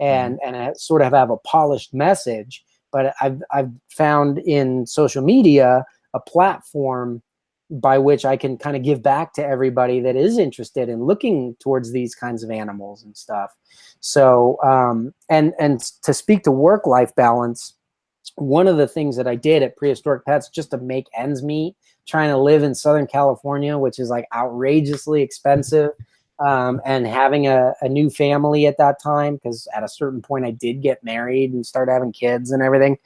and I sort of have a polished message. But I've found in social media a platform by which I can kind of give back to everybody that is interested in looking towards these kinds of animals and stuff. So and to speak to work-life balance, one of the things that I did at Prehistoric Pets, just to make ends meet, trying to live in Southern California, which is like outrageously expensive, and having a new family at that time, because at a certain point I did get married and start having kids and everything,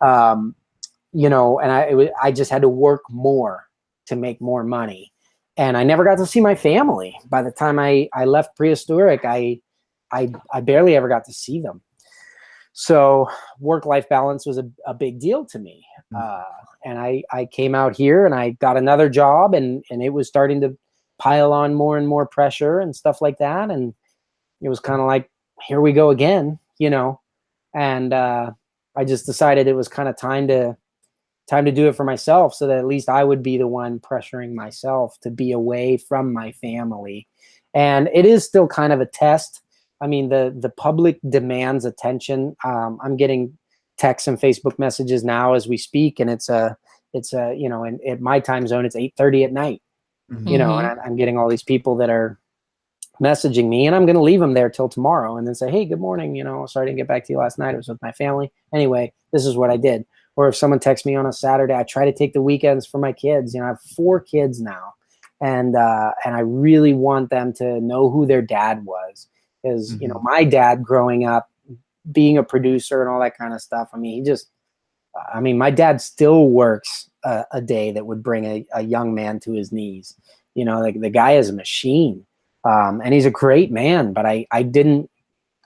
you know, and I just had to work more to make more money. And I never got to see my family. By the time I left Prehistoric, I barely ever got to see them. So work-life balance was a big deal to me. And I came out here and I got another job, and it was starting to pile on more and more pressure and stuff like that. And it was kind of like, here we go again, you know? And I just decided it was kind of time to do it for myself, so that at least I would be the one pressuring myself to be away from my family. And it is still kind of a test. I mean, the public demands attention. I'm getting texts and Facebook messages now as we speak, and it's a you know, and at my time zone it's 8:30 at night. You know, and I'm getting all these people that are messaging me, and I'm going to leave them there till tomorrow, and then say, hey, good morning. You know, sorry I didn't get back to you last night. I was with my family. Anyway, this is what I did. Or if someone texts me on a Saturday, I try to take the weekends for my kids. You know, I have 4 kids now, and I really want them to know who their dad was. Because, you know, my dad growing up, being a producer and all that kind of stuff, I mean, my dad still works a day that would bring a young man to his knees. You know, like the guy is a machine, and he's a great man, but I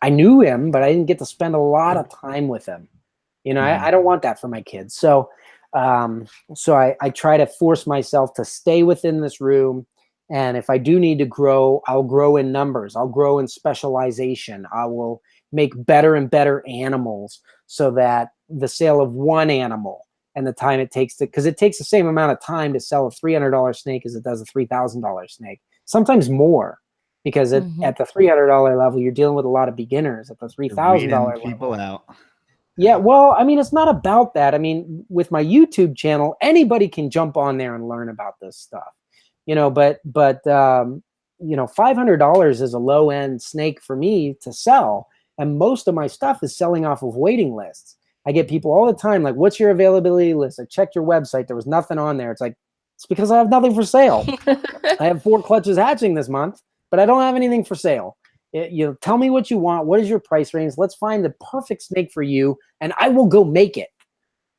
knew him, but I didn't get to spend a lot of time with him. You know, I don't want that for my kids. So, I try to force myself to stay within this room. And if I do need to grow, I'll grow in numbers. I'll grow in specialization. I will make better and better animals, so that the sale of one animal and the time it takes because it takes the same amount of time to sell a $300 snake as it does a $3,000 snake, sometimes more, because at the $300 level, you're dealing with a lot of beginners. At the $3,000 level, people out. Yeah, well, I mean, it's not about that. I mean, with my YouTube channel, anybody can jump on there and learn about this stuff, you know, but you know, $500 is a low end snake for me to sell. And most of my stuff is selling off of waiting lists. I get people all the time like, what's your availability list? I checked your website. There was nothing on there. It's like, it's because I have nothing for sale. I have 4 clutches hatching this month, but I don't have anything for sale. You know, tell me what you want. What is your price range? Let's find the perfect snake for you, and I will go make it.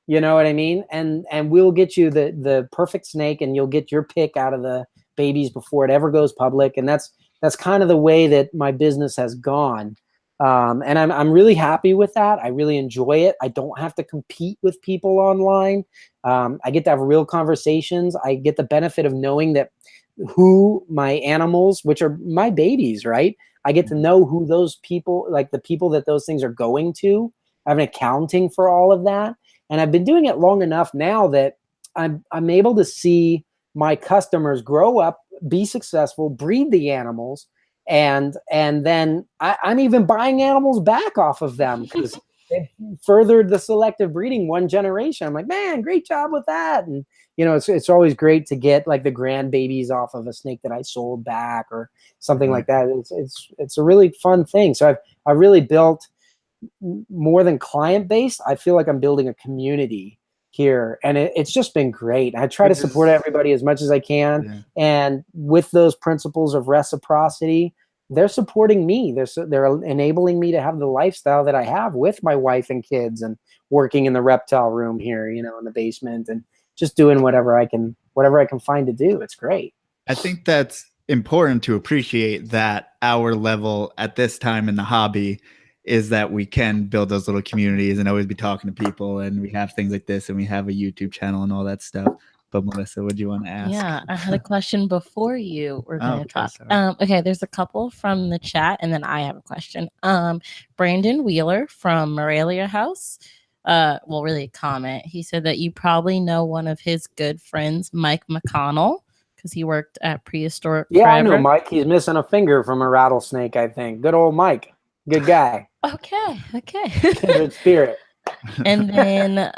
You know what I mean? And we'll get you the perfect snake, and you'll get your pick out of the babies before it ever goes public. And that's kind of the way that my business has gone. And I'm really happy with that. I really enjoy it. I don't have to compete with people online. I get to have real conversations. I get the benefit of knowing that who my animals, which are my babies, right? I get to know who those people, like the people that those things are going to. I have an accounting for all of that. And I've been doing it long enough now that I'm able to see my customers grow up, be successful, breed the animals, and then I'm even buying animals back off of them, because They furthered the selective breeding one generation. I'm like, man, great job with that. And you know, it's always great to get like the grandbabies off of a snake that I sold back or something like that. It's a really fun thing. So I really built more than client base. I feel like I'm building a community here, and it's just been great. I try to support everybody as much as I can, and with those principles of reciprocity, they're supporting me. They're enabling me to have the lifestyle that I have with my wife and kids, and working in the reptile room here, you know, in the basement, and just doing whatever I can find to do. It's great. I think that's important to appreciate, that our level at this time in the hobby is that we can build those little communities and always be talking to people, and we have things like this, and we have a YouTube channel and all that stuff. But Melissa, what do you want to ask? Yeah, I had a question before you were going to talk. Sorry. Okay, there's a couple from the chat, and then I have a question. Brandon Wheeler from Morelia House, well, really a comment. He said that you probably know one of his good friends, Mike McConnell, because he worked at Prehistoric. Yeah, forever. I know Mike. He's missing a finger from a rattlesnake, I think. Good old Mike. Good guy. Okay. Good spirit. And then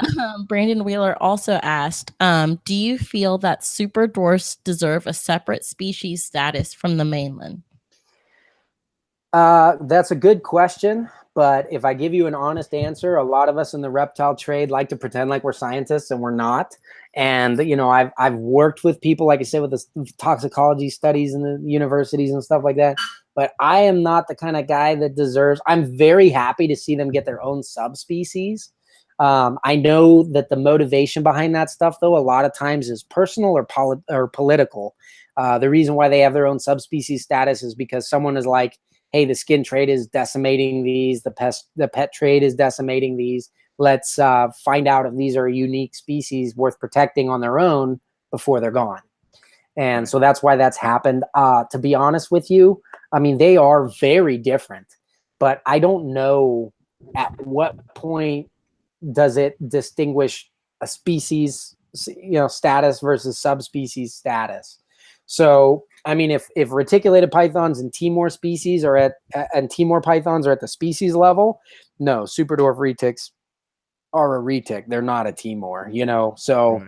Brandon Wheeler also asked, do you feel that super dwarfs deserve a separate species status from the mainland? That's a good question. But if I give you an honest answer, a lot of us in the reptile trade like to pretend like we're scientists, and we're not. And, you know, I've worked with people, like I said, with the toxicology studies in the universities and stuff like that. But I am not the kind of guy that deserves. I'm very happy to see them get their own subspecies. I know that the motivation behind that stuff, though, a lot of times is personal or political. The reason why they have their own subspecies status is because someone is like, hey, the skin trade is decimating these, the pet trade is decimating these. Let's find out if these are a unique species worth protecting on their own before they're gone. And so that's why that's happened. To be honest with you, I mean, they are very different, but I don't know at what point does it distinguish a species, you know, status versus subspecies status. So, I mean, if reticulated pythons and Timor species are and Timor pythons are at the species level, no, super dwarf retics are a retic. They're not a Timor, you know. So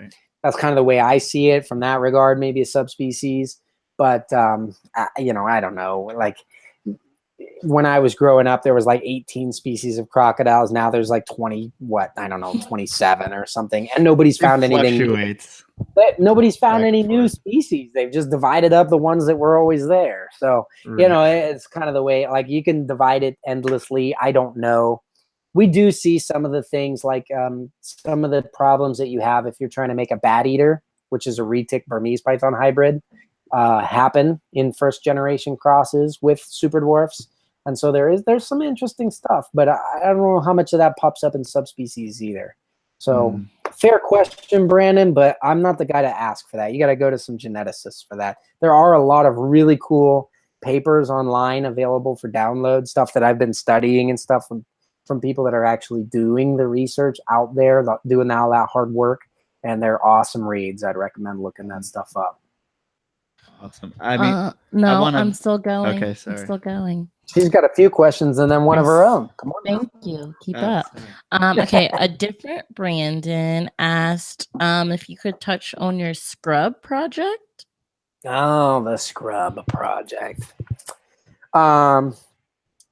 that's kind of the way I see it from that regard. Maybe a subspecies, but you know, I don't know. Like when I was growing up, there was like 18 species of crocodiles. Now there's like 27 or something, and nobody's found anything. But nobody's found any new species. They've just divided up the ones that were always there. So, you know, it's kind of the way, like, you can divide it endlessly. I don't know. We do see some of the things, like some of the problems that you have if you're trying to make a bat eater, which is a retic Burmese python hybrid, happen in first generation crosses with super dwarfs. And so there's some interesting stuff, but I don't know how much of that pops up in subspecies either. So fair question, Brandon, but I'm not the guy to ask for that. You got to go to some geneticists for that. There are a lot of really cool papers online available for download, stuff that I've been studying and stuff from people that are actually doing the research out there, doing all that hard work, and they're awesome reads. I'd recommend looking that stuff up. Awesome. I mean, no, I'm still going. Okay, sorry. I'm still going. She's got a few questions and then one of her own. Come on. Thank you. Keep up. Okay, a different Brandon asked if you could touch on your scrub project. Oh, the scrub project.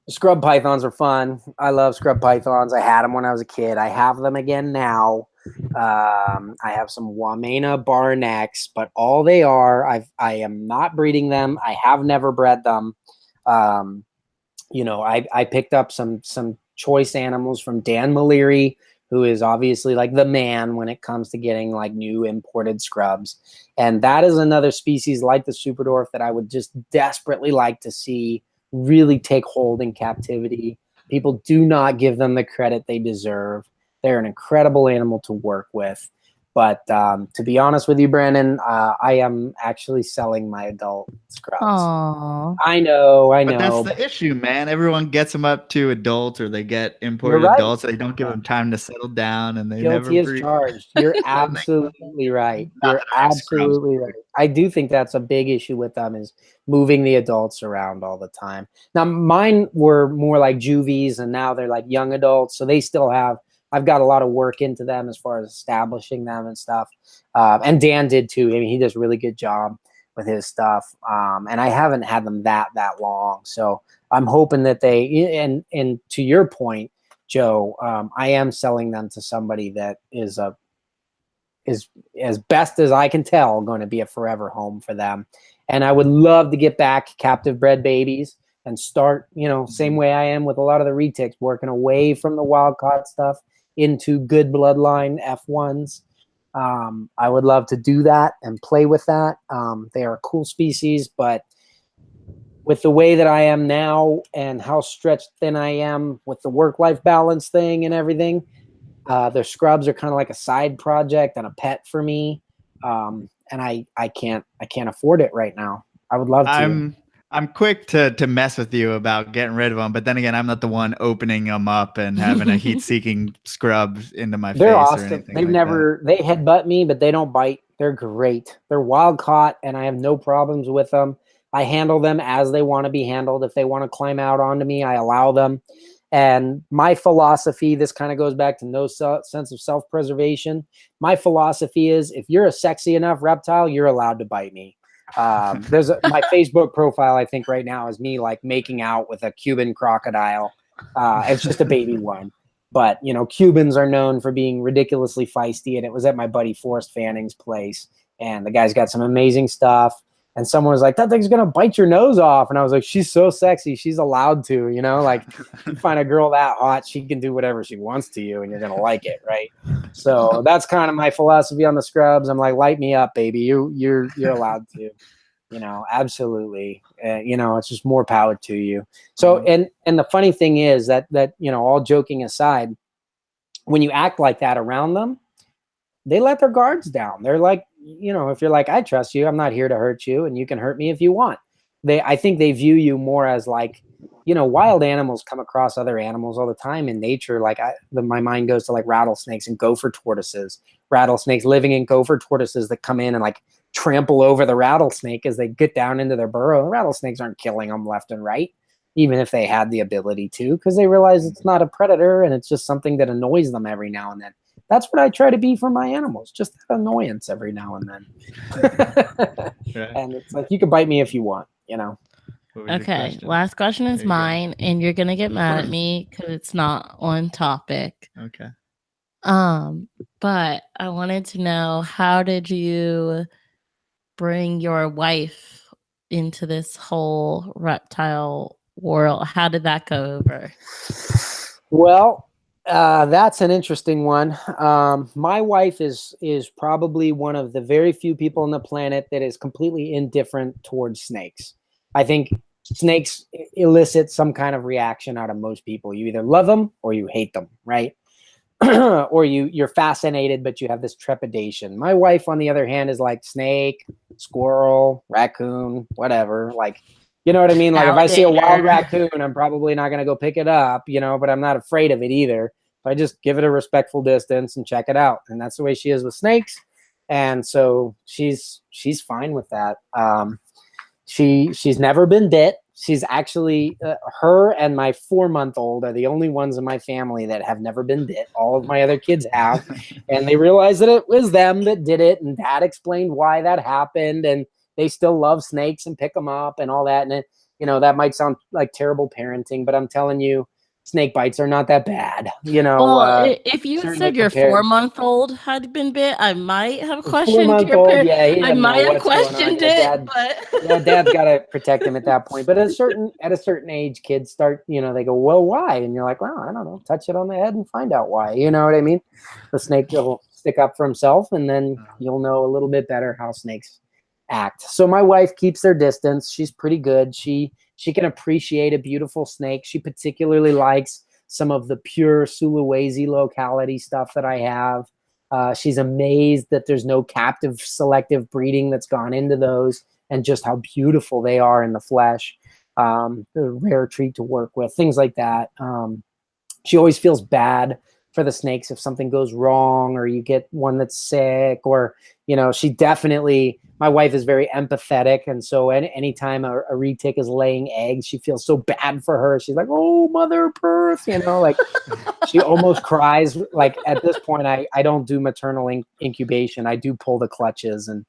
Scrub pythons are fun. I love scrub pythons. I had them when I was a kid. I have them again now. I have some Wamena bar necks, but all they are, I am not breeding them. I have never bred them. You know, I picked up some choice animals from Dan Maliri, who is obviously like the man when it comes to getting like new imported scrubs. And that is another species like the super dwarf that I would just desperately like to see really take hold in captivity. People do not give them the credit they deserve. They're an incredible animal to work with. But to be honest with you, Brandon, I am actually selling my adult scrubs. Aww. I know. But that's the issue, man. Everyone gets them up to adults, or they get imported right. adults. They don't give them time to settle down, and they Guilty never as breed. charged. You're absolutely right. Not You're that I have scrubs. absolutely right. I do think that's a big issue with them, is moving the adults around all the time. Now, mine were more like juvies, and now they're like young adults. So they still have, I've got a lot of work into them as far as establishing them and stuff. And Dan did too. I mean, he does a really good job with his stuff. And I haven't had them that long. So I'm hoping that they, and to your point, Joe, I am selling them to somebody that is as best as I can tell going to be a forever home for them. And I would love to get back captive bred babies and start, same way I am with a lot of the retics, working away from the wild caught stuff into good bloodline F1s. I would love to do that and play with that. They are a cool species, but with the way that I am now and how stretched thin I am with the work-life balance thing and everything, their scrubs are kind of like a side project and a pet for me. And I can't afford it right now. I would love to. I'm quick to mess with you about getting rid of them, but then again, I'm not the one opening them up and having a heat-seeking scrub into my They're face awesome. or anything. They've like never, they headbutt me, but they don't bite. They're great. They're wild caught, and I have no problems with them. I handle them as they want to be handled. If they want to climb out onto me, I allow them. And my philosophy, this kind of goes back to no sense of self-preservation. My philosophy is, if you're a sexy enough reptile, you're allowed to bite me. My Facebook profile, I think right now, is me like making out with a Cuban crocodile. It's just a baby one. But, Cubans are known for being ridiculously feisty, and it was at my buddy Forrest Fanning's place. And the guy's got some amazing stuff. And someone was like, that thing's going to bite your nose off. And I was like, she's so sexy. She's allowed to, like you find a girl that hot, she can do whatever she wants to you and you're going to like it. Right. So that's kind of my philosophy on the scrubs. I'm like, light me up, baby. You're allowed to, absolutely. It's just more power to you. So, and the funny thing is that, all joking aside, when you act like that around them, they let their guards down. They're like, if you're like, I trust you, I'm not here to hurt you, and you can hurt me if you want. I think they view you more as like, wild animals come across other animals all the time in nature. Like my mind goes to like rattlesnakes and gopher tortoises, rattlesnakes living in gopher tortoises that come in and like trample over the rattlesnake as they get down into their burrow. Rattlesnakes aren't killing them left and right, even if they had the ability to, because they realize it's not a predator and it's just something that annoys them every now and then. That's what I try to be for my animals, just that annoyance every now and then. Right. And it's like, you can bite me if you want, Okay, last question is mine, and you're gonna get mad at me because it's not on topic. Okay. But I wanted to know, how did you bring your wife into this whole reptile world? How did that go over? Well, that's an interesting one. My wife is probably one of the very few people on the planet that is completely indifferent towards snakes. I think snakes elicit some kind of reaction out of most people. You either love them or you hate them, right? Or you're fascinated, but you have this trepidation. My wife, on the other hand, is like snake, squirrel, raccoon, whatever. Like, you know what I mean? Like, if I see a wild raccoon, I'm probably not going to go pick it up, but I'm not afraid of it either. So I just give it a respectful distance and check it out. And that's the way she is with snakes. And so she's fine with that. She's never been bit. She's actually, her and my 4-month-old are the only ones in my family that have never been bit. All of my other kids have. And they realized that it was them that did it. And Dad explained why that happened. And they still love snakes and pick them up and all that. And it, that might sound like terrible parenting, but I'm telling you, snake bites are not that bad. Well, if you had said your 4-month-old had been bit, I might have questioned your parent. Yeah, I might have questioned it, but Dad's got to protect him at that point. But at a certain age, kids start, they go, well, why? And you're like, well, I don't know, touch it on the head and find out why. You know what I mean? The snake will stick up for himself, and then you'll know a little bit better how snakes act. So my wife keeps their distance. She's pretty good. She can appreciate a beautiful snake. She particularly likes some of the pure Sulawesi locality stuff that I have. She's amazed that there's no captive selective breeding that's gone into those, and just how beautiful they are in the flesh. They're a rare treat to work with, things like that. She always feels bad for the snakes if something goes wrong or you get one that's sick, or, you know, she definitely, my wife is very empathetic. And so anytime a retic is laying eggs, she feels so bad for her. She's like, oh, mother Earth, you know, like she almost cries. Like at this point, I don't do maternal incubation. I do pull the clutches, and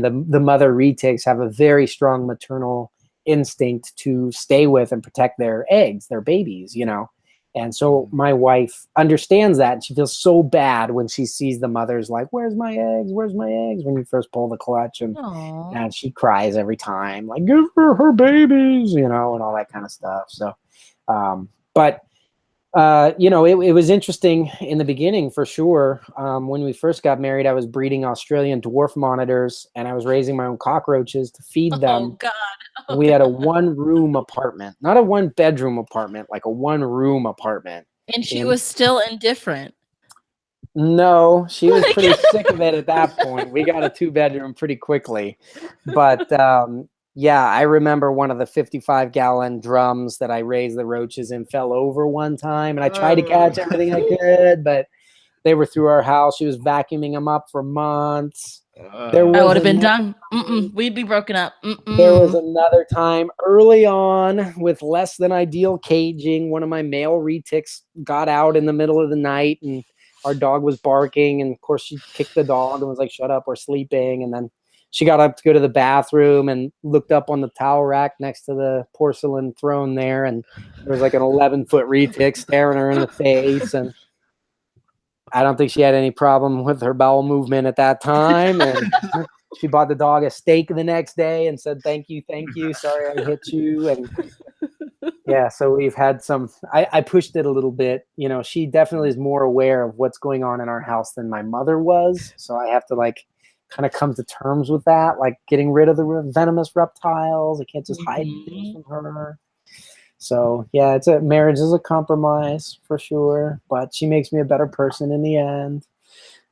the mother retics have a very strong maternal instinct to stay with and protect their eggs, their babies, you know. And so my wife understands that, and she feels so bad when she sees the mothers like, where's my eggs? Where's my eggs? When you first pull the clutch, and she cries every time, like, give her babies, you know, and all that kind of stuff. So, you know, it was interesting in the beginning for sure. When we first got married, I was breeding Australian dwarf monitors, and I was raising my own cockroaches to feed them. Oh God. We had a 1-room apartment, not a 1-bedroom apartment, like a 1-room apartment. And she was still indifferent. No, she was pretty sick of it at that point. We got a 2-bedroom pretty quickly. But yeah, I remember one of the 55-gallon drums that I raised the roaches in fell over one time, and I tried to catch everything I could, but they were through our house. She was vacuuming them up for months. I would have been done. We'd be broken up. There was another time early on with less than ideal caging. One of my male retics got out in the middle of the night, and our dog was barking. And of course, she kicked the dog and was like, shut up, we're sleeping. And then she got up to go to the bathroom and looked up on the towel rack next to the porcelain throne there. And there was like an 11-foot retic staring her in the face. And I don't think she had any problem with her bowel movement at that time. And she bought the dog a steak the next day and said, thank you. Sorry I hit you. And yeah, so we've had some, I pushed it a little bit. You know, she definitely is more aware of what's going on in our house than my mother was. So I have to like kind of come to terms with that, like getting rid of the venomous reptiles. I can't just hide things from her. So yeah, marriage is a compromise for sure, but she makes me a better person in the end.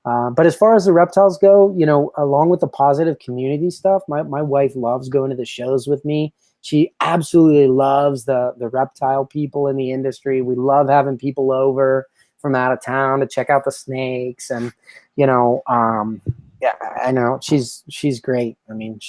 But as far as the reptiles go, you know, along with the positive community stuff, my wife loves going to the shows with me. She absolutely loves the reptile people in the industry. We love having people over from out of town to check out the snakes, and you know, yeah, I know she's great. I mean,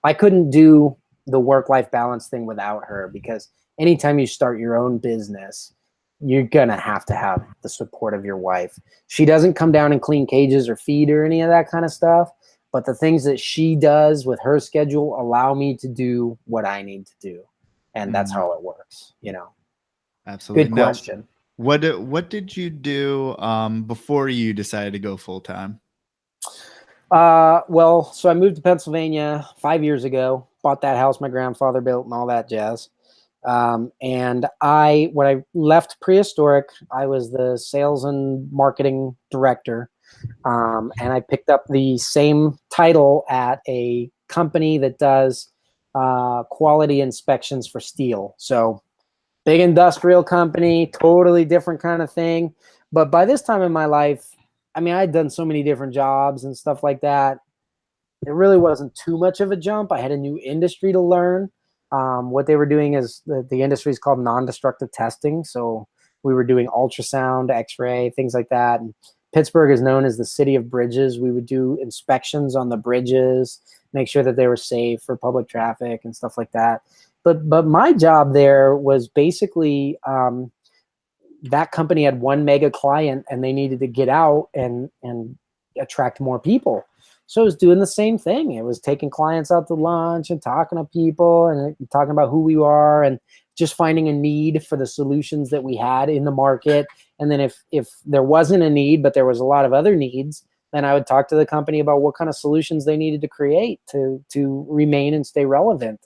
I couldn't do the work-life balance thing without her, because anytime you start your own business, you're gonna have to have the support of your wife. She doesn't come down and clean cages or feed or any of that kind of stuff, but the things that she does with her schedule allow me to do what I need to do, and that's how it works. You know. Absolutely. Good question. What did you do before you decided to go full time? Well, so I moved to Pennsylvania 5 years ago. Bought that house my grandfather built and all that jazz. And when I left Prehistoric, I was the sales and marketing director. And I picked up the same title at a company that does quality inspections for steel. So big industrial company, totally different kind of thing. But by this time in my life, I mean, I'd done so many different jobs and stuff like that. It really wasn't too much of a jump. I had a new industry to learn. What they were doing is the industry is called non-destructive testing. So we were doing ultrasound, X-ray, things like that. And Pittsburgh is known as the city of bridges. We would do inspections on the bridges, make sure that they were safe for public traffic and stuff like that. But my job there was basically that company had one mega client, and they needed to get out and attract more people. So it was doing the same thing. It was taking clients out to lunch and talking to people and talking about who we are and just finding a need for the solutions that we had in the market. And then if there wasn't a need, but there was a lot of other needs, then I would talk to the company about what kind of solutions they needed to create to remain and stay relevant.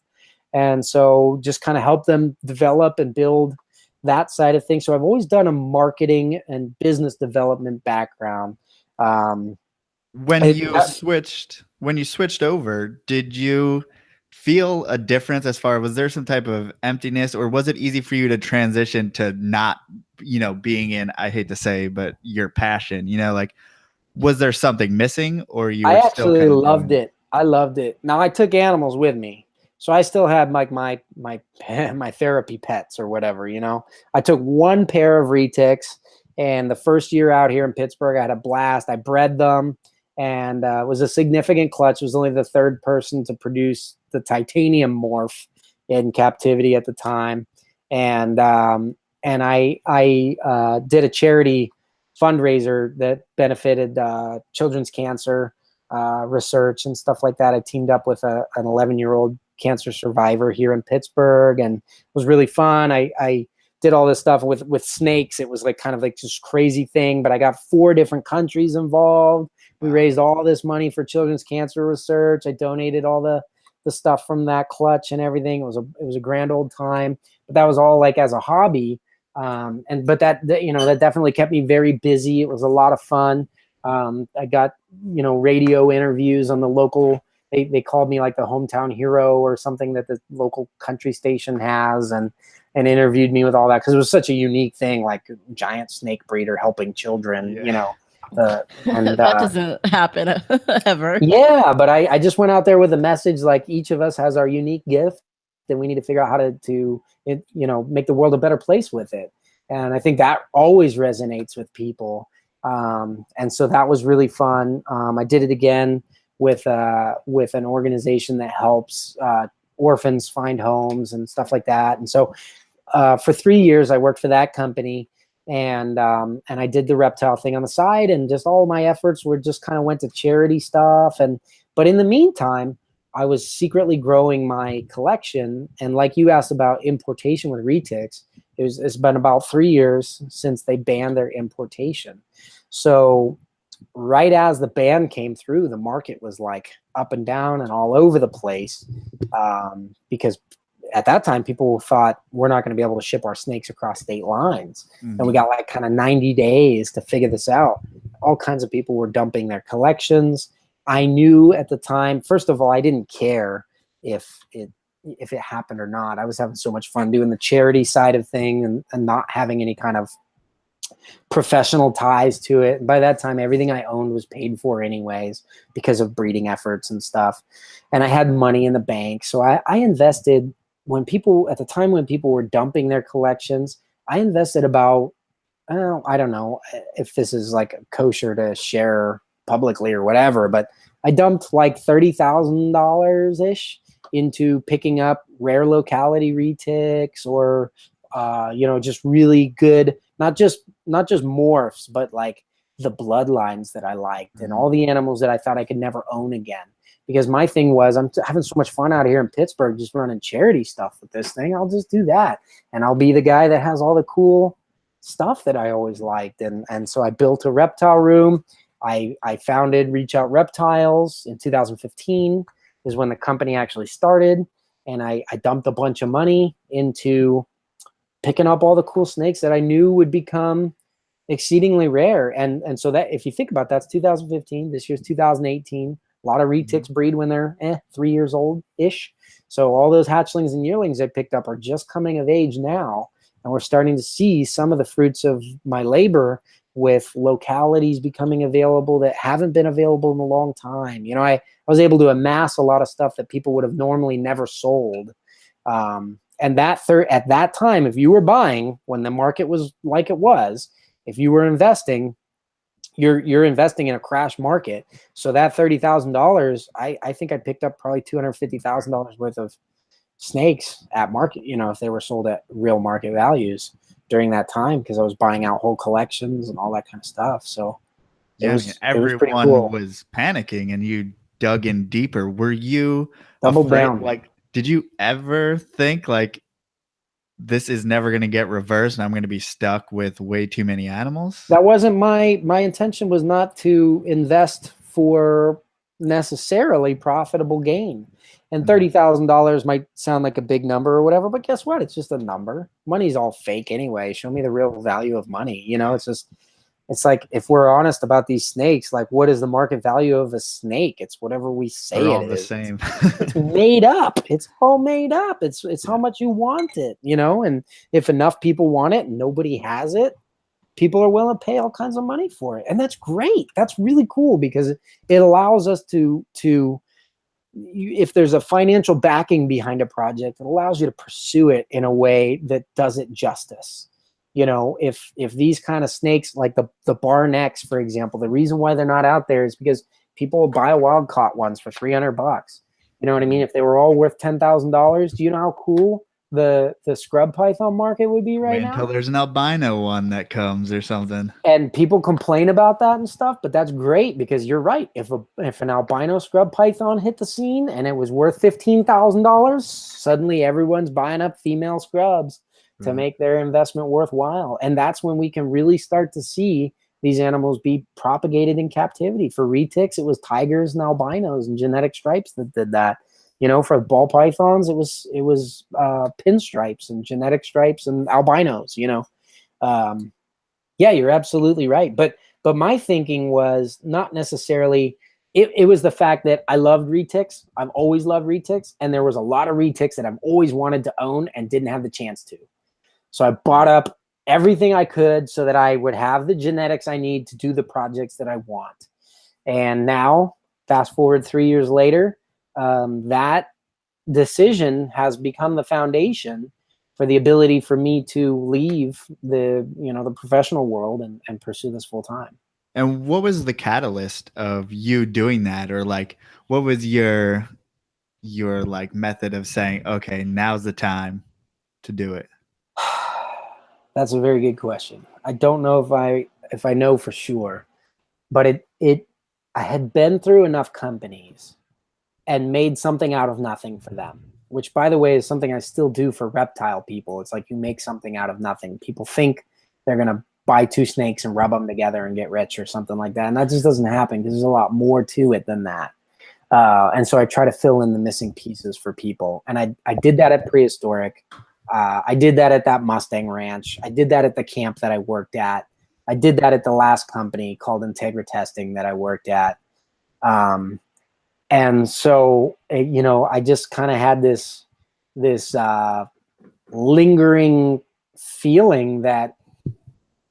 And so just kind of help them develop and build that side of things. So I've always done a marketing and business development background. When you switched over, did you feel a difference as far as, was there some type of emptiness, or was it easy for you to transition to not, being in, I hate to say, but your passion, like was there something missing, or you I were still actually kind of loved it. I loved it. Now I took animals with me, so I still had like my my therapy pets or whatever. You know, I took one pair of retics, and the first year out here in Pittsburgh, I had a blast. I bred them, and it was a significant clutch. It was only the third person to produce the titanium morph in captivity at the time, and I did a charity fundraiser that benefited children's cancer research and stuff like that. I teamed up with an 11-year-old cancer survivor here in Pittsburgh, and it was really fun. I did all this stuff with snakes. It was like kind of like this crazy thing, but I got 4 different countries involved. We raised all this money for children's cancer research. I donated all the stuff from that clutch and everything. It was a grand old time, but that was all like as a hobby. But that definitely kept me very busy. It was a lot of fun. I got, radio interviews on the local, they called me like the hometown hero or something that the local country station has, and interviewed me with all that. Cause it was such a unique thing, like giant snake breeder helping children, that doesn't happen ever. Yeah. But I just went out there with a message, like each of us has our unique gift, and we need to figure out how to make the world a better place with it. And I think that always resonates with people. And so that was really fun. I did it again with an organization that helps orphans find homes and stuff like that. And so for 3 years, I worked for that company, and I did the reptile thing on the side, and just all my efforts were just kind of went to charity stuff. But in the meantime, I was secretly growing my collection. And like you asked about importation with retics, it's been about 3 years since they banned their importation. So right as the ban came through, the market was like up and down and all over the place, because at that time people thought we're not going to be able to ship our snakes across state lines. Mm-hmm. And we got like kind of 90 days to figure this out. All kinds of people were dumping their collections. I knew at the time, first of all, I didn't care if it happened or not. I was having so much fun doing the charity side of thing and not having any kind of professional ties to it. And by that time, everything I owned was paid for anyways because of breeding efforts and stuff. And I had money in the bank. So I invested when people were dumping their collections, I invested about, I don't know if this is like kosher to share publicly or whatever, but I dumped like $30,000 ish into picking up rare locality retics, or just really good, not just morphs, but like the bloodlines that I liked, and all the animals that I thought I could never own again. Because my thing was, I'm having so much fun out here in Pittsburgh just running charity stuff with this thing. I'll just do that, and I'll be the guy that has all the cool stuff that I always liked. And so I built a reptile room. I founded Reach Out Reptiles in 2015 is when the company actually started. And I dumped a bunch of money into picking up all the cool snakes that I knew would become exceedingly rare. And so that, if you think about that, that's 2015. This year's 2018. A lot of retics breed when they're 3 years old-ish. So all those hatchlings and yearlings I picked up are just coming of age now. And we're starting to see some of the fruits of my labor with localities becoming available that haven't been available in a long time. I was able to amass a lot of stuff that people would have normally never sold. And at that time, if you were buying when the market was like it was, if you were investing, you're investing in a crash market. So that $30,000, I think I picked up probably $250,000 worth of snakes at market, if they were sold at real market values during that time, because I was buying out whole collections and all that kind of stuff. So everyone was panicking, and you dug in deeper. Were you doubled afraid? Down. Like, did you ever think like this is never going to get reversed and I'm going to be stuck with way too many animals? That wasn't my intention. Was not to invest for necessarily profitable gain. And $30,000 might sound like a big number or whatever, but guess what? It's just a number. Money's all fake anyway. Show me the real value of money. It's like, if we're honest about these snakes, like, what is the market value of a snake? It's whatever we say They're all it the is. same. It's made up. It's all made up. It's how much you want it, and if enough people want it and nobody has it, people are willing to pay all kinds of money for it. And that's great. That's really cool because it allows us to if there's a financial backing behind a project, it allows you to pursue it in a way that does it justice. You know, if these kind of snakes, like the bar necks, for example, the reason why they're not out there is because people will buy wild caught ones for $300. You know what I mean? If they were all worth $10,000, do you know how cool the scrub python market would be right now? Until there's an albino one that comes or something. And people complain about that and stuff, but that's great because you're right. If an albino scrub python hit the scene and it was worth $15,000, suddenly everyone's buying up female scrubs to make their investment worthwhile. And that's when we can really start to see these animals be propagated in captivity. For retics, it was tigers and albinos and genetic stripes that did that. You know, for ball pythons, it was pinstripes and genetic stripes and albinos. You know, yeah, you're absolutely right. But my thinking was not necessarily. It was the fact that I loved retics. I've always loved retics, and there was a lot of retics that I've always wanted to own and didn't have the chance to. So I bought up everything I could so that I would have the genetics I need to do the projects that I want. And now, fast forward 3 years later, that decision has become the foundation for the ability for me to leave the professional world and pursue this full time. And what was the catalyst of you doing that? Or like, what was your like method of saying, okay, now's the time to do it? That's a very good question. I don't know if I know for sure, but I had been through enough companies and made something out of nothing for them, which, by the way, is something I still do for reptile people. It's like you make something out of nothing. People think they're going to buy 2 snakes and rub them together and get rich or something like that. And that just doesn't happen because there's a lot more to it than that. And so I try to fill in the missing pieces for people. And I did that at Prehistoric. I did that at that Mustang ranch. I did that at the camp that I worked at. I did that at the last company called Integra Testing that I worked at. And so, I just kind of had this lingering feeling that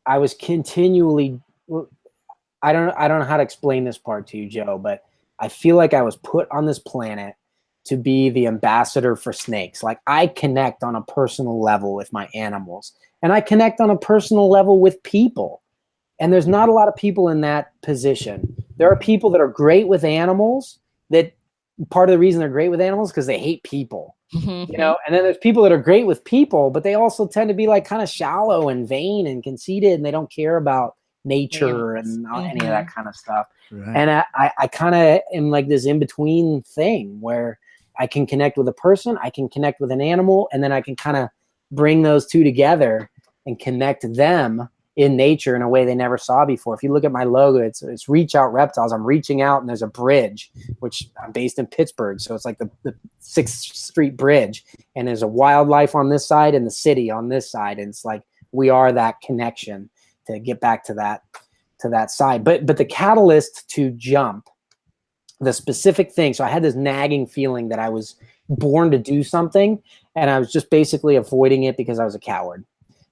I was continually, I don't know how to explain this part to you, Joe, but I feel like I was put on this planet to be the ambassador for snakes. Like, I connect on a personal level with my animals, and I connect on a personal level with people. And there's not a lot of people in that position. There are people that are great with animals, that part of the reason they're great with animals because they hate people, and then there's people that are great with people, but they also tend to be like kind of shallow and vain and conceited, and they don't care about nature and any of that kind of stuff. Right. And I kind of am like this in-between thing where I can connect with a person, I can connect with an animal, and then I can kind of bring those two together and connect them in nature in a way they never saw before. If you look at my logo, it's Reach Out Reptiles. I'm reaching out, and there's a bridge, which I'm based in Pittsburgh. So it's like the 6th Street Bridge, and there's a wildlife on this side and the city on this side. And it's like, we are that connection to get back to that side. But the catalyst to jump, the specific thing. So I had this nagging feeling that I was born to do something, and I was just basically avoiding it because I was a coward.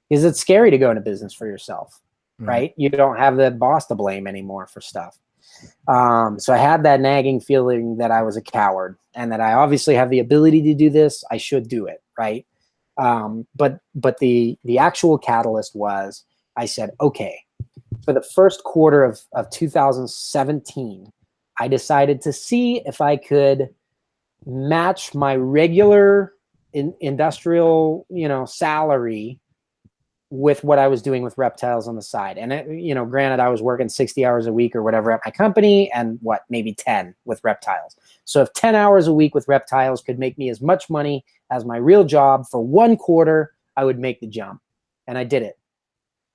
Because it's scary to go into business for yourself, right? You don't have the boss to blame anymore for stuff. So I had that nagging feeling that I was a coward and that I obviously have the ability to do this. I should do it, right? But the actual catalyst was, I said, okay, for the first quarter of 2017, I decided to see if I could match my regular industrial, salary with what I was doing with reptiles on the side. And granted, I was working 60 hours a week or whatever at my company, and maybe 10 with reptiles. So if 10 hours a week with reptiles could make me as much money as my real job for 1 quarter, I would make the jump. And I did it.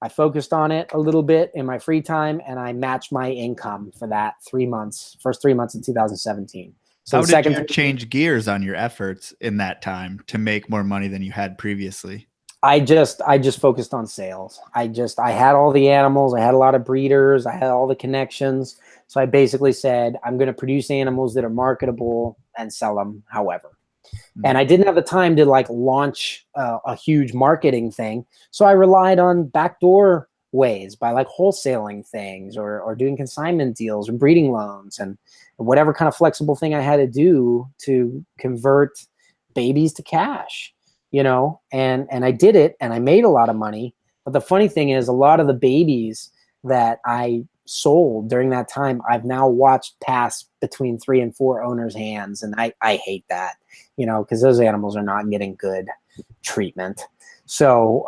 I focused on it a little bit in my free time, and I matched my income for that first 3 months of 2017. So how did you change gears on your efforts in that time to make more money than you had previously? I just focused on sales. I had all the animals. I had a lot of breeders. I had all the connections. So I basically said, I'm going to produce animals that are marketable and sell them however. And I didn't have the time to launch a huge marketing thing. So I relied on backdoor ways, by like wholesaling things or doing consignment deals or breeding loans and whatever kind of flexible thing I had to do to convert babies to cash, you know, and I did it and I made a lot of money. But the funny thing is, a lot of the babies that I sold during that time, I've now watched pass between 3 and 4 owners' hands. And I hate that, you know, because those animals are not getting good treatment. So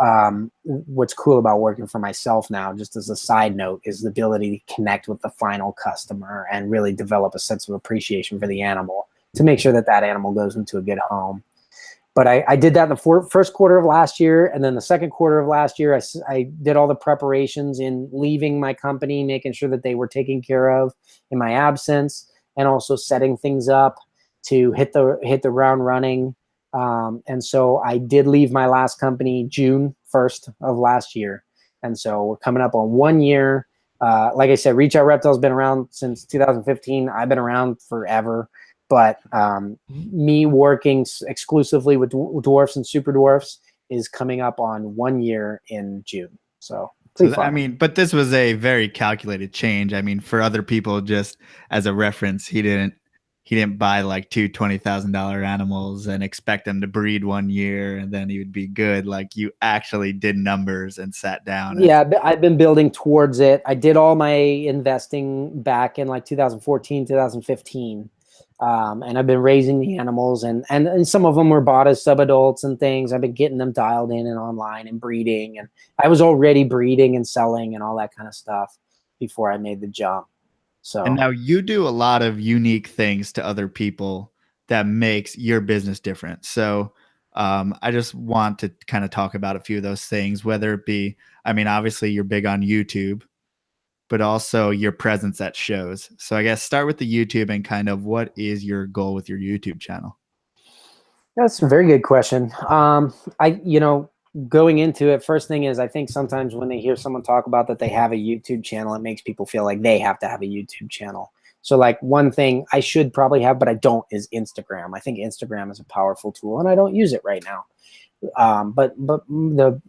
what's cool about working for myself now, just as a side note, is the ability to connect with the final customer and really develop a sense of appreciation for the animal to make sure that that animal goes into a good home. But I did that in the first quarter of last year. And then the second quarter of last year, I did all the preparations in leaving my company, making sure that they were taken care of in my absence, and also setting things up to hit the ground running. And so I did leave my last company June 1st of last year. And so we're coming up on 1 year. Like I said, Reach Out Reptile's been around since 2015. I've been around forever. But me working exclusively with dwarfs and super dwarfs is coming up on 1 year in June. So I mean, but this was a very calculated change. I mean, for other people, just as a reference, he didn't buy like two $20,000 animals and expect them to breed 1 year and then he would be good. Like, you actually did numbers and sat down. Yeah, I've been building towards it. I did all my investing back in like 2014, 2015. And I've been raising the animals, and some of them were bought as subadults and things. I've been getting them dialed in and online and breeding, and I was already breeding and selling and all that kind of stuff before I made the jump. So, and now you do a lot of unique things to other people that makes your business different. So I just want to kind of talk about a few of those things, whether it be, I mean, obviously you're big on YouTube, but also your presence at shows. So I guess start with the YouTube and kind of what is your goal with your YouTube channel? that's a very good question. Going into it, first thing is, I think sometimes when they hear someone talk about that they have a YouTube channel, it makes people feel like they have to have a YouTube channel. So like one thing I should probably have, but I don't, is Instagram. I think Instagram is a powerful tool and I don't use it right now. But the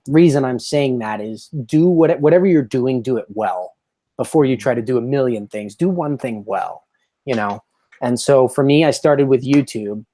reason I'm saying that is do whatever you're doing, do it well before you try to do a million things. Do one thing well, you know? And so for me, I started with YouTube,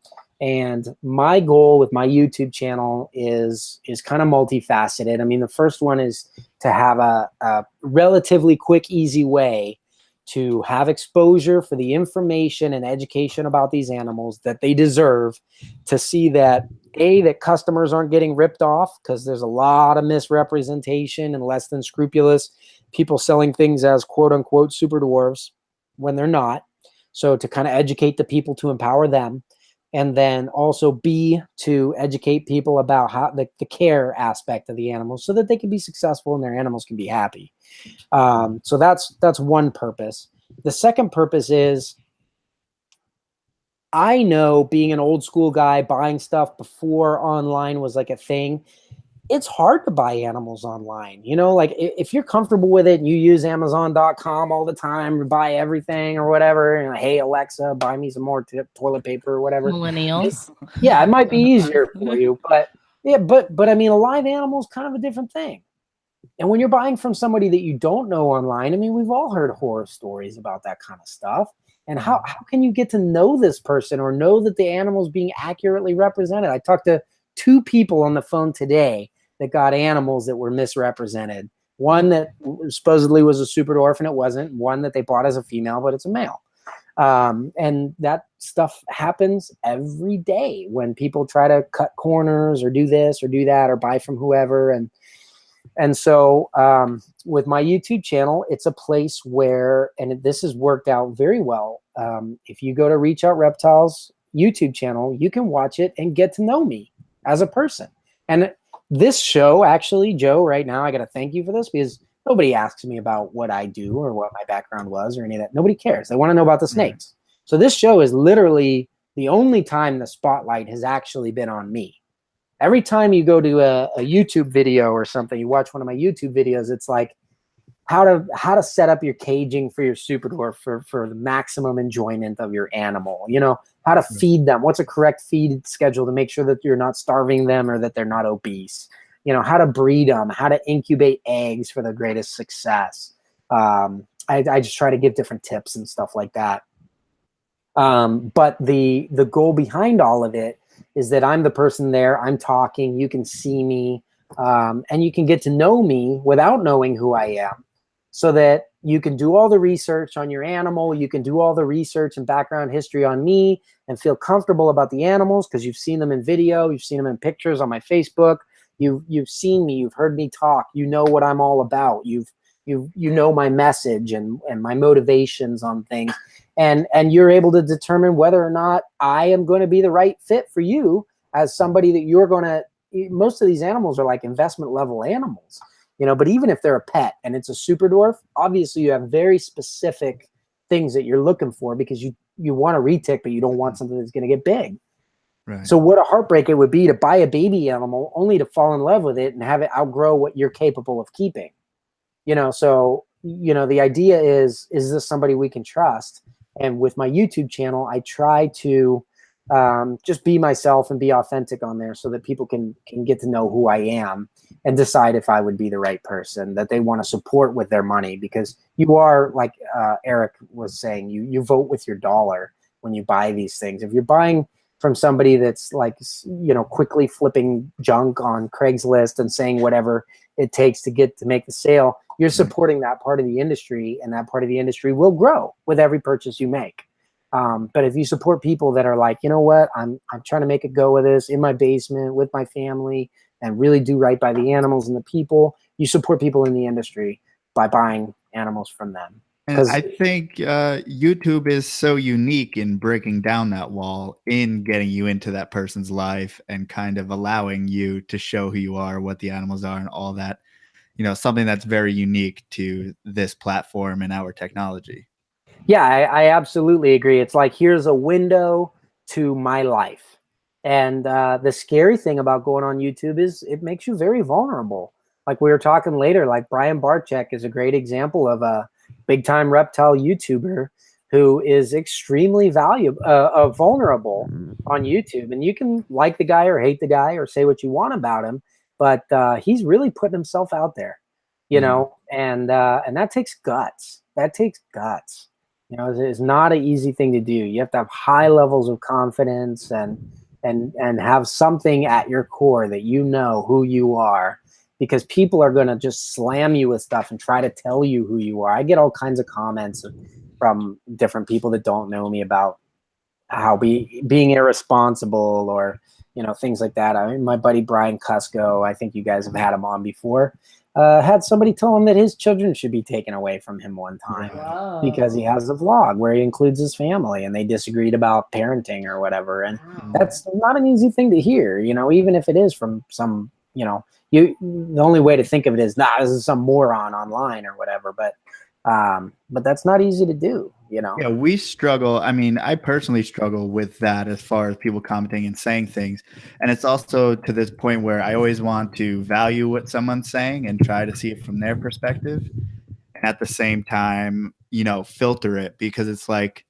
and my goal with my YouTube channel is kind of multifaceted. I mean, the first one is to have a relatively quick, easy way to have exposure for the information and education about these animals that they deserve, to see that that customers aren't getting ripped off, because there's a lot of misrepresentation and less than scrupulous people selling things as quote unquote super dwarves when they're not. So to kind of educate the people, to empower them, and then also B, to educate people about how the care aspect of the animals so that they can be successful and their animals can be happy. So that's one purpose. The second purpose is, I know, being an old school guy, buying stuff before online was like a thing, it's hard to buy animals online. You know, like if you're comfortable with it and you use Amazon.com all the time to buy everything or whatever, and hey, Alexa, buy me some more toilet paper or whatever. Millennials. Yeah, it might be easier for you, but I mean, a live animal is kind of a different thing. And when you're buying from somebody that you don't know online, I mean, we've all heard horror stories about that kind of stuff. And how can you get to know this person or know that the animal is being accurately represented? I talked to 2 people on the phone today that got animals that were misrepresented. One that supposedly was a super dwarf and it wasn't. One that they bought as a female, but it's a male. And that stuff happens every day when people try to cut corners or do this or do that or buy from whoever. And so with my YouTube channel, it's a place where, and this has worked out very well. If you go to Reach Out Reptiles YouTube channel, you can watch it and get to know me as a person. And this show, actually, Joe, right now, I got to thank you for this, because nobody asks me about what I do or what my background was or any of that. Nobody cares. They want to know about the snakes. So this show is literally the only time the spotlight has actually been on me. Every time you go to a YouTube video or something, you watch one of my YouTube videos, it's like how to set up your caging for your super dwarf for the maximum enjoyment of your animal. You know, how to feed them. What's a correct feed schedule to make sure that you're not starving them or that they're not obese. how to breed them, how to incubate eggs for the greatest success. I just try to give different tips and stuff like that. But the goal behind all of it is that I'm the person there, I'm talking, you can see me, and you can get to know me without knowing who I am, so that you can do all the research on your animal, you can do all the research and background history on me and feel comfortable about the animals because you've seen them in video, you've seen them in pictures on my Facebook, you've seen me, you've heard me talk, you know what I'm all about, you know my message and my motivations on things. And you're able to determine whether or not I am going to be the right fit for you as somebody that you're going to, most of these animals are like investment level animals, but even if they're a pet and it's a super dwarf, obviously you have very specific things that you're looking for because you want a retic, but you don't want something that's going to get big. Right. So what a heartbreak it would be to buy a baby animal only to fall in love with it and have it outgrow what you're capable of keeping. So, the idea is this somebody we can trust? And with my YouTube channel, I try to just be myself and be authentic on there so that people can get to know who I am and decide if I would be the right person that they want to support with their money. Because you are, like Eric was saying, you vote with your dollar when you buy these things. If you're buying from somebody that's like, quickly flipping junk on Craigslist and saying whatever it takes to make the sale, you're supporting that part of the industry, and that part of the industry will grow with every purchase you make. But if you support people that are like, you know what, I'm trying to make a go of this in my basement with my family and really do right by the animals and the people, you support people in the industry by buying animals from them. And I think YouTube is so unique in breaking down that wall, in getting you into that person's life and kind of allowing you to show who you are, what the animals are, and all that. Something that's very unique to this platform and our technology. Yeah, I absolutely agree. It's like, here's a window to my life. And the scary thing about going on YouTube is it makes you very vulnerable. Like we were talking later, like Brian Barczyk is a great example of a big time reptile YouTuber who is extremely vulnerable on YouTube. And you can like the guy or hate the guy or say what you want about him, but he's really putting himself out there, and that takes guts. That takes guts. It's not an easy thing to do. You have to have high levels of confidence and have something at your core that you know who you are, because people are going to just slam you with stuff and try to tell you who you are. I get all kinds of comments from different people that don't know me about how being irresponsible or, things like that. I mean, my buddy Brian Cusco, I think you guys have had him on before, had somebody tell him that his children should be taken away from him one time. Wow. Because he has a vlog where he includes his family and they disagreed about parenting or whatever. And that's not an easy thing to hear, even if it is from some, the only way to think of it is, this is some moron online or whatever. But that's not easy to do, Yeah, we struggle. I mean, I personally struggle with that as far as people commenting and saying things. And it's also to this point where I always want to value what someone's saying and try to see it from their perspective. And at the same time, filter it, because it's like,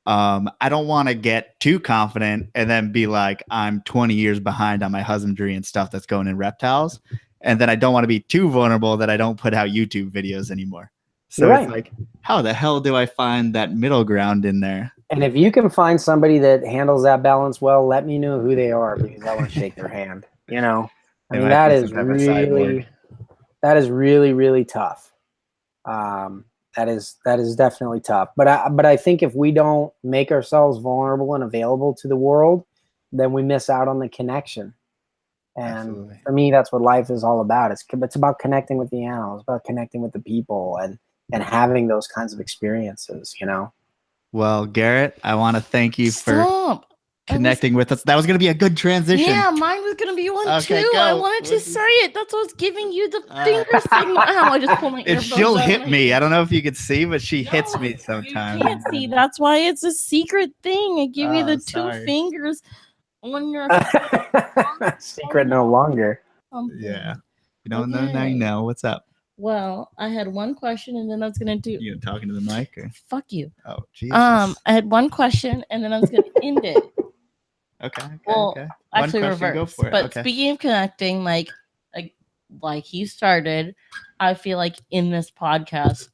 I don't want to get too confident and then be like, I'm 20 years behind on my husbandry and stuff that's going in reptiles. And then I don't want to be too vulnerable that I don't put out YouTube videos anymore. So it's like, how the hell do I find that middle ground in there? And if you can find somebody that handles that balance well, let me know who they are, because I want to shake their hand. I mean, that is really, really tough. That is definitely tough. But I think if we don't make ourselves vulnerable and available to the world, then we miss out on the connection. And absolutely. For me, that's what life is all about. It's about connecting with the animals, about connecting with the people, and having those kinds of experiences, Well, Garrett, I want to thank you for connecting with us. That was going to be a good transition. Yeah, mine was going to be one too. Go. I wanted to say it. That's what was giving you the finger signal. Ow, I just pulled my earbuds. She'll hit me. I don't know if you could see, but she hits me sometimes. You can't see. That's why it's a secret thing. I give you the two fingers on your secret no longer. Yeah. You don't know, now you know. What's up? Well, I had one question, and then I was gonna do. You talking to the mic? Or? Fuck you. Oh, Jesus. I had one question, and then I was gonna end it. Okay. Well, actually, reverse. But speaking of connecting, like like you started, I feel like in this podcast,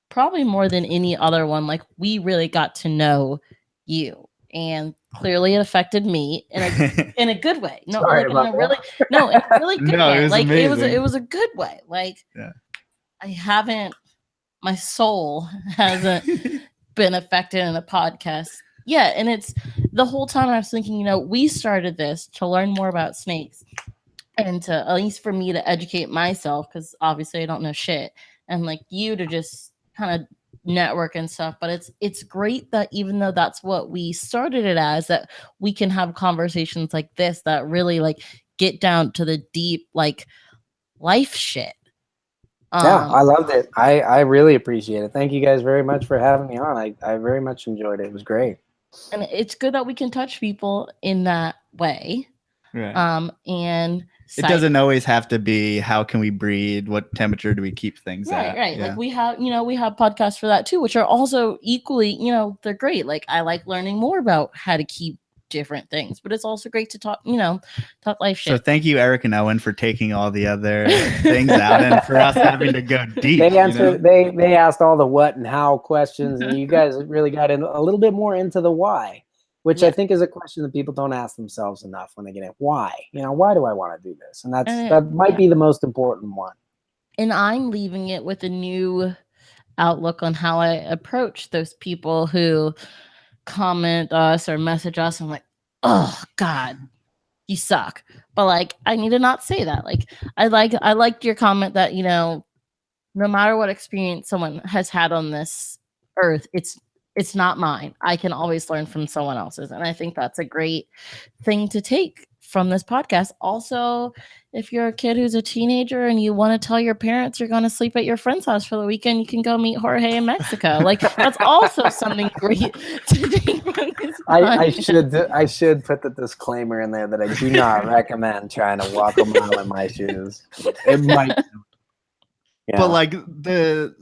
probably more than any other one, like we really got to know you, and clearly it affected me in a good way. No, Sorry like in about a really no, in a really good No, it way. was Like amazing. it was a good way. Like Yeah. I haven't, my soul hasn't been affected in a podcast. Yeah, and it's the whole time I was thinking, you know, we started this to learn more about snakes and to, at least for me, to educate myself, because obviously I don't know shit, and like you to just kind of network and stuff. But it's great that even though that's what we started it as, that we can have conversations like this that really like get down to the deep like life shit. Yeah, I loved it. I really appreciate it. Thank you guys very much for having me on. I very much enjoyed it. It was great. And it's good that we can touch people in that way. Right. And It doesn't always have to be how can we breed, what temperature do we keep things at. Right. Yeah. Like we have podcasts for that too, which are also equally, they're great. Like I like learning more about how to keep different things, but it's also great to talk life shit. So thank you, Eric and Owen, for taking all the other things out and for us having to go deep. They answered, they asked all the what and how questions, and you guys really got in a little bit more into the why, which I think is a question that people don't ask themselves enough when they get it. Why? Why do I want to do this? And that might be the most important one. And I'm leaving it with a new outlook on how I approach those people who comment us or message us. I'm like, oh God, you suck. But like, I need to not say that. Like, I liked your comment that, no matter what experience someone has had on this earth, it's not mine. I can always learn from someone else's. And I think that's a great thing to take from this podcast. Also, if you're a kid who's a teenager and you want to tell your parents you're going to sleep at your friend's house for the weekend, you can go meet Jorge in Mexico. Like that's also something great to take from this podcast. I should put the disclaimer in there that I do not recommend trying to walk a mile in my shoes. It might. Yeah. But like the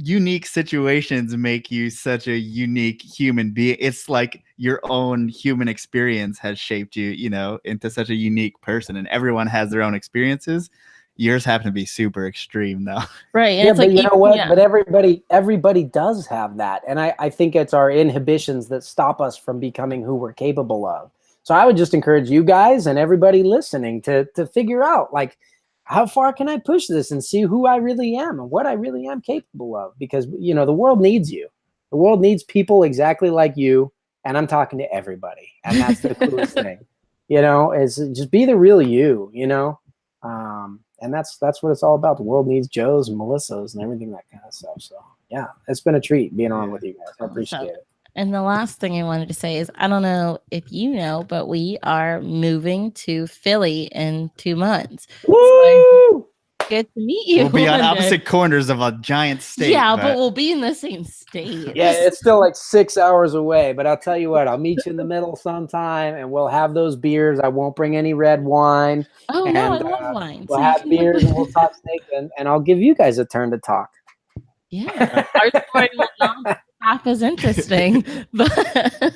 unique situations make you such a unique human being. It's like your own human experience has shaped you, into such a unique person, and everyone has their own experiences. Yours happen to be super extreme though. Right. And yeah, but you know what? Yeah. But everybody does have that. And I think it's our inhibitions that stop us from becoming who we're capable of. So I would just encourage you guys and everybody listening to figure out, like, how far can I push this and see who I really am and what I really am capable of? Because, the world needs you. The world needs people exactly like you. And I'm talking to everybody. And that's the coolest thing, is just be the real you, and that's what it's all about. The world needs Joes and Melissas and everything, that kind of stuff. So yeah, it's been a treat being on with you guys. I appreciate it. And the last thing I wanted to say is, I don't know if you know, but we are moving to Philly in 2 months. Woo! So good to meet you. We'll be on opposite corners of a giant state. Yeah, but we'll be in the same state. Yeah, it's still like 6 hours away, but I'll tell you what, I'll meet you in the middle sometime and we'll have those beers. I won't bring any red wine. Oh, no, I love wine. We'll have beers and we'll talk snake, and I'll give you guys a turn to talk. Yeah, our story will not be half as interesting, but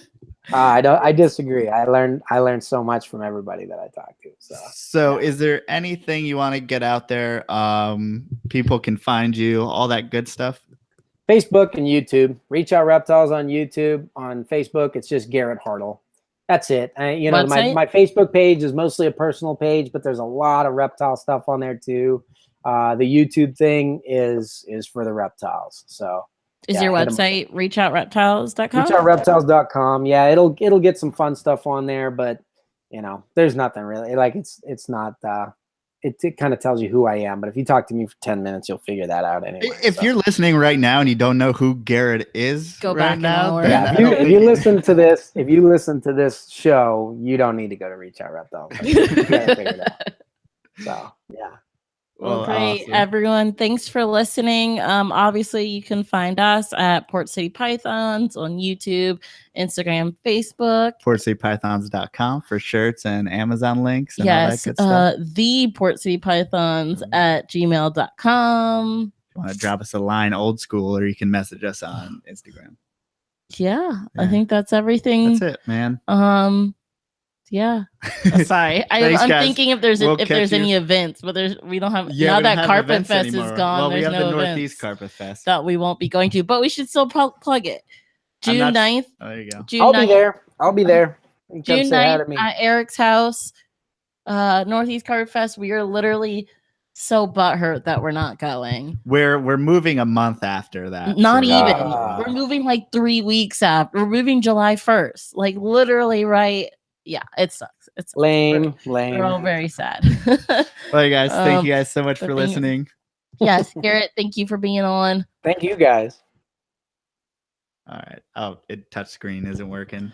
I disagree. I learned so much from everybody that I talked to. So is there anything you want to get out there? People can find you, all that good stuff. Facebook and YouTube. Reach Out Reptiles on YouTube. On Facebook, it's just Garrett Hartle. That's it. My Facebook page is mostly a personal page, but there's a lot of reptile stuff on there too. The YouTube thing is for the reptiles. So is your website reachoutreptiles.com? Reachoutreptiles.com. Yeah, it'll get some fun stuff on there, but there's nothing really. Like it's not it kind of tells you who I am, but if you talk to me for 10 minutes, you'll figure that out anyway. If you're listening right now and you don't know who Garrett is, go back now. Yeah, if you listen to this show, you don't need to go to Reach Out Reptiles. You gotta figure it out. So yeah. Well, great, awesome. Everyone. Thanks for listening. Obviously, you can find us at Port City Pythons on YouTube, Instagram, Facebook. PortCityPythons.com for shirts and Amazon links. And all that good stuff. Theportcitypythons at gmail.com. If you want to drop us a line old school, or you can message us on Instagram. Yeah, I think that's everything. That's it, man. Yeah. Sorry, Thanks, I'm guys. thinking if there's We'll if there's catch you. any events, but we don't have Yeah, now we don't that have Carpet events Fest is anymore. gone. Well, There's we have no the Northeast events Carpet Fest. that we won't be going to, but we should still plug it. June 9th. Oh, there you go. June I'll 9th, be there. I'll be there. You can come June say hi 9th to me. at Eric's house. Northeast Carpet Fest. We are literally so butthurt that we're not going. We're moving a month after that. Not so even. Ah. We're moving like 3 weeks after. We're moving July 1st. Like literally right. Yeah, it sucks. It's Lame. We're all very sad. Well, guys, thank you guys so much but for thank you. listening. Yes, Garrett, thank you for being on. Thank you guys. All right. Oh, touch screen isn't working.